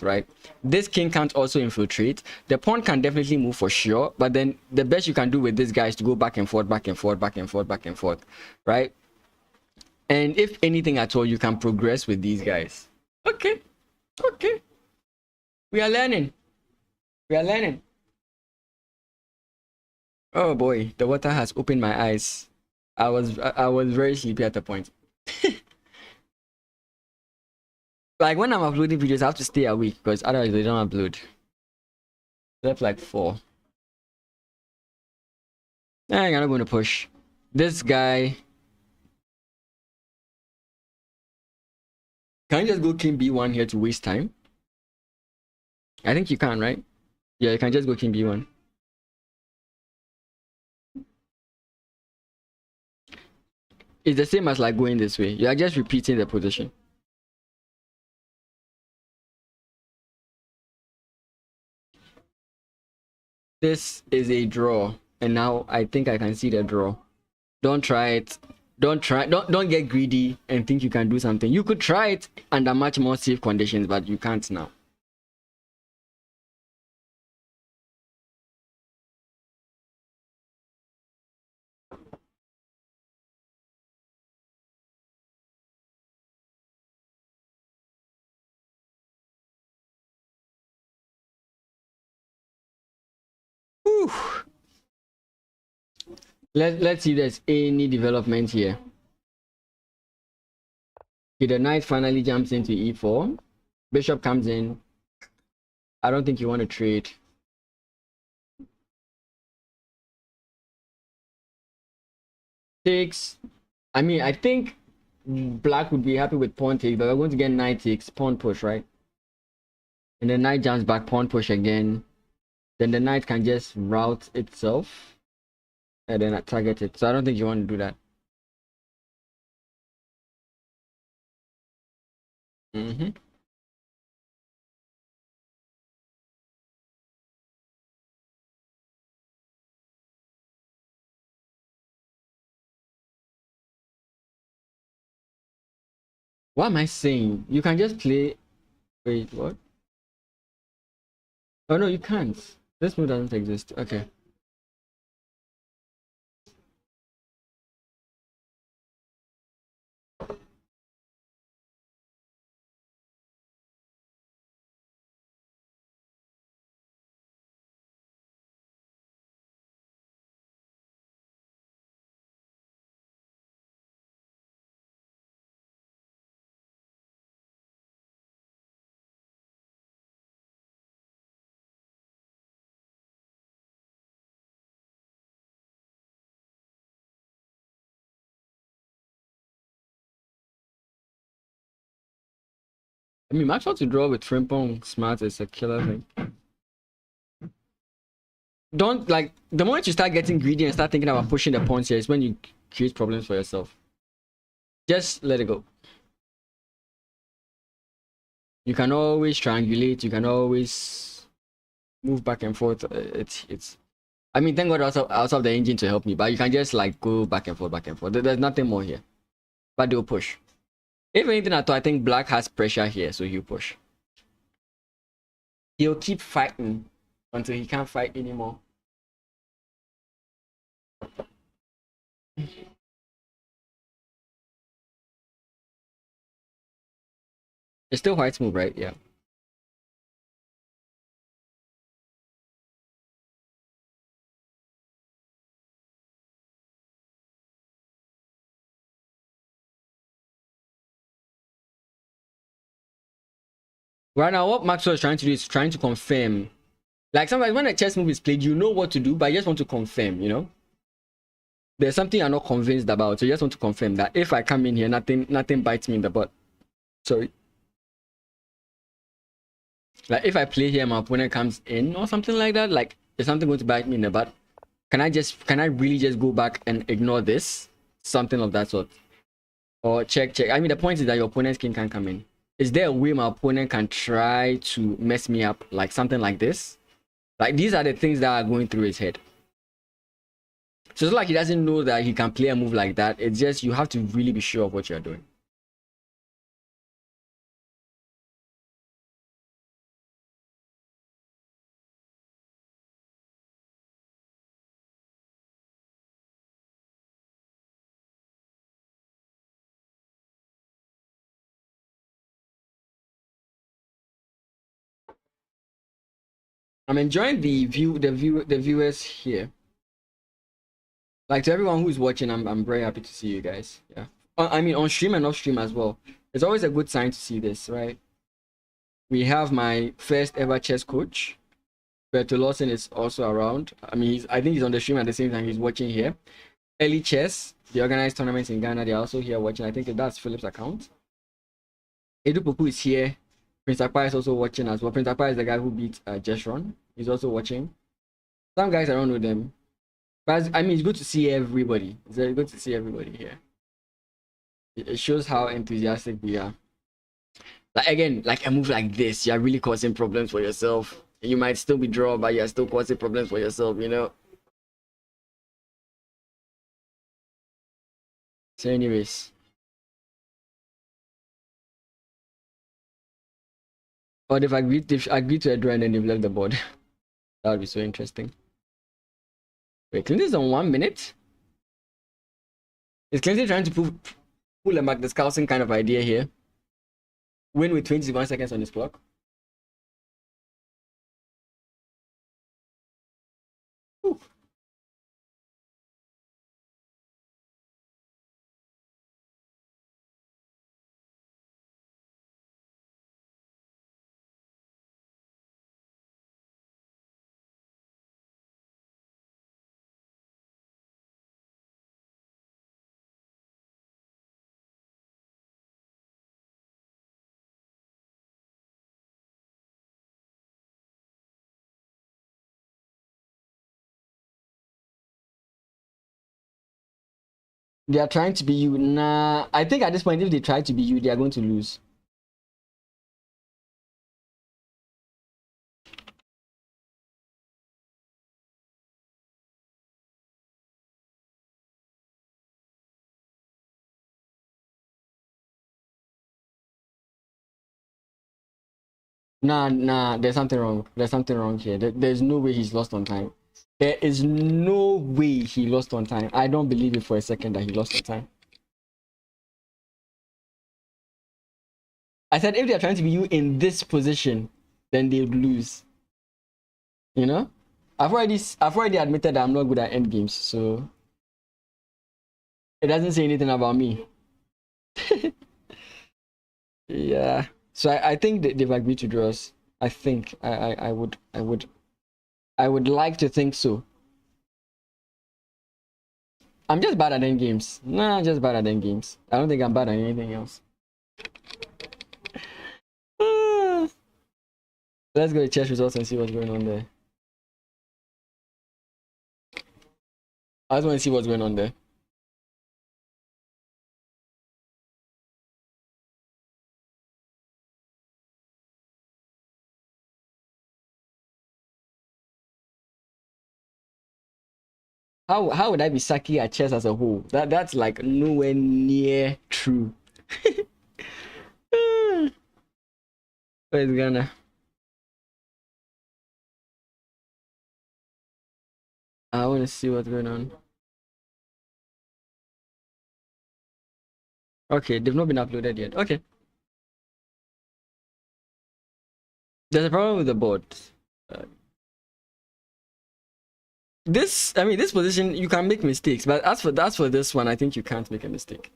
right? This king can't also infiltrate. The pawn can definitely move for sure, but then the best you can do with this guy is to go back and forth, right? And if anything at all, you can progress with these guys. Okay. We are learning. Oh boy, the water has opened my eyes. I was very sleepy at the point. Like when I'm uploading videos, I have to stay awake because otherwise they don't upload. That's like 4. I'm not going to push. This guy. Can you just go king b1 here to waste time? I think you can, right? Yeah, you can just go king b1. It's the same as like going this way. You are just repeating the position. This is a draw, and now I think I can see the draw. Don't try it. Don't get greedy and think you can do something. You could try it under much more safe conditions, but you can't now. Whew. Let's see if there's any development here. Okay, the knight finally jumps into e4. Bishop comes in. I don't think you want to trade. Takes. I mean, I think black would be happy with pawn take, but we're going to get knight takes, pawn push, right? And the knight jumps back, pawn push again. Then the knight can just route itself and then target it. So I don't think you want to do that. What am I saying? You can just play. Wait, what? Oh no, you can't. This move doesn't exist. Okay. I mean, Maxwell to draw with Frimpong Smart is a killer thing. Don't like the moment you start getting greedy and start thinking about pushing the pawns here is when you create problems for yourself. Just let it go. You can always triangulate. You can always move back and forth. It's. I mean, thank God I also have the engine to help me, but you can just like go back and forth, back and forth. There's nothing more here, but they'll push. If anything at all, I think Black has pressure here, so he'll push. He'll keep fighting until he can't fight anymore. It's still White's move, right? Yeah. Right now, what Maxwell is trying to do is trying to confirm. Like sometimes when a chess move is played, you know what to do, but you just want to confirm, you know? There's something you're not convinced about, so you just want to confirm that if I come in here, nothing bites me in the butt. Sorry. Like if I play here, my opponent comes in or something like that, like is something going to bite me in the butt? Can I really just go back and ignore this? Something of that sort. Or check. I mean, the point is that your opponent's king can come in. Is there a way my opponent can try to mess me up, like something like this? Like these are the things that are going through his head. So it's like he doesn't know that he can play a move like that. It's just you have to really be sure of what you're doing. I'm enjoying the viewers here. Like to everyone who's watching, I'm very happy to see you guys. Yeah. I mean on stream and off stream as well. It's always a good sign to see this, right? We have my first ever chess coach. Berto Lawson is also around. I mean, I think he's on the stream at the same time he's watching here. Early Chess, they organize tournaments in Ghana. They're also here watching. I think that's Philip's account. Edu Pupu is here. Prince Akpa is also watching as well. Prince Akpa is the guy who beat Jeshron. He's also watching. Some guys I don't know them. But I mean, it's good to see everybody. It's very good to see everybody here. It shows how enthusiastic we are. Like again, like a move like this, you're really causing problems for yourself. You might still be drawn, but you're still causing problems for yourself, you know. So, anyways, or if agreed to a draw and then they've left the board, that would be so interesting. Wait, Clinton's on 1 minute. Is Clinton trying to pull a Magnus Carlsen kind of idea here? Win with 21 seconds on his clock. Ooh. They are trying to be you. Nah, I think at this point, if they try to be you, they are going to lose. Nah, there's something wrong. There's something wrong here. There's no way he's lost on time. There is no way he lost on time. I don't believe it for a second that he lost on time. I said if they're trying to be you in this position, then they would lose. You know? I've already admitted that I'm not good at end games, so it doesn't say anything about me. Yeah. So I think they've agreed to draws. I think I would like to think so. I'm just bad at end games. Nah, I'm just bad at end games. I don't think I'm bad at anything else. Let's go to chess results and see what's going on there. I just want to see what's going on there. How would I be sucky at chess as a whole? That's like nowhere near true. Where's Ghana? I want to see what's going on. Okay, they've not been uploaded yet. Okay. There's a problem with the board. This position, you can make mistakes, but as for this one, I think you can't make a mistake.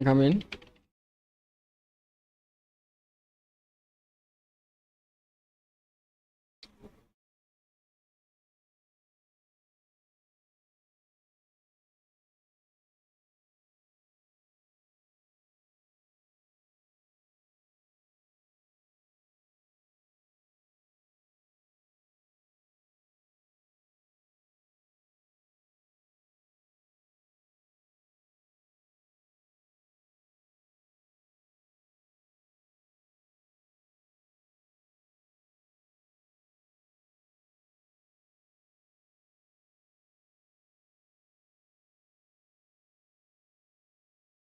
Come in.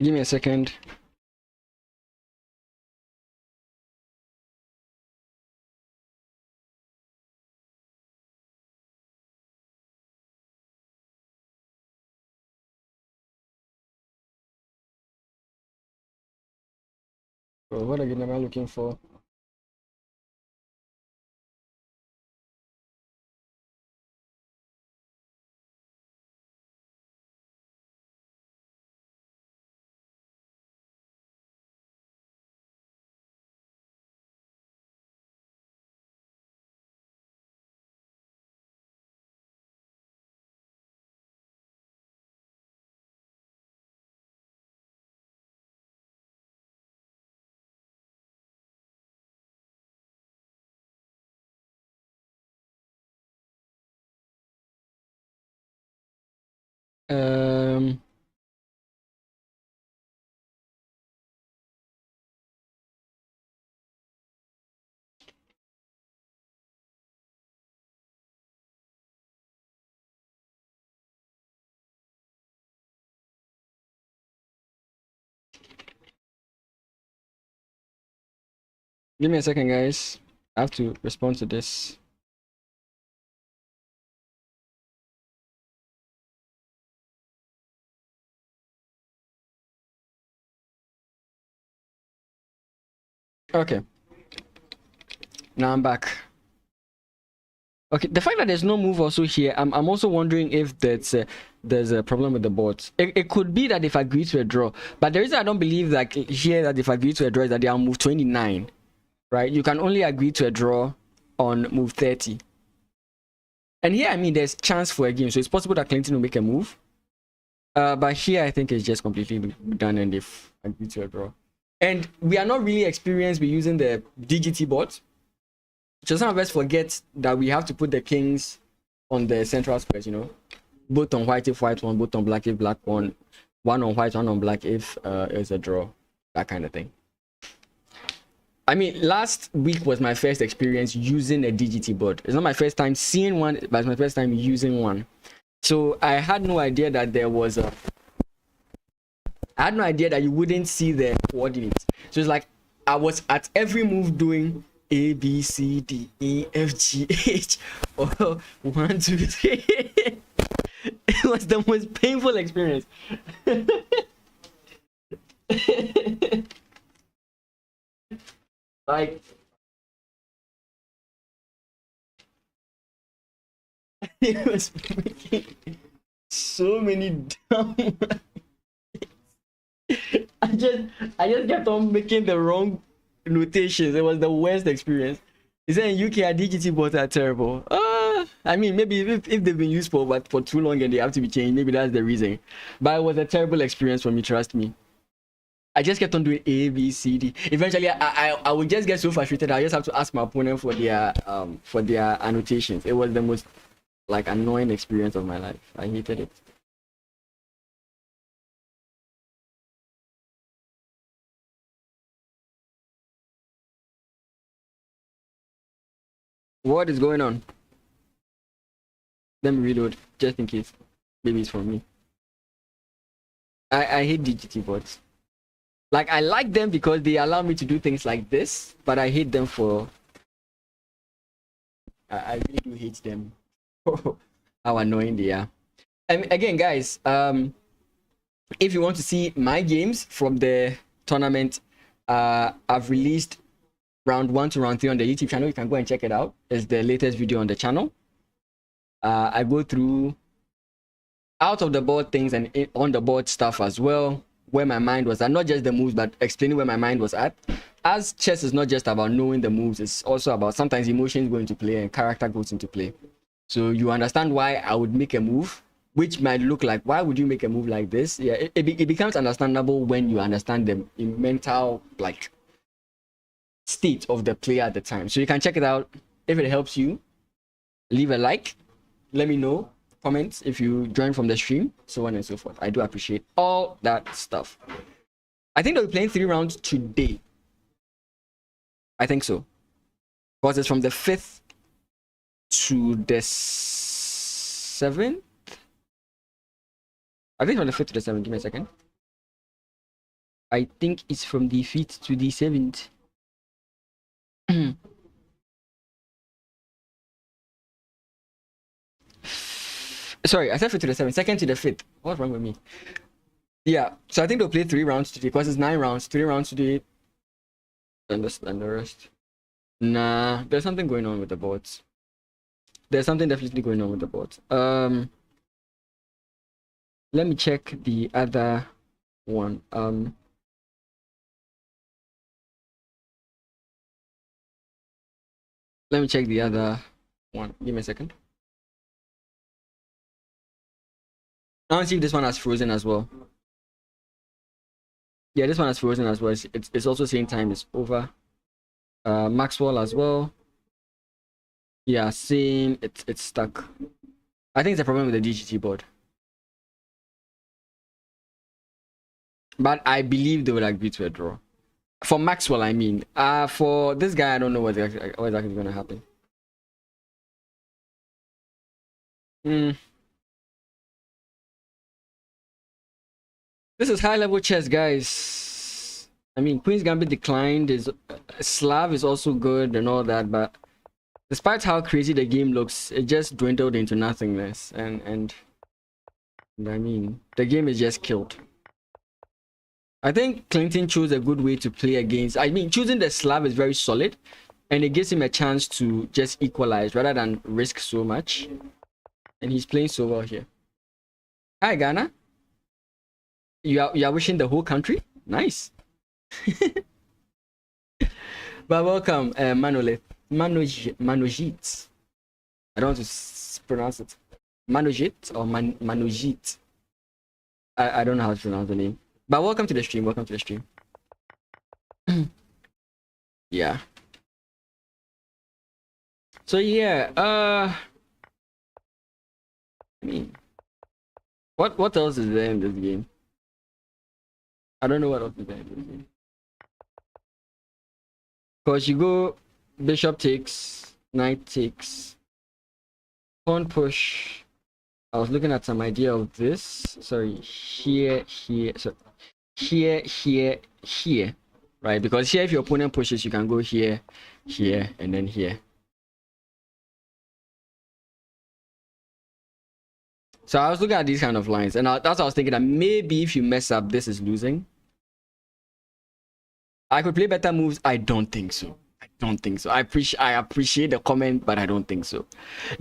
Give me a second. Bro, what again am I looking for? Um. Give me a second, guys. I have to respond to this. Okay. Now I'm back. Okay, the fact that there's no move also here, I'm also wondering if there's a problem with the boards. It could be that they've agreed to a draw, but the reason I don't believe that here that they've agreed to a draw is that they are on move 29, right? You can only agree to a draw on move 30. And here, I mean, there's chance for a game, so it's possible that Clinton will make a move. But here, I think it's just completely done and they've agreed to a draw. And we are not really experienced with using the DGT board. So some of us forget that we have to put the kings on the central squares, you know, both on white if white one, both on black if black one on white, one on black if it's a draw, that kind of thing. I mean, last week was my first experience using a DGT board. It's not my first time seeing one, but it's my first time using one. So I had no idea that there was a... I had no idea that you wouldn't see the coordinates. So it's like I was at every move doing A, B, C, D, E, F, G, H. Oh, 1, 2, 3. It was the most painful experience. Like, it was making so many dumb... I just kept on making the wrong notations. It was the worst experience. He said in UK our DGT bots are terrible. I mean, maybe if they've been useful but for too long and they have to be changed, maybe that's the reason. But it was a terrible experience for me, trust me. I just kept on doing A, B, C, D. Eventually, I would just get so frustrated. I just have to ask my opponent for their annotations. It was the most like annoying experience of my life. I hated it. What is going on? Let me reload just in case. Maybe it's from me. I hate DGT bots. Like, I like them because they allow me to do things like this, but I hate them for... I really do hate them. How annoying they are. And again, guys, if you want to see my games from the tournament, I've released round 1 to round 3 on the YouTube channel. You can go and check it out. It's the latest video on the channel. I go through out of the board things and on the board stuff as well, where my mind was at, not just the moves, but explaining where my mind was at. As chess is not just about knowing the moves, it's also about sometimes emotions go into play and character goes into play. So you understand why I would make a move, which might look like, why would you make a move like this? Yeah, it becomes understandable when you understand the mental like state of the player at the time. So you can check it out. If it helps you, leave a like, let me know, comments if you join from the stream, so on and so forth. I do appreciate all that stuff. I think they'll be playing 3 rounds today. I think so, because it's from the 5th to the 7th. I think from the 5th to the 7th. Give me a second. I think it's from the 5th to the 7th. Sorry, I said 5th to the 7th. 2nd to the 5th. What's wrong with me? Yeah, so I think they'll play 3 rounds today because it's 9 rounds. 3 rounds today. And the rest. Nah, there's something going on with the bots. There's something definitely going on with the bots. Let me check the other one. Let me check the other one. Give me a second. I want to see if this one has frozen as well. Yeah, this one has frozen as well. It's also saying time is over. Maxwell as well. Yeah, same. It's stuck. I think it's a problem with the DGT board. But I believe they will agree to a draw. For Maxwell, I mean. For this guy, I don't know what exactly is going to happen. This is high-level chess, guys. I mean, Queen's Gambit declined. Slav is also good and all that, but despite how crazy the game looks, it just dwindled into nothingness. And I mean, the game is just killed. I think Clinton chose a good way to play against. I mean, choosing the Slav is very solid, and it gives him a chance to just equalize rather than risk so much. And he's playing so well here. Hi, Ghana. You are wishing the whole country? Nice. But welcome, Manojit. I don't want to pronounce it. Manojit or Manojit. I don't know how to pronounce the name. But welcome to the stream. Welcome to the stream. Yeah. So yeah, I mean, what else is there in this game? I don't know what else is there in this game. Cause you go bishop takes, knight takes, pawn push. I was looking at some idea of this. Sorry, here, so here, right? Because here, if your opponent pushes, you can go here, and then here. So I was looking at these kind of lines, and that's what I was thinking, that maybe if you mess up, this is losing. I could play better moves. I don't think so. I don't think so. I appreciate the comment, but I don't think so.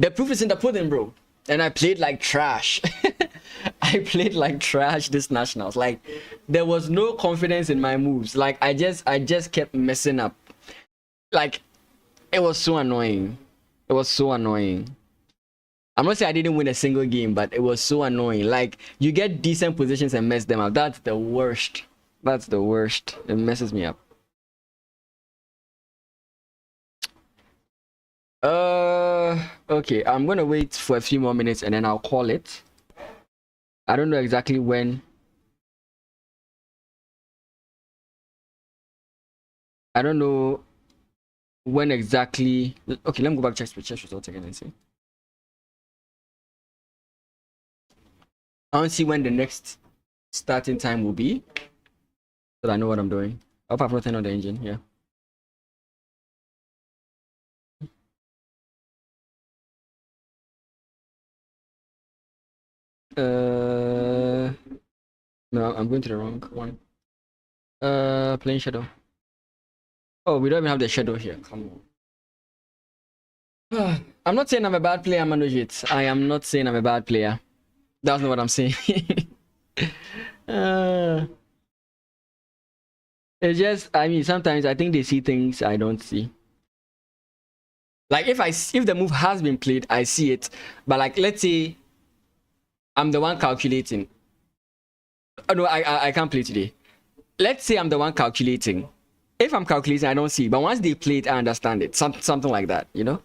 The proof is in the pudding, bro. And I played like trash. I played like trash this nationals. Like, there was no confidence in my moves. Like, I just kept messing up. Like, it was so annoying. It was so annoying. I'm not saying I didn't win a single game, but it was so annoying. Like, you get decent positions and mess them up. That's the worst. That's the worst. It messes me up. Okay, I'm gonna wait for a few more minutes and then I'll call it. I don't know exactly when. I don't know when exactly. Okay, let me go back check chess results again and see. I don't see when the next starting time will be, so that I know what I'm doing. I'll have nothing on the engine. Yeah. No, I'm going to the wrong one. Playing shadow. Oh, we don't even have the shadow here. Come on. I'm not saying I'm a bad player, Manojit. I am not saying I'm a bad player. That's not what I'm saying. It's just, I mean, sometimes I think they see things I don't see. Like, if the move has been played, I see it. But like, let's say I'm the one calculating. Oh no, I can't play today. Let's say I'm the one calculating. If I'm calculating, I don't see. But once they play it, I understand it. Something like that, you know?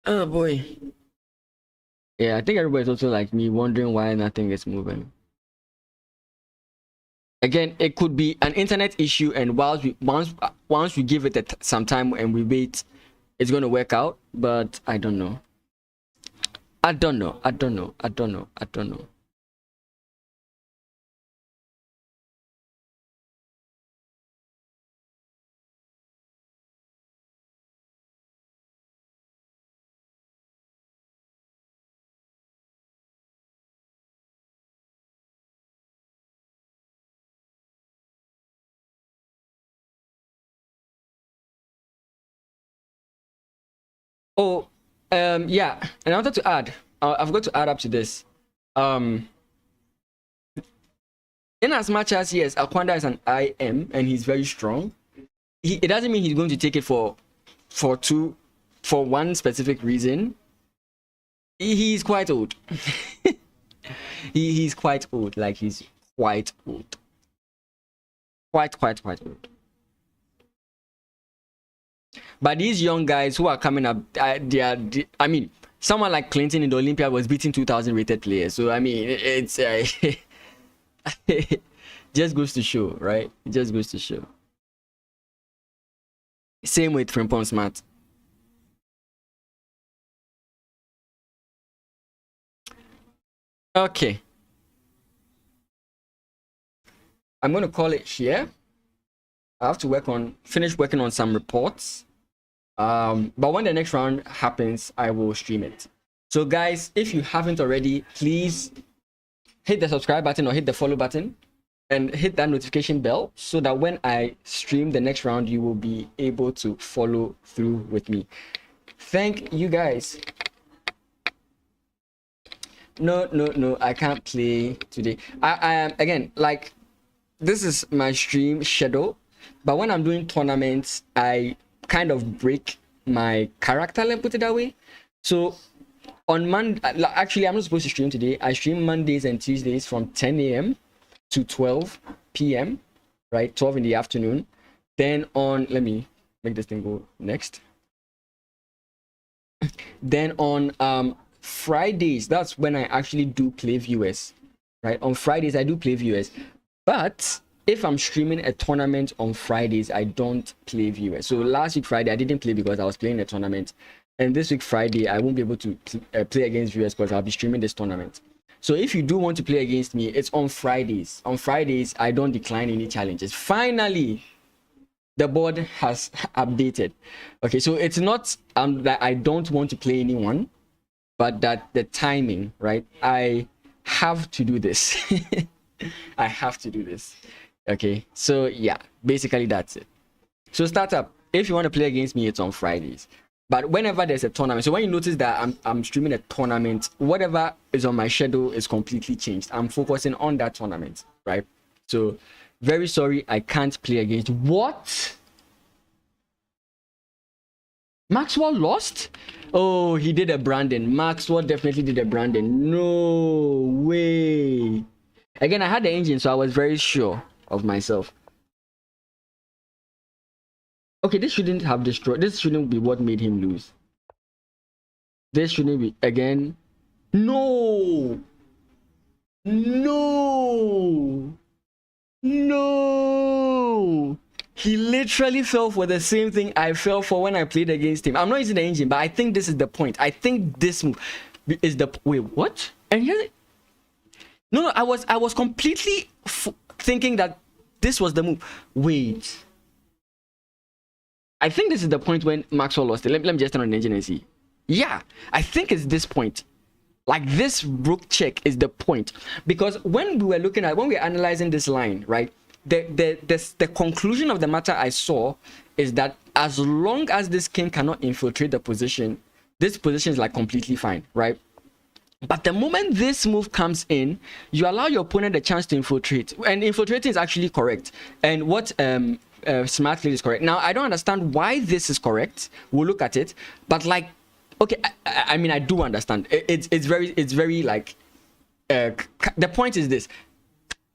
Oh boy. Yeah, I think everybody's also like me, wondering why nothing is moving. Again, it could be an internet issue, and once we give it some time and we wait, it's going to work out. But I don't know. I don't know. Oh, yeah, and I wanted to add. I've got to add up to this. In as much as yes, Akwanda is an IM and he's very strong, it doesn't mean he's going to take it for one specific reason. He's quite old. He's quite old. Like, he's quite old. Quite old. But these young guys who are coming up, I mean, someone like Clinton in the Olympia was beating 2,000 rated players. So I mean, it's just goes to show, right? It just goes to show. Same with Frimpong Smart. Okay. I'm going to call it here. I have to finish working on some reports. But when the next round happens, I will stream it. So guys, if you haven't already, please hit the subscribe button or hit the follow button and hit that notification bell so that when I stream the next round, you will be able to follow through with me. Thank you guys. No, I can't play today. I am, again, like, this is my stream schedule, but when I'm doing tournaments, I kind of break my character, let me put it that way. So on Monday, actually, I'm not supposed to stream today. I stream Mondays and Tuesdays from 10 a.m. to 12 p.m. right? 12 in the afternoon. Then on, let me make this thing go next. Then on Fridays, that's when I actually do play viewers, right? On Fridays, I do play viewers. But if I'm streaming a tournament on Fridays, I don't play viewers. So last week, Friday, I didn't play because I was playing a tournament. And this week, Friday, I won't be able to play against viewers because I'll be streaming this tournament. So if you do want to play against me, it's on Fridays. On Fridays, I don't decline any challenges. Finally, the board has updated. Okay, so it's not that I don't want to play anyone, but that the timing, right? I have to do this. I have to do this. Okay, so yeah, basically that's it. So startup, if you want to play against me, it's on Fridays. But whenever there's a tournament, so when you notice that I'm streaming a tournament, whatever is on my schedule is completely changed. I'm focusing on that tournament, right? So very sorry, I can't play against. What? Maxwell lost? Oh, he did a Brandon. Maxwell definitely did a Brandon. No way. Again, I had the engine, so I was very sure of myself. Okay, this shouldn't have destroyed. This shouldn't be what made him lose. This shouldn't be. Again. No. No. No. He literally fell for the same thing I fell for when I played against him. I'm not using the engine, but I think this is the point. I think this move is the... Wait, what? And here... No, I was completely thinking that this was the move. Wait. I think this is the point when Maxwell lost it. Let me just turn on the engine and see. Yeah, I think it's this point. Like this rook check is the point. Because when we were analyzing this line, right? The conclusion of the matter I saw is that as long as this king cannot infiltrate the position, this position is like completely fine, right? But the moment this move comes in, you allow your opponent a chance to infiltrate, and infiltrating is actually correct. And what smart clear is correct. Now I don't understand why this is correct. We'll look at it, but like, okay, I mean I do understand. It's very like the point is this.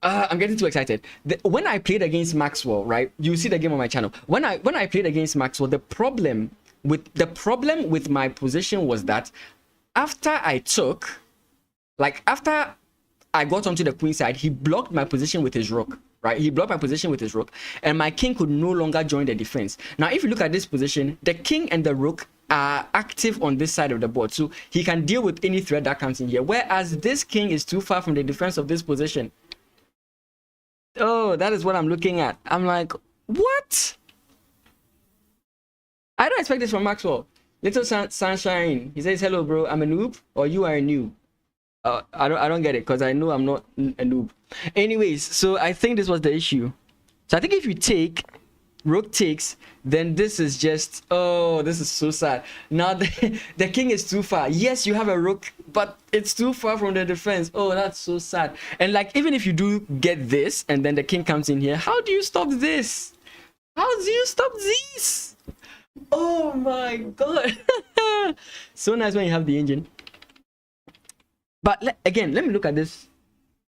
I'm getting too excited. When I played against Maxwell, right? You see the game on my channel. When I played against Maxwell, the problem with my position was that after I got onto the queen side, he blocked my position with his rook, right? He blocked my position with his rook, and my king could no longer join the defense. Now, if you look at this position, the king and the rook are active on this side of the board, so he can deal with any threat that comes in here, whereas this king is too far from the defense of this position. Oh, that is what I'm looking at. I'm like, what? I don't expect this from Maxwell. Little Sunshine, he says, hello, bro, I'm a noob, or you are a noob. I don't get it, because I know I'm not a noob. Anyways, so I think this was the issue. So I think if you take, rook takes, then this is just, oh, this is so sad. Now the king is too far. Yes, you have a rook, but it's too far from the defense. Oh, that's so sad. And like, even if you do get this, and then the king comes in here, how do you stop this? How do you stop this? Oh my god. So nice when you have the engine. But again, let me look at this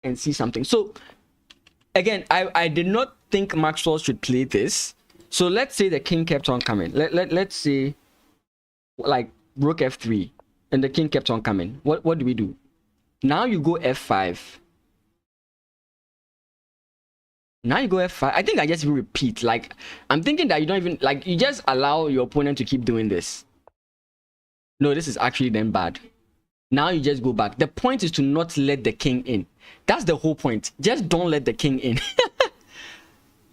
and see something. So again, I did not think Maxwell should play this. So let's say the king kept on coming. Let's say like rook f3 and the king kept on coming. What do we do? Now you go f5. Now you go f5. I think I just repeat. Like, I'm thinking that you don't even, like, you just allow your opponent to keep doing this. No, this is actually then bad. Now you just go back. The point is to not let the king in. That's the whole point. Just don't let the king in.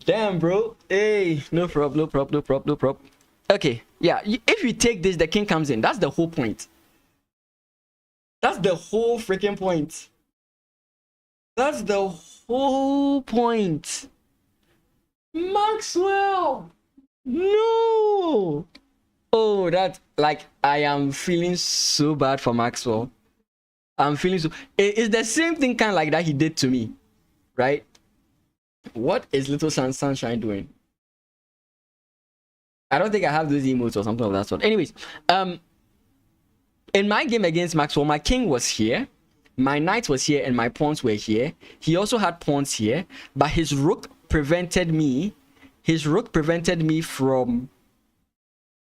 Damn, bro. Hey, no problem, no problem, no problem, no problem. Okay, yeah. If you take this, the king comes in. That's the whole point. That's the whole freaking point. That's the whole point. Maxwell! No! Oh, that, like, I am feeling so bad for Maxwell. I'm feeling so... It's the same thing kind of like that he did to me, right? What is Little Sunshine doing? I don't think I have those emotes or something of that sort. Anyways, in my game against Maxwell, my king was here, my knight was here, and my pawns were here. He also had pawns here, but his rook prevented me, from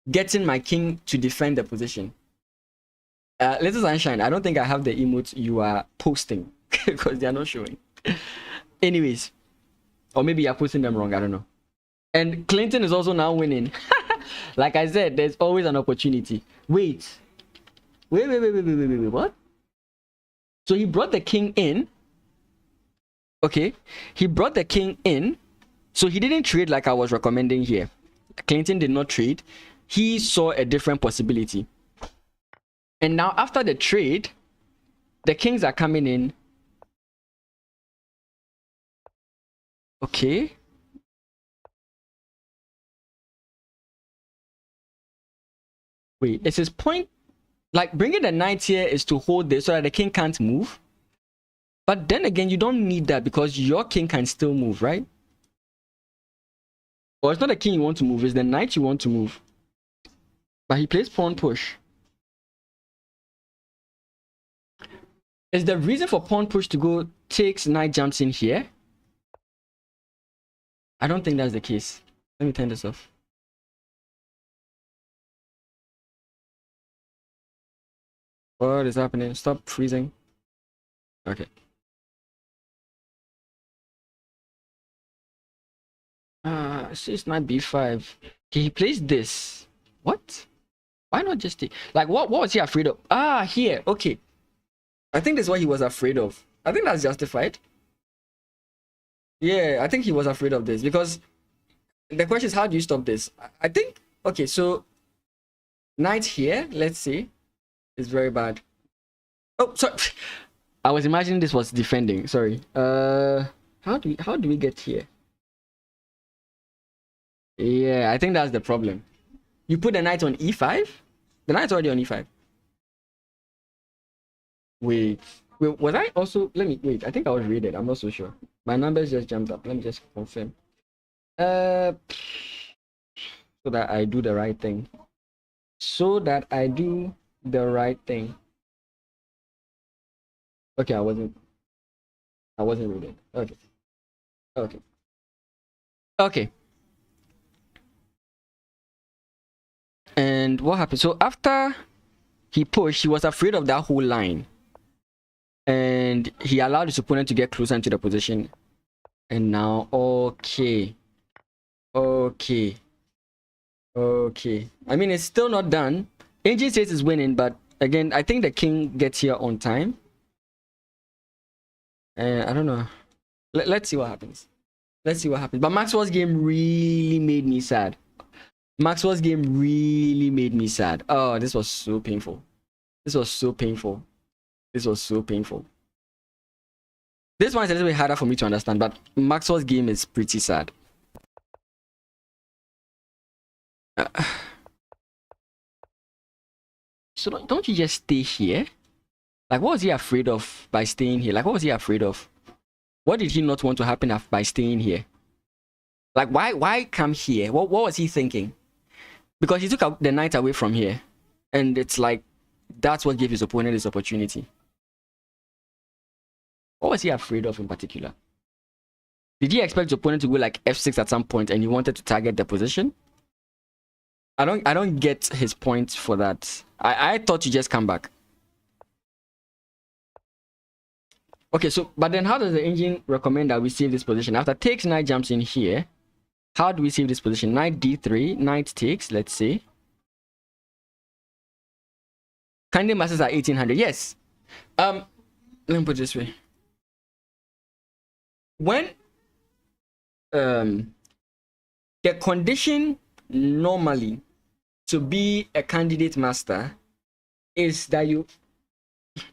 getting my king to defend the position. Little Sunshine, I don't think I have the emotes you are posting because they are not showing. Anyways, or maybe you're posting them wrong, I don't know. And Clinton is also now winning. Like I said, there's always an opportunity. Wait, what? So he brought the king in. Okay, he brought the king in. So he didn't trade like I was recommending here. Clinton did not trade. He saw a different possibility. And now after the trade, the kings are coming in. Okay. Wait, is his point, like bringing the knight here is to hold this so that the king can't move? But then again, you don't need that because your king can still move, right? Or it's not the king you want to move, it's the knight you want to move. But he plays pawn push. Is the reason for pawn push to go takes knight jumps in here? I don't think that's the case. Let me turn this off. What is happening? Stop freezing. Okay. It's knight b5. Okay, he plays this. What? Why not just take? Like, what was he afraid of? Ah, here. Okay. I think that's what he was afraid of. I think that's justified. Yeah, I think he was afraid of this because the question is, how do you stop this? I think, okay, so knight here, let's see, is very bad. Oh, sorry. I was imagining this was defending. Sorry. How do we get here? Yeah, I think that's the problem. You put the knight on e5. The knight's already on e5. Wait, was I also? Let me wait. I think I was rated. I'm not so sure. My numbers just jumped up. Let me just confirm. So that I do the right thing. Okay, I wasn't rated. Okay. And what happened? So after he pushed, he was afraid of that whole line. And he allowed his opponent to get closer into the position. And now, okay. I mean, it's still not done. AJ says is winning, but again, I think the king gets here on time. And I don't know. Let's see what happens. But Maxwell's game really made me sad. Oh, this was so painful. This one is a little bit harder for me to understand, but Maxwell's game is pretty sad. So don't you just stay here? Like, what was he afraid of by staying here? Like, what was he afraid of? What did he not want to happen by staying here? Like, why come here? What was he thinking? Because he took the knight away from here. And it's like, that's what gave his opponent this opportunity. What was he afraid of in particular? Did he expect his opponent to go like f6 at some point and he wanted to target the position? I don't get his point for that. I thought you just come back. Okay, so but then how does the engine recommend that we save this position? After takes, knight jumps in here. How do we save this position? Knight d3, knight takes, let's see. Kindly masters are 1800. Yes. Let me put it this way. When the condition normally to be a candidate master is that you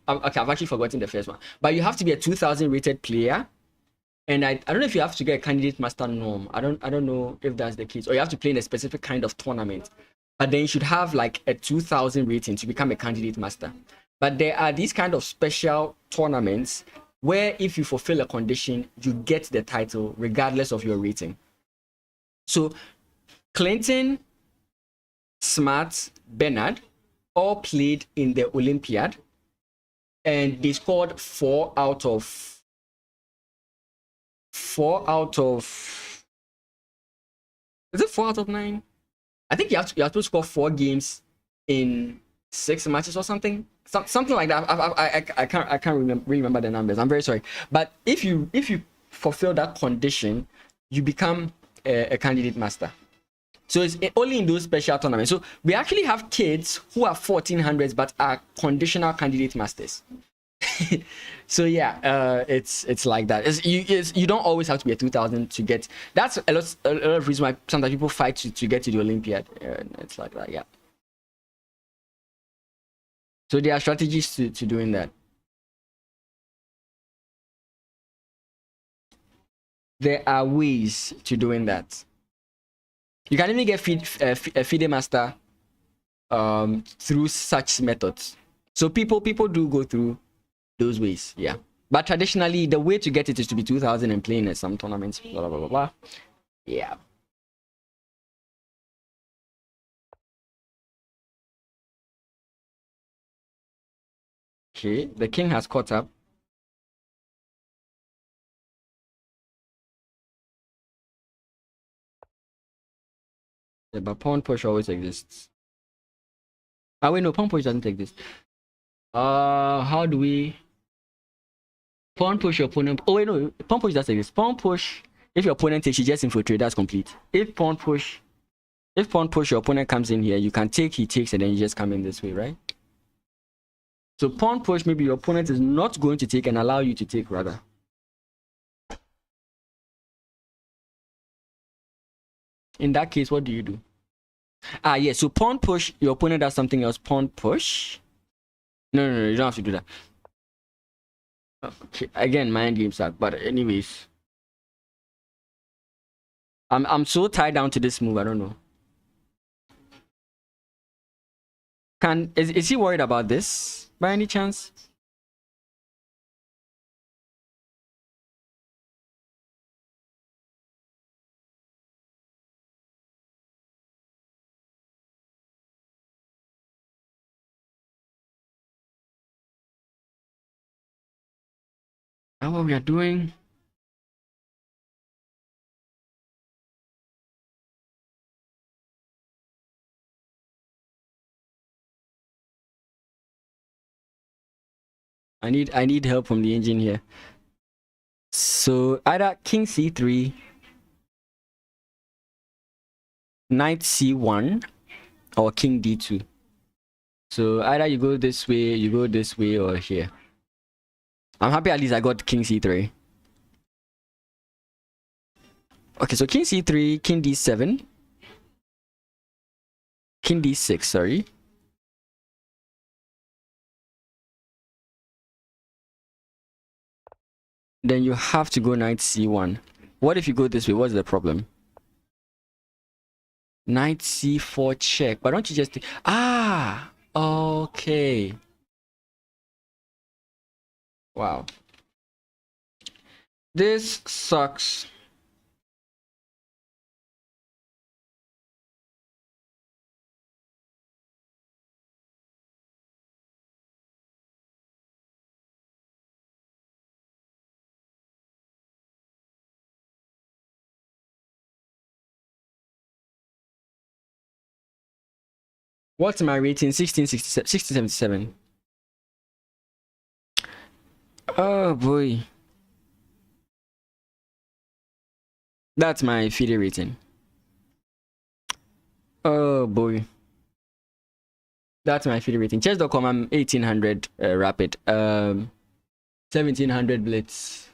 okay, I've actually forgotten the first one, but you have to be a 2000 rated player, and I don't know if you have to get a candidate master norm. I don't know if that's the case, or you have to play in a specific kind of tournament, but then you should have like a 2000 rating to become a candidate master. But there are these kind of special tournaments where if you fulfill a condition, you get the title regardless of your rating. So Clinton, Smart, Bernard all played in the Olympiad, and they scored 4 out of Is it 4 out of 9? I think you have to score 4 games in 6 matches or something. Something like that. I can't remember the numbers. I'm very sorry. But if you fulfill that condition, you become a candidate master. So it's only in those special tournaments. So we actually have kids who are 1400s but are conditional candidate masters. So yeah, it's like that. You don't always have to be a 2000 to get. That's a lot of reason why sometimes people fight to get to the Olympiad. It's like that, yeah. So there are strategies to doing that. There are ways to doing that. You can even get a FIDE master through such methods. So people do go through those ways, yeah. But traditionally, the way to get it is to be 2000 and playing at some tournaments, blah blah blah blah. Yeah. Okay, the king has caught up. Yeah, but pawn push always exists. Ah wait, no, pawn push doesn't exist. How do we pawn push your opponent? Oh wait, no, pawn push does exist. Pawn push, if your opponent takes, you just infiltrate. That's complete. If pawn push, your opponent comes in here, you can take, he takes, and then you just come in this way, right? So pawn push, maybe your opponent is not going to take and allow you to take rather. In that case, what do you do? Ah, yeah. So pawn push, your opponent does something else. Pawn push. No, you don't have to do that. Okay, again, mind games suck. But anyways, I'm so tied down to this move. I don't know. Is he worried about this by any chance? That's what we are doing. I need help from the engine here. So either king c3, knight c1, or king d2. So either you go this way, or here. I'm happy at least I got king c3. Okay, so king c3, king d7, king d6, sorry. Then you have to go knight c1. What if you go this way? What's the problem? Knight c4 check. Why don't you just... Ah! Okay. Wow. This sucks. What's my rating? 1677. Oh boy. That's my FIDE rating. Oh boy. That's my FIDE rating. Chess.com, I'm 1800 rapid. 1700 blitz.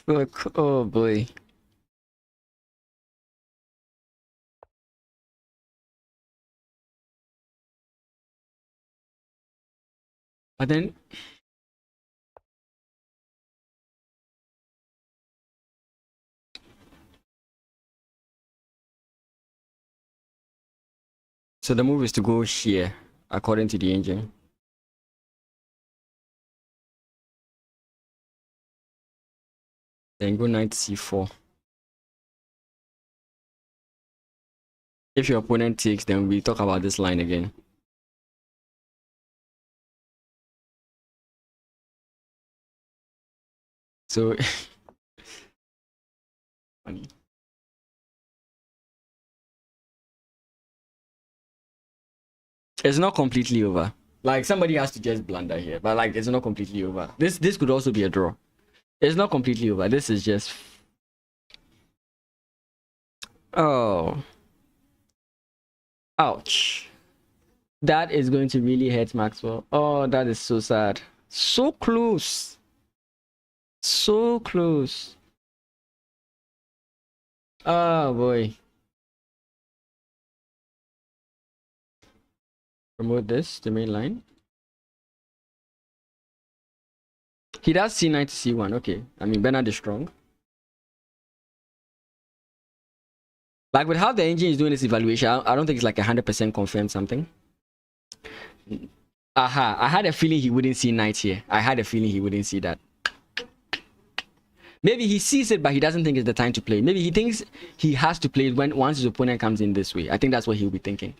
Look, oh boy. But then so the move is to go here according to the engine. Then go knight c4. If your opponent takes, then we talk about this line again. So funny. It's not completely over. Like somebody has to just blunder here, but like it's not completely over. This could also be a draw. It's not completely over. This is just oh, ouch. That is going to really hurt Maxwell. Oh, that is so sad. So close. So close. Oh boy. Promote this to main line. He does C9 to C1. Okay. I mean, Bernard is strong. Like with how the engine is doing this evaluation, I don't think it's like 100% confirmed something. Aha. I had a feeling he wouldn't see knight here. I had a feeling he wouldn't see that. Maybe he sees it, but he doesn't think it's the time to play. Maybe he thinks he has to play it once his opponent comes in this way. I think that's what he'll be thinking.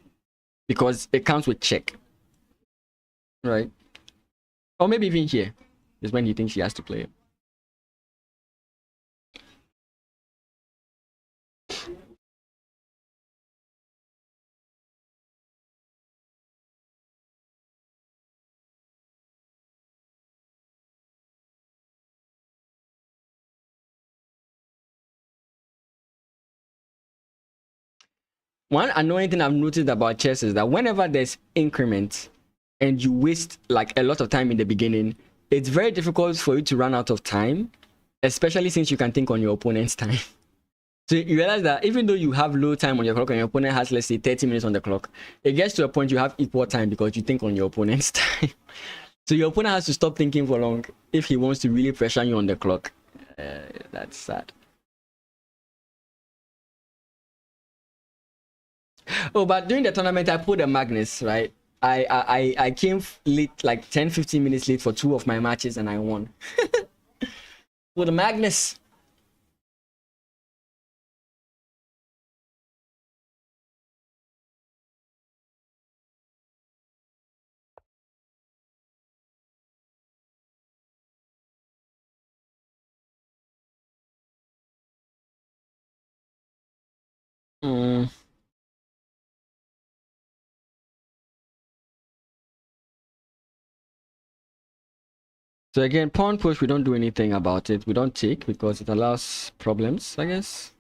Because it comes with check. Right? Or maybe even here is when he thinks he has to play it. One annoying thing I've noticed about chess is that whenever there's increment and you waste like a lot of time in the beginning, it's very difficult for you to run out of time, especially since you can think on your opponent's time. So you realize that even though you have low time on your clock and your opponent has, let's say, 30 minutes on the clock, it gets to a point you have equal time because you think on your opponent's time. So your opponent has to stop thinking for long if he wants to really pressure you on the clock. That's sad. Oh, but during the tournament, I pulled a Magnus, right? I came late, like 10-15 minutes late for 2 of my matches, and I won. With a Magnus. Mm. So again, pawn push, we don't do anything about it. We don't take because it allows problems, I guess.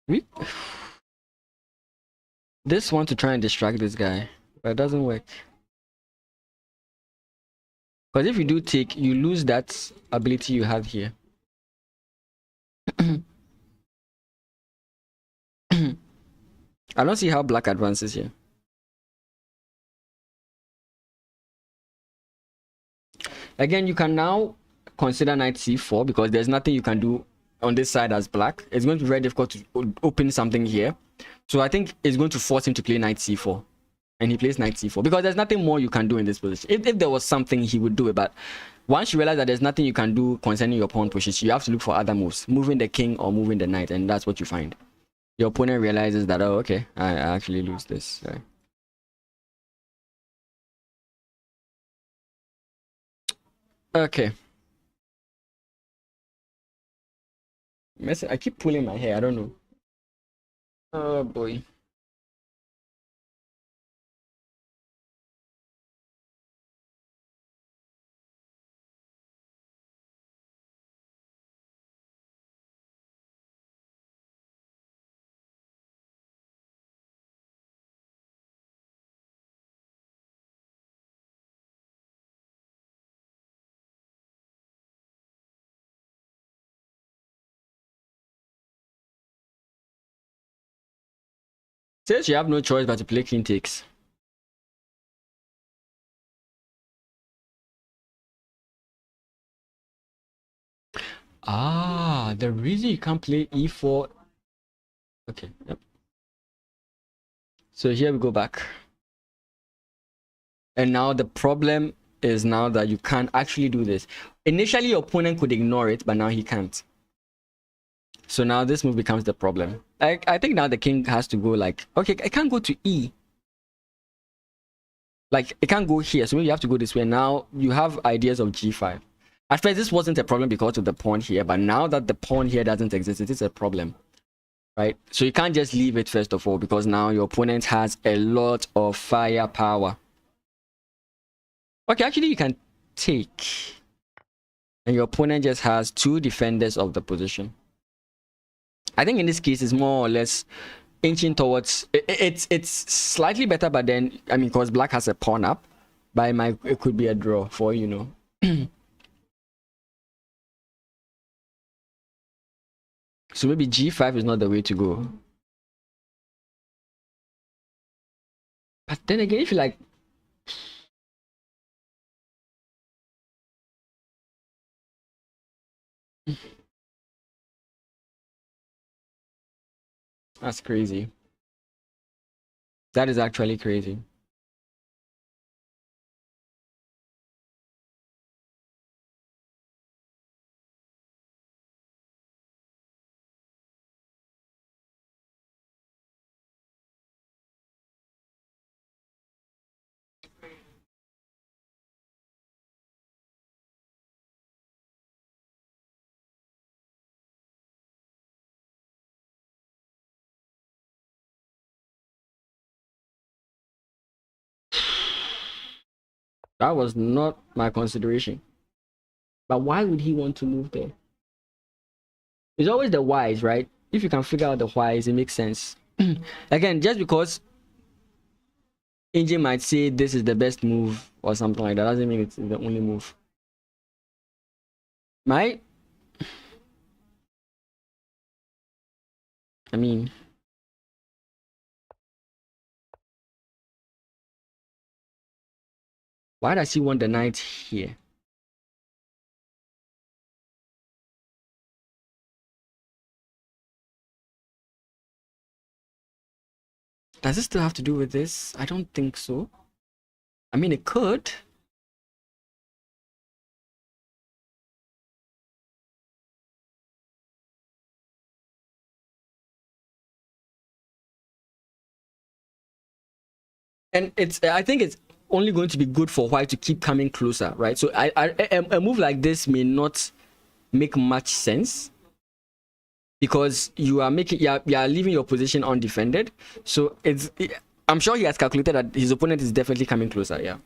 We this one to try and distract this guy, but it doesn't work. Because if you do take, you lose that ability you have here. I don't see how black advances here. Again, you can now consider knight c4 because there's nothing you can do on this side as black. It's going to be very difficult to open something here. So I think it's going to force him to play knight c4. And he plays knight c4 because there's nothing more you can do in this position. If there was something, he would do it. But once you realize that there's nothing you can do concerning your pawn pushes, you have to look for other moves. Moving the king or moving the knight. And that's what you find. Your opponent realizes that, oh, okay, I actually lose this. Right? Okay. I keep pulling my hair. I don't know. Oh, boy. Says you have no choice but to play king takes. Ah, the reason you can't play e4. Okay, yep. So here we go back. And now the problem is now that you can't actually do this. Initially, your opponent could ignore it, but now he can't. So now this move becomes the problem. I think now the king has to go like, okay, I can't go to E. Like, it can't go here, so maybe you have to go this way. Now you have ideas of g5. At first, this wasn't a problem because of the pawn here, but now that the pawn here doesn't exist, it is a problem, right? So you can't just leave it first of all, because now your opponent has a lot of firepower. Okay, actually you can take, and your opponent just has 2 defenders of the position. I think in this case it's more or less inching towards it's slightly better, but then I mean, because black has a pawn up, but it could be a draw for, you know. So maybe g5 is not the way to go. But then again, if you like, that's crazy. That is actually crazy. That was not my consideration. But why would he want to move there? It's always the whys, right? If you can figure out the whys, it makes sense. Again, just because Inji might say this is the best move or something like that doesn't mean it's the only move. I mean, why does he want the knight here? Does it still have to do with this? I don't think so. I mean, it could. And I think it's only going to be good for white to keep coming closer, right? So a move like this may not make much sense, because you are leaving your position undefended. So I'm sure he has calculated that his opponent is definitely coming closer. Yeah.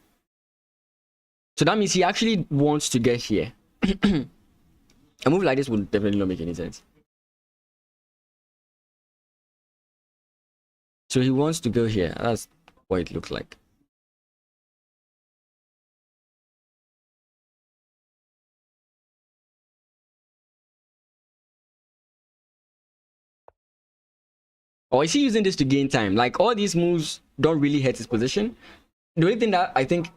So that means he actually wants to get here. A move like this would definitely not make any sense. So he wants to go here. That's what it looks like. Or is he using this to gain time? Like, all these moves don't really hurt his position. The only thing that I think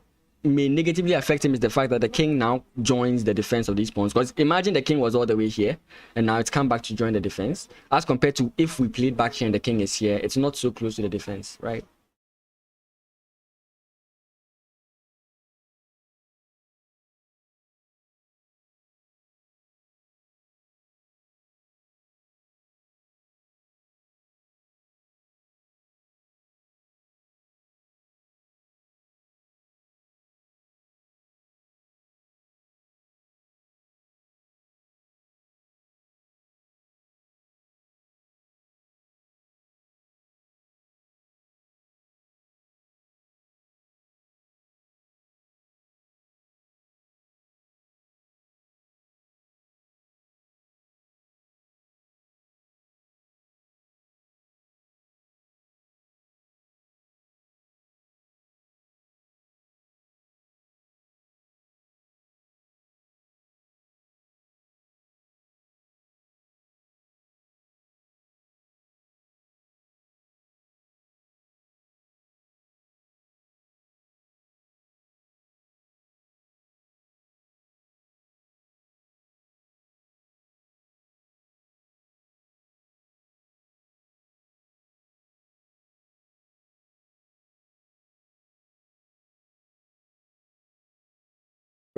may negatively affect him is the fact that the king now joins the defense of these pawns. Because imagine the king was all the way here, and now it's come back to join the defense. As compared to if we played back here and the king is here, it's not so close to the defense, right?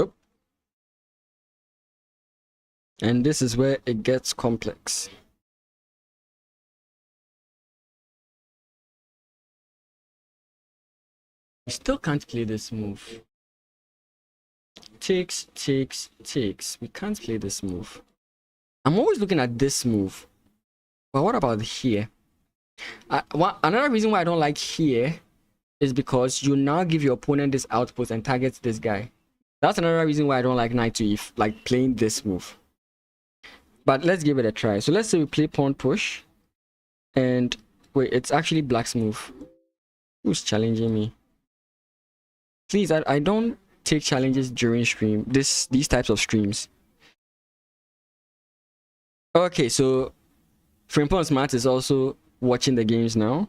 Oop. And this is where it gets complex. We still can't play this move. Takes. We can't play this move. I'm always looking at this move. But what about here? Another reason why I don't like here is because you now give your opponent this outpost and target this guy. That's another reason why I don't like knight to e5, like playing this move. But let's give it a try. So let's say we play pawn push. And wait, it's actually black's move. Who's challenging me? Please, I don't take challenges during stream. These types of streams. Okay, so Frimpong Smart is also watching the games now.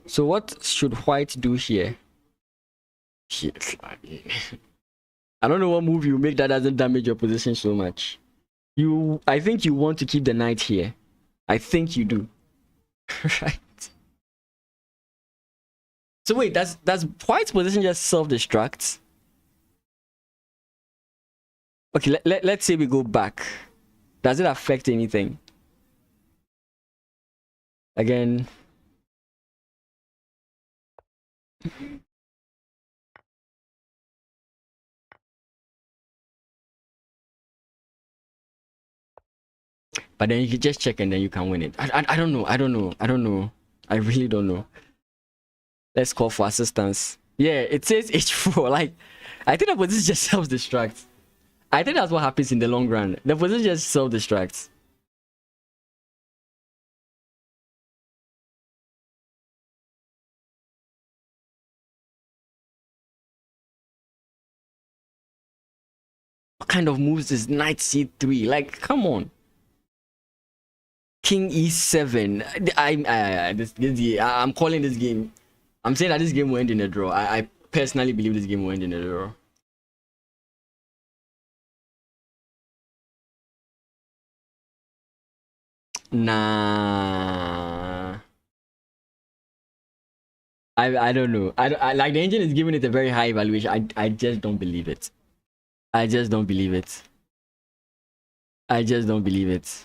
So what should white do here? I don't know what move you make that doesn't damage your position so much. I think you want to keep the knight here. I think you do. Right. So wait, does white's position just self-destruct? Okay, let's say we go back. Does it affect anything? Again. But then you can just check and then you can win it. I don't know. I really don't know. Let's call for assistance. Yeah, it says H4. Like, I think the position just self-destructs. I think that's what happens in the long run. The position just self-destructs. What kind of moves is knight c3? Like, come on. King e7. I'm calling this game. I'm saying that this game will end in a draw. I personally believe this game will end in a draw. Nah. I don't know. I like the engine is giving it a very high evaluation. I just don't believe it. I just don't believe it. I just don't believe it.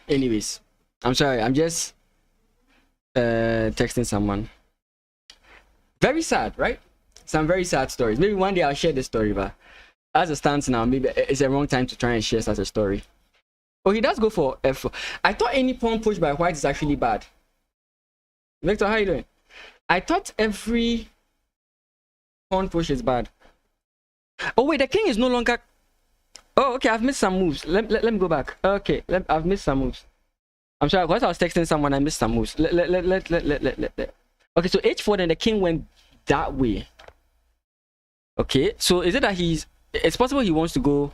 Anyways, I'm sorry. I'm just texting someone. Very sad, right? Some very sad stories. Maybe one day I'll share this story, but as it stands now, maybe it's a wrong time to try and share such a story. Oh, he does go for F4. I thought any pawn push by white is actually bad. Victor, how are you doing? I thought every pawn push is bad. Oh wait, the king is no longer... Oh, okay, I've missed some moves. Let me go back. Okay, I've missed some moves. I'm sorry, because I was texting someone, I missed some moves. Okay, so h4, then the king went that way. Okay, so is it that it's possible he wants to go,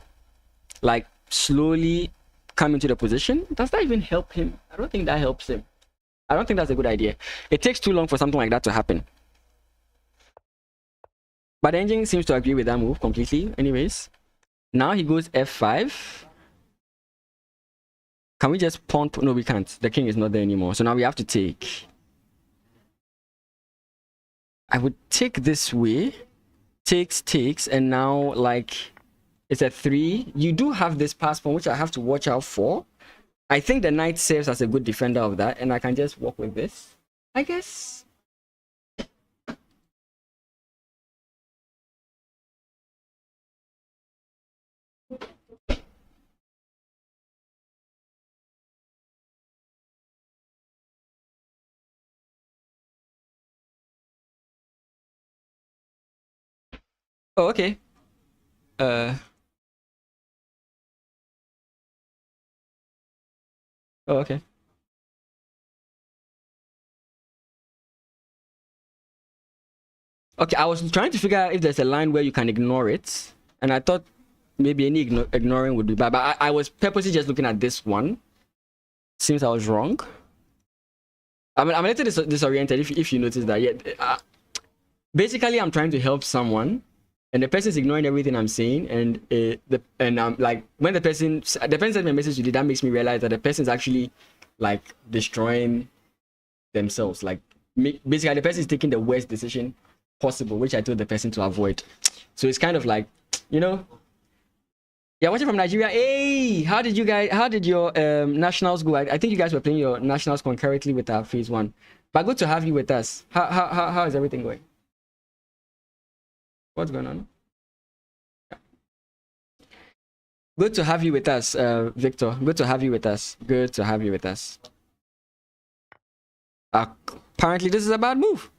like, slowly come into the position? Does that even help him? I don't think that helps him. I don't think that's a good idea. It takes too long for something like that to happen. But the engine seems to agree with that move completely. Anyways, now he goes f5. Can we just pawn? No, we can't. The king is not there anymore. So now we have to take. I would take this way. Takes, and now, like, it's a 3. You do have this pass pawn, which I have to watch out for. I think the knight serves as a good defender of that, and I can just walk with this, I guess. Oh, okay. Oh, okay. Okay, I was trying to figure out if there's a line where you can ignore it, and I thought maybe any ignoring would be bad, but I was purposely just looking at this one. Seems I was wrong. I'm a little disoriented if you notice that. Yeah, basically I'm trying to help someone, and the person is ignoring everything I'm saying, and I'm like, when the person sends me a message today, that makes me realize that the person is actually like destroying themselves. Like, basically the person is taking the worst decision possible, which I told the person to avoid. So it's kind of like, you know, yeah, watching from Nigeria. Hey, how did your nationals go? I think you guys were playing your nationals concurrently with our phase 1, but good to have you with us. How is everything going? What's going on? Yeah. Good to have you with us, Victor. Good to have you with us. Good to have you with us. Apparently this is a bad move.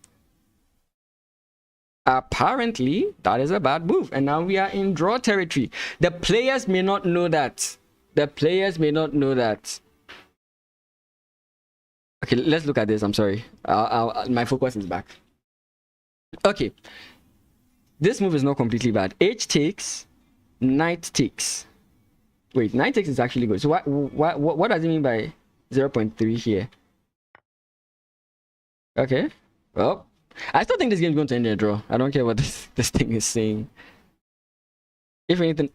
Apparently that is a bad move, and now we are in draw territory. The players may not know that. The players may not know that. Okay, let's look at this. I'm sorry. My focus is back. Okay, this move is not completely bad. H takes, knight takes. Wait, knight takes is actually good. So what does it mean by 0.3 here? Okay, well, I still think this game is going to end in a draw. I don't care what this thing is saying. If anything,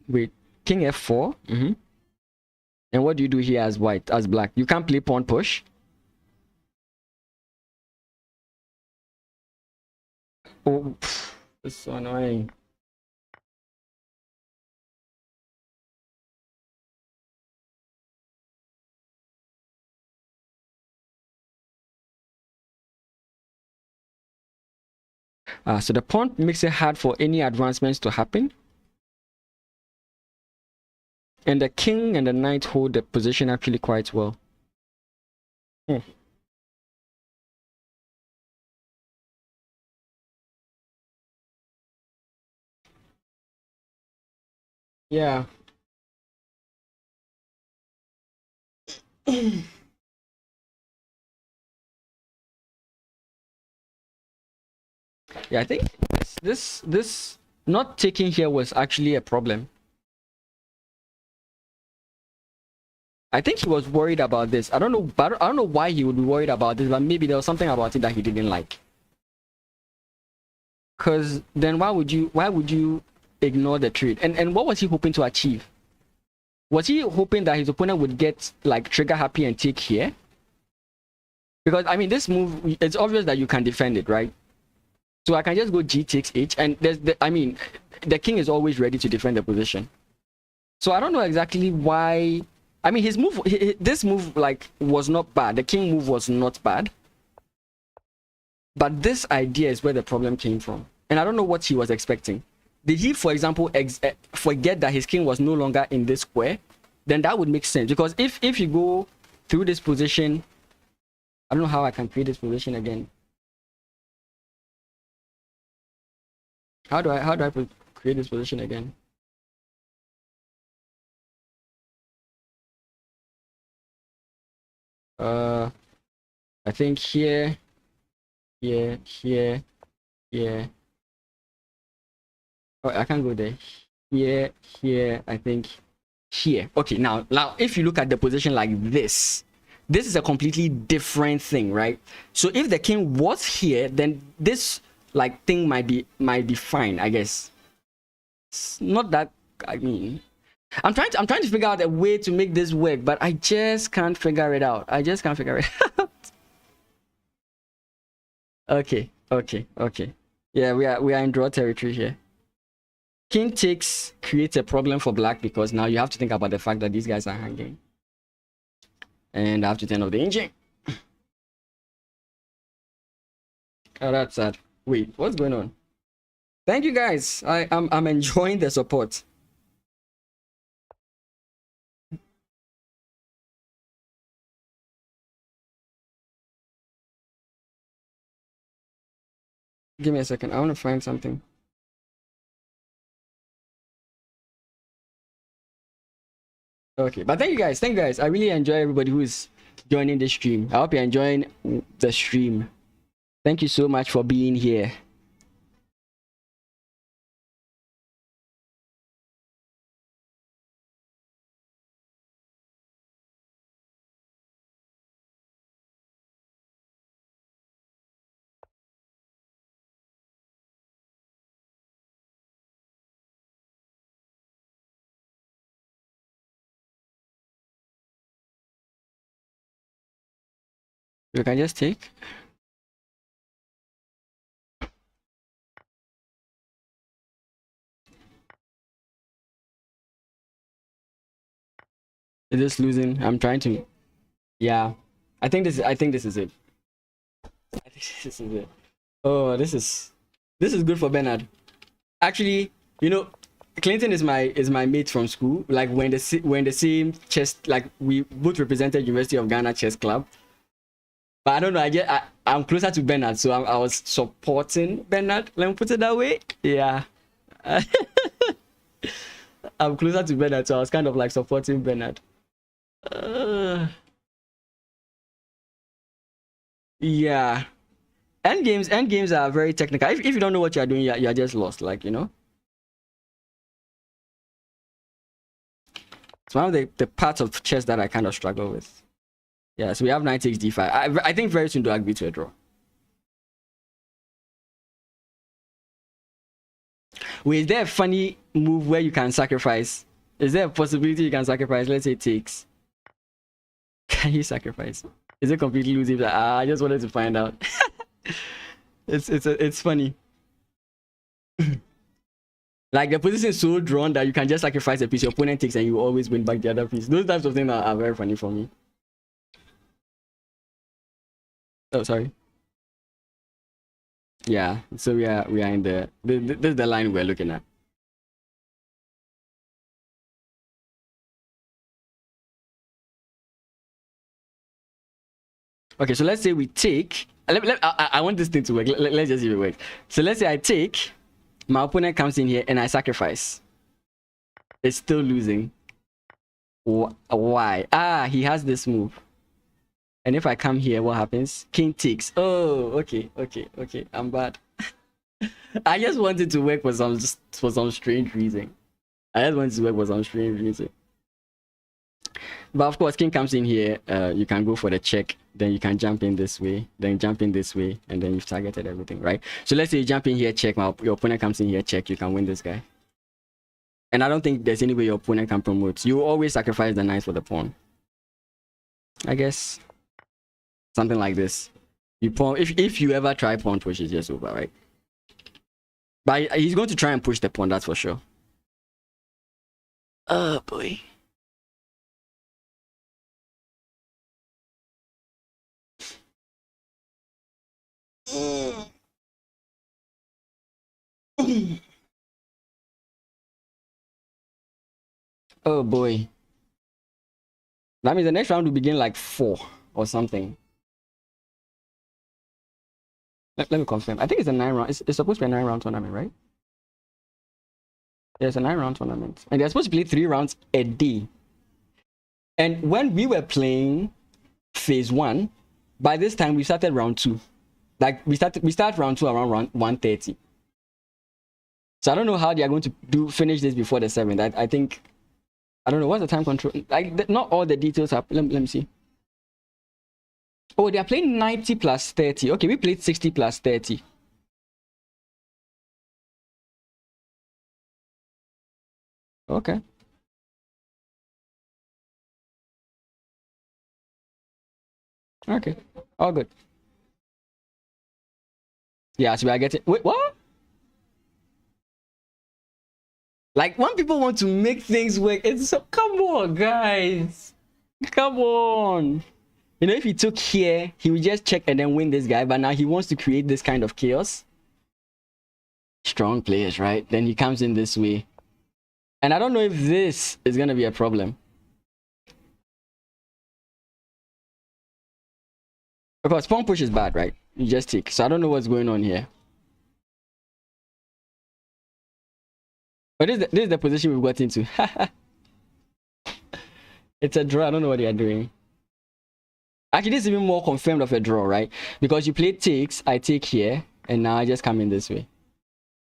wait, king f4. And what do you do here as white, as black? You can't play pawn push. Oh, it's so annoying. So the pawn makes it hard for any advancements to happen. And the king and the knight hold the position actually quite well. Yeah. Yeah, I think this not taking here was actually a problem. I think he was worried about this. I don't know, but I don't know why he would be worried about this, but maybe there was something about it that he didn't like. Because then why would you ignore the trade? And what was he hoping to achieve? Was he hoping that his opponent would get like trigger happy and take here? Because I mean, this move, it's obvious that you can defend it, right? So I can just go g takes h, and I mean, the king is always ready to defend the position. So I don't know exactly why. I mean, his move, this move like was not bad. The king move was not bad. But this idea is where the problem came from. And I don't know what he was expecting. Did he, for example, forget that his king was no longer in this square? Then that would make sense. Because if you go through this position, I don't know how I can create this position again. How do I create this position again? I think here. Oh, I can't go there. Here, I think here. Okay, now if you look at the position like this is a completely different thing, right? So if the king was here, then this like thing might be fine, I guess. It's not that, I mean, I'm trying to figure out a way to make this work, but I just can't figure it out. I just can't figure it out. Okay. Yeah, we are in draw territory here. King takes creates a problem for black because now you have to think about the fact that these guys are hanging. And I have to turn off the engine. Oh, that's sad. Wait, what's going on? Thank you guys. I'm enjoying the support. Give me a second. I want to find something. Okay, but thank you guys. I really enjoy everybody who is joining the stream. I hope you're enjoying the stream. Thank you so much for being here. You can just take. Is this losing? I'm trying to. Yeah, I think this is it. I think this is it. Oh, this is good for Bernard. Actually, you know, Clinton is my mate from school. Like when the same chess, like we both represented University of Ghana Chess Club. But I don't know. I'm closer to Bernard, so I was supporting Bernard. Let me put it that way. Yeah. I'm closer to Bernard, so I was kind of like supporting Bernard. Yeah. End games are very technical. If you don't know what you're doing, you're just lost. Like, you know. It's one of the parts of chess that I kind of struggle with. Yeah, so we have knight takes d5. I think very soon to agree to a draw. Wait, is there a funny move where you can sacrifice? Is there a possibility you can sacrifice? Let's say takes. Can you sacrifice? Is it completely losing? I just wanted to find out. It's funny. Like the position is so drawn that you can just sacrifice a piece your opponent takes and you always win back the other piece. Those types of things are very funny for me. Oh, sorry. Yeah, so we are in this is the line we're looking at. Okay, so let's say we take. I want this thing to work. Let's just see if it works. So let's say I take. My opponent comes in here and I sacrifice. It's still losing. Why? He has this move. And if I come here, what happens? King takes. Oh, okay. I'm bad. I just wanted to work for some strange reason. But of course, king comes in here. You can go for the check. Then you can jump in this way. Then jump in this way, and then you've targeted everything, right? So let's say you jump in here, check. Your opponent comes in here, check. You can win this guy. And I don't think there's any way your opponent can promote. You always sacrifice the knight for the pawn. I guess. Something like this. You pawn if you ever try pawn push, it's just over, right? But he's going to try and push the pawn, that's for sure. Oh boy. Oh boy. That means the next round will begin like 4 or something. Let me confirm. I think it's a 9 round. It's supposed to be a 9 round tournament, right? Yeah, it's a 9 round tournament. And they're supposed to play 3 rounds a day. And when we were playing phase 1, by this time we started round 2. Like we start round 2 around 1:30. So I don't know how they are going to finish this before the 7th. I think I don't know what's the time control. Like not all the details are. Let me see. Oh, they are playing 90 plus 30. Okay, we played 60 plus 30. Okay. Okay. All good. Yeah, so we are getting. Wait, what? Like when people want to make things work, it's so come on, guys. Come on. You know, if he took here, he would just check and then win this guy. But now he wants to create this kind of chaos. Strong players, right? Then he comes in this way. And I don't know if this is going to be a problem. Of course, pawn push is bad, right? You just take. So I don't know what's going on here. But this is the position we've got into. It's a draw. I don't know what they are doing. Actually, this is even more confirmed of a draw, right? Because you play takes, I take here, and now I just come in this way.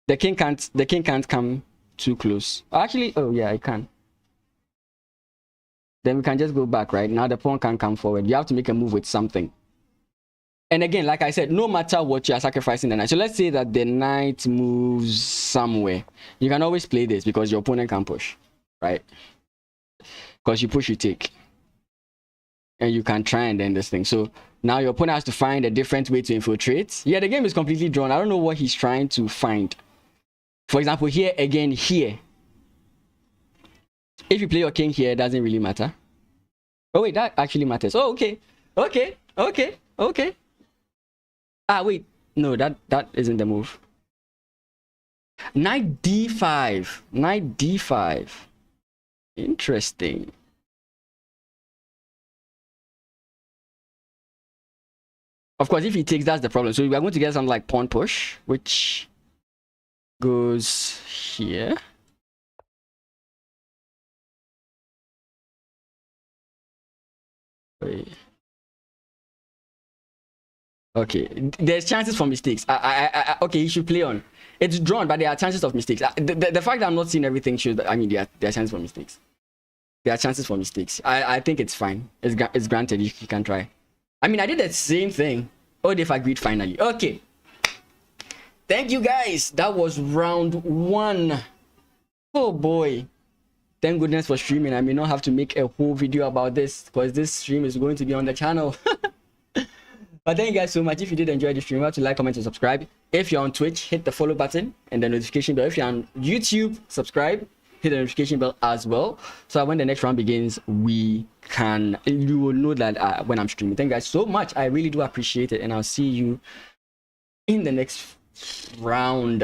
The king can't come too close. Actually, oh yeah, I can. Then we can just go back, right? Now the pawn can come forward. You have to make a move with something. And again, like I said, no matter what, you are sacrificing the knight. So let's say that the knight moves somewhere. You can always play this because your opponent can push, right? Because you push, you take. And you can try and end this thing. So now your opponent has to find a different way to infiltrate. Yeah, the game is completely drawn. I don't know what he's trying to find. For example, here, again, here. If you play your king here, it doesn't really matter. Oh, wait, that actually matters. Oh, okay. Okay. Okay. Okay. Ah, wait. No, that isn't the move. Knight d5. Knight d5. Interesting. Of course, if he takes, that's the problem. So we are going to get something like pawn push, which goes here. Wait. Okay, there's chances for mistakes. Okay, you should play on. It's drawn, but there are chances of mistakes. The fact that I'm not seeing everything shows that, I mean, there are chances for mistakes. There are chances for mistakes. I think it's fine. It's granted. You can try. I mean, I did the same thing. Oh, they've agreed finally. Okay. Thank you, guys. That was round 1. Oh, boy. Thank goodness for streaming. I may not have to make a whole video about this because this stream is going to be on the channel. But thank you guys so much. If you did enjoy the stream, remember to like, comment, and subscribe. If you're on Twitch, hit the follow button and the notification bell. If you're on YouTube, subscribe, hit the notification bell as well. So that when the next round begins, you will know that when I'm streaming. Thank you guys so much. I really do appreciate it. And I'll see you in the next round.